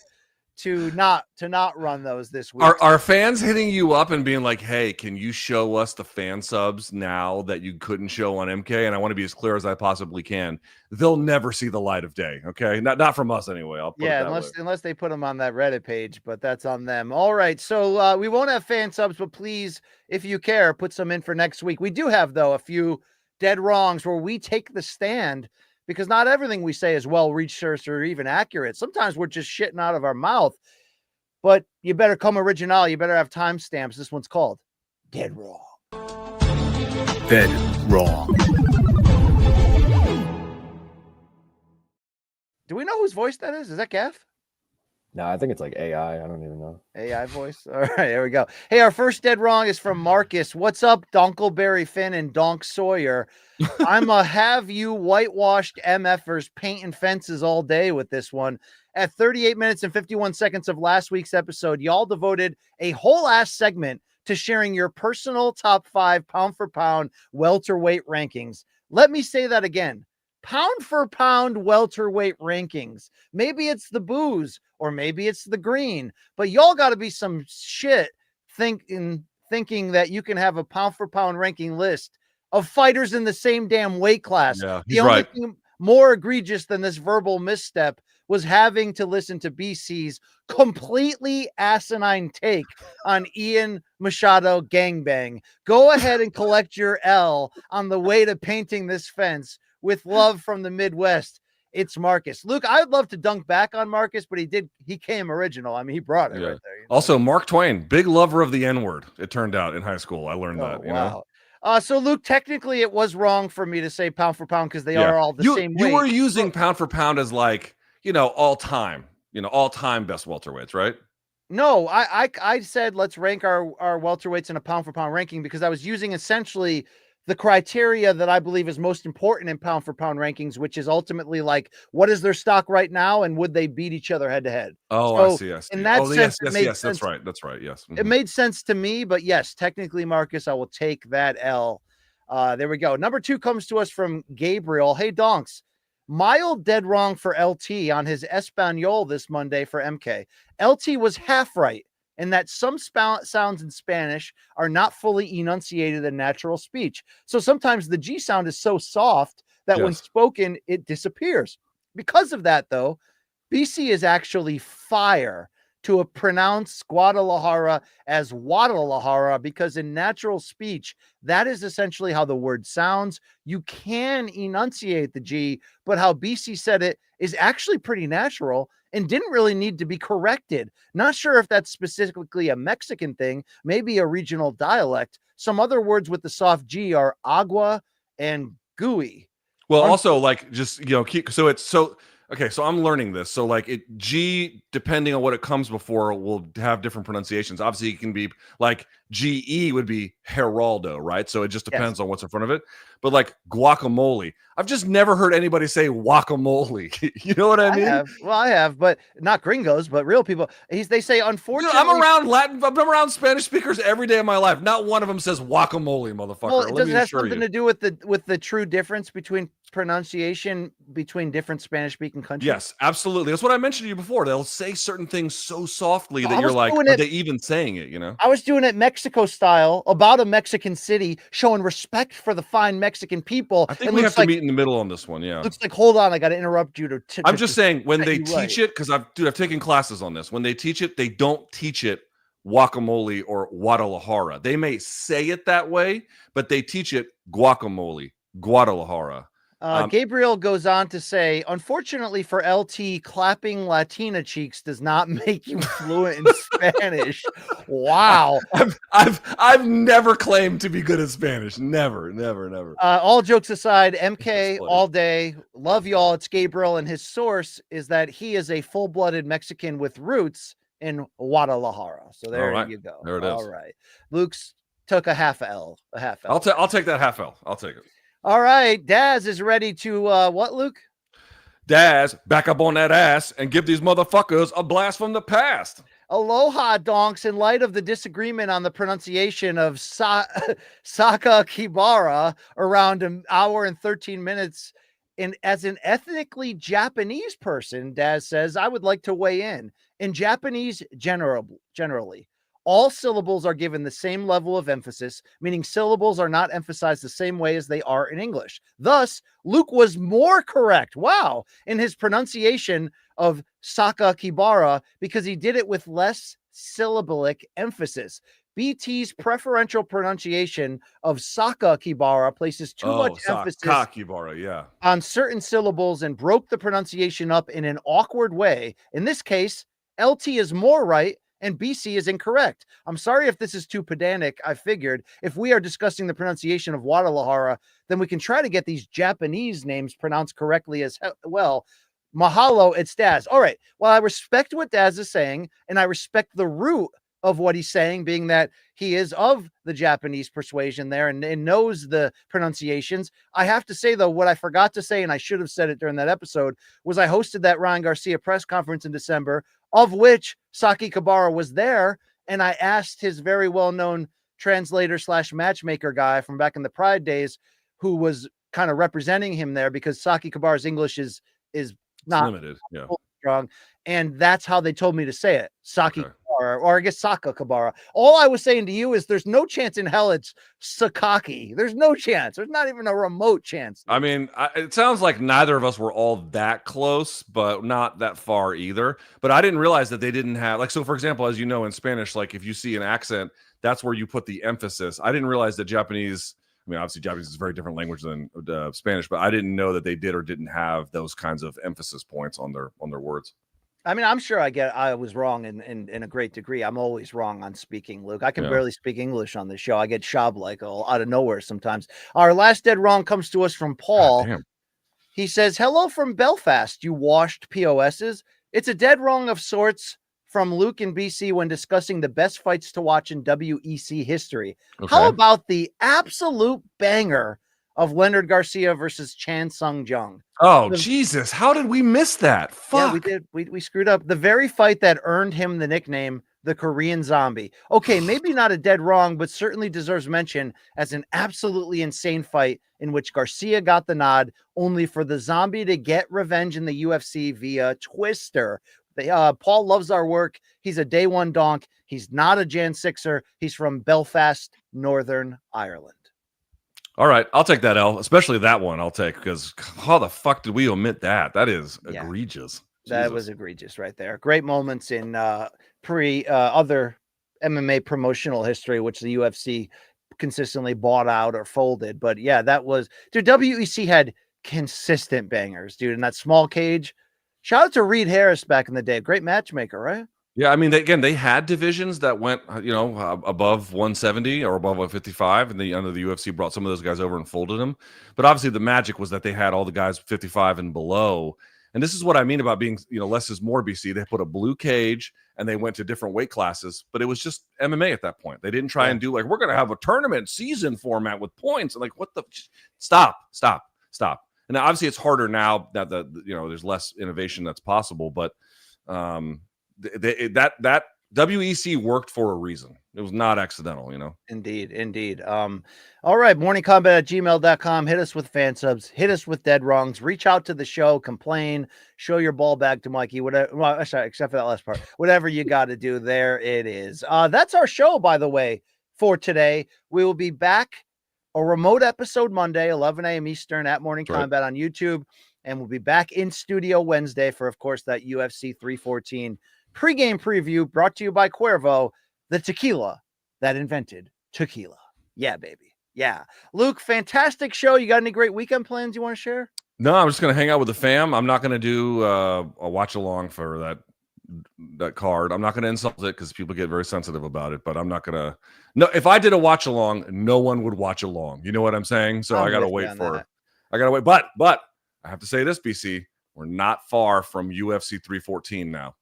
not run those this week. Are fans hitting you up and being like, hey, can you show us the fan subs now that you couldn't show on MK? And I want to be as clear as I possibly can. They'll never see the light of day. Okay. Not from us anyway. I'll put it that way. Unless they put them on that Reddit page, but that's on them. All right. So we won't have fan subs, but please, if you care, put some in for next week. We do have, though, a few dead wrongs where we take the stand, because not everything we say is well researched or even accurate. Sometimes we're just shitting out of our mouth, but you better come original. You better have timestamps. This one's called Dead Wrong. Dead Wrong. Do we know whose voice that is? Is that Gaff? No, I think it's like AI. I don't even know. AI voice. All right, there we go. Hey, our first dead wrong is from Marcus. What's up, Donkleberry Finn and Donk Sawyer? I'm a have you whitewashed MFers painting fences all day with this one. At 38 minutes and 51 seconds of last week's episode, y'all devoted a whole ass segment to sharing your personal top 5 pound for pound welterweight rankings. Let me say that again. Pound for pound welterweight rankings. Maybe it's the booze or maybe it's the green, but y'all got to be some shit thinking that you can have a pound for pound ranking list of fighters in the same damn weight class. Yeah, the only thing more egregious than this verbal misstep was having to listen to BC's completely asinine take on Ian Machado gangbang. Go ahead and collect your L on the way to painting this fence. With love from the Midwest, it's Marcus. Luke, I would love to dunk back on Marcus, but he came original. I mean, he brought it right there. Also, Mark Twain, big lover of the N-word, it turned out in high school. I learned that, you know? So, Luke, technically it was wrong for me to say pound for pound because they are all the same weight. You were using pound for pound as like, all time best welterweights, right? No, I said let's rank our welterweights in a pound for pound ranking because I was using essentially the criteria that I believe is most important in pound for pound rankings, which is ultimately like, what is their stock right now? And would they beat each other head to head? Oh, so I see. In that sense, yes, that's right. Yes. It made sense to me, but yes, technically, Marcus, I will take that L. There we go. Number 2 comes to us from Gabriel. Hey, Donks, mild dead wrong for LT on his Espanol this Monday for MK. LT was half right. And that some sounds in Spanish are not fully enunciated in natural speech. So sometimes the G sound is so soft that when spoken, it disappears. Because of that, though, BC is actually fire. to pronounce Guadalajara as Guadalajara because in natural speech, that is essentially how the word sounds. You can enunciate the G, but how BC said it is actually pretty natural and didn't really need to be corrected. Not sure if that's specifically a Mexican thing, maybe a regional dialect. Some other words with the soft G are agua and gooey. Well, also like just, so it's so, okay, so I'm learning this. So like G, depending on what it comes before, will have different pronunciations. Obviously it can be like GE would be Geraldo, right? So it just depends on what's in front of it. But like guacamole, I've just never heard anybody say guacamole. You know what I mean? I have, but not gringos, but real people. They say, unfortunately, I'm around Spanish speakers every day of my life. Not one of them says guacamole, motherfucker. Well, does it have something to do with the true difference between pronunciation between different Spanish speaking countries? Yes, absolutely. That's what I mentioned to you before. They'll say certain things so softly that you're like, are they even saying it? I was doing it Mexico style about a Mexican city, showing respect for the fine Mexican people. I think we have to meet in the middle on this one. Yeah. Looks like, hold on, I got to interrupt you I'm just saying when they teach it, because I've taken classes on this. When they teach it, they don't teach it guacamole or Guadalajara. They may say it that way, but they teach it guacamole, Guadalajara. Gabriel goes on to say, unfortunately for LT, clapping Latina cheeks does not make you fluent in Spanish. Wow. I've never claimed to be good at Spanish. Never. All jokes aside, MK all day. Love y'all. It's Gabriel, and his source is that he is a full-blooded Mexican with roots in Guadalajara. So there you go. There it is. All right. Luke's took a half L. I'll take that half L. I'll take it. All right, Daz is ready to what, Luke? Daz, back up on that ass and give these motherfuckers a blast from the past. Aloha, donks. In light of the disagreement on the pronunciation of Saka Kibara around an hour and 13 minutes, and as an ethnically Japanese person, Daz says, I would like to weigh in. In Japanese, generally, all syllables are given the same level of emphasis, meaning syllables are not emphasized the same way as they are in English. Thus, Luke was more correct, in his pronunciation of Saka Kibara because he did it with less syllabic emphasis. BT's preferential pronunciation of Saka Kibara places too much emphasis Kibara, on certain syllables and broke the pronunciation up in an awkward way. In this case, LT is more right and BC is incorrect. I'm sorry if this is too pedantic. I figured if we are discussing the pronunciation of Guadalajara, then we can try to get these Japanese names pronounced correctly as well. Mahalo, it's Daz. All right. Well, I respect what Daz is saying, and I respect the root of what he's saying, being that he is of the Japanese persuasion there and knows the pronunciations. I have to say, though, what I forgot to say, and I should have said it during that episode, was I hosted that Ryan Garcia press conference in December, of which Saki Kibara was there, and I asked his very well-known translator / matchmaker guy from back in the Pride days, who was kind of representing him there because Saki Kibara's English is not limited, strong, and that's how they told me to say it, Saki Kibara, or I guess Saka Kibara. All I was saying to you is there's no chance in hell it's Sakaki. There's no chance. There's not even a remote chance. I mean, it sounds like neither of us were all that close, but not that far either. But I didn't realize that they didn't have, like, so for example, as you know, in Spanish, like if you see an accent, that's where you put the emphasis. I didn't realize that Japanese, I mean, obviously Japanese is a very different language than Spanish, but I didn't know that they did or didn't have those kinds of emphasis points on their words. I mean, I'm sure I was wrong in a great degree. I'm always wrong on speaking, Luke. I can barely speak English on this show. I get shabbed like out of nowhere sometimes. Our last dead wrong comes to us from Paul. He says, hello from Belfast, you washed POSs. It's a dead wrong of sorts from Luke and BC when discussing the best fights to watch in WEC history. Okay. How about the absolute banger of Leonard Garcia versus Chan Sung Jung? Oh, Jesus. How did we miss that? Fuck. Yeah, we did. We screwed up. The very fight that earned him the nickname, the Korean Zombie. Okay, maybe not a dead wrong, but certainly deserves mention as an absolutely insane fight in which Garcia got the nod, only for the Zombie to get revenge in the UFC via Twister. Paul loves our work. He's a day one donk. He's not a Jan Sixer. He's from Belfast, Northern Ireland. All right, I'll take that L, especially that one I'll take, because how the fuck did we omit that? That is egregious. That was egregious right there. Great moments in other MMA promotional history, which the UFC consistently bought out or folded. But yeah, that was, dude, WEC had consistent bangers, dude, in that small cage. Shout out to Reed Harris back in the day. Great matchmaker, right? Yeah, I mean, they had divisions that went, above 170 or above 155, and under the UFC brought some of those guys over and folded them. But obviously, the magic was that they had all the guys 55 and below. And this is what I mean about being, less is more. BC. They put a blue cage and they went to different weight classes, but it was just MMA at that point. They didn't try and do like, we're going to have a tournament season format with points. And like, what the? Stop. And obviously, it's harder now that there's less innovation that's possible, but. That WEC worked for a reason. It was not accidental, Indeed. All right, morningcombat@gmail.com. Hit us with fan subs, hit us with dead wrongs, reach out to the show, complain, show your ball back to Mikey, whatever. Well, sorry, except for that last part. Whatever you got to do, there it is. That's our show, by the way, for today. We will be back a remote episode Monday, 11 a.m. Eastern at Morning Combat on YouTube, and we'll be back in studio Wednesday for, of course, that UFC 314 pregame preview brought to you by Cuervo, the tequila that invented tequila. Yeah, baby. Yeah. Luke, fantastic show. You got any great weekend plans you want to share? No, I'm just going to hang out with the fam. I'm not going to do a watch along for that card. I'm not going to insult it because people get very sensitive about it, but I'm not going to. No, if I did a watch along, no one would watch along. You know what I'm saying? So I got to wait for it. I got to wait. But I have to say this, BC, we're not far from UFC 314 now.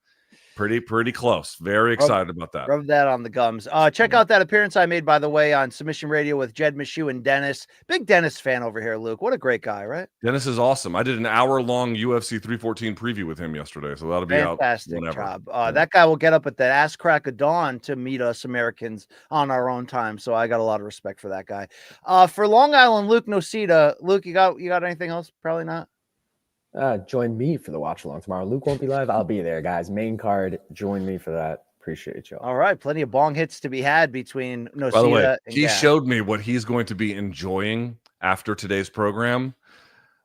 Pretty close. Very excited about that. Rub that on the gums. Check out that appearance I made, by the way, on Submission Radio with Jed Mishu and Dennis. Big Dennis fan over here, Luke. What a great guy, right? Dennis is awesome. I did an hour-long UFC 314 preview with him yesterday, so that'll be fantastic out whenever. Job. That guy will get up at the ass crack of dawn to meet us Americans on our own time, so I got a lot of respect for that guy. For Long Island, Luke Nocita. Luke, you got anything else? Probably not. Join me for the watch along tomorrow. Luke won't be live. I'll be there, guys. Main card. Join me for that. Appreciate y'all. All right. Plenty of bong hits to be had between Nocita. By the way, and he showed me what he's going to be enjoying after today's program.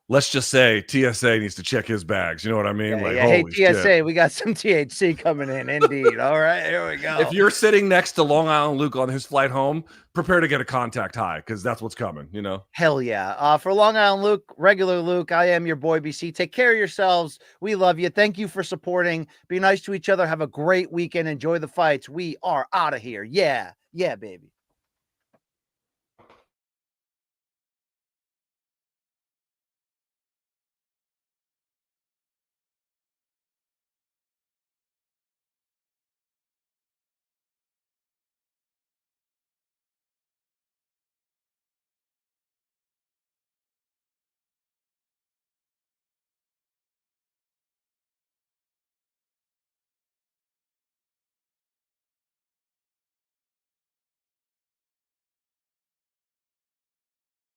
Let's just say TSA needs to check his bags. You know what I mean? Hey, TSA, we got some THC coming in. Indeed. All right, here we go. If you're sitting next to Long Island Luke on his flight home, prepare to get a contact high because that's what's coming, Hell yeah. For Long Island Luke, regular Luke, I am your boy BC. Take care of yourselves. We love you. Thank you for supporting. Be nice to each other. Have a great weekend. Enjoy the fights. We are out of here. Yeah, baby.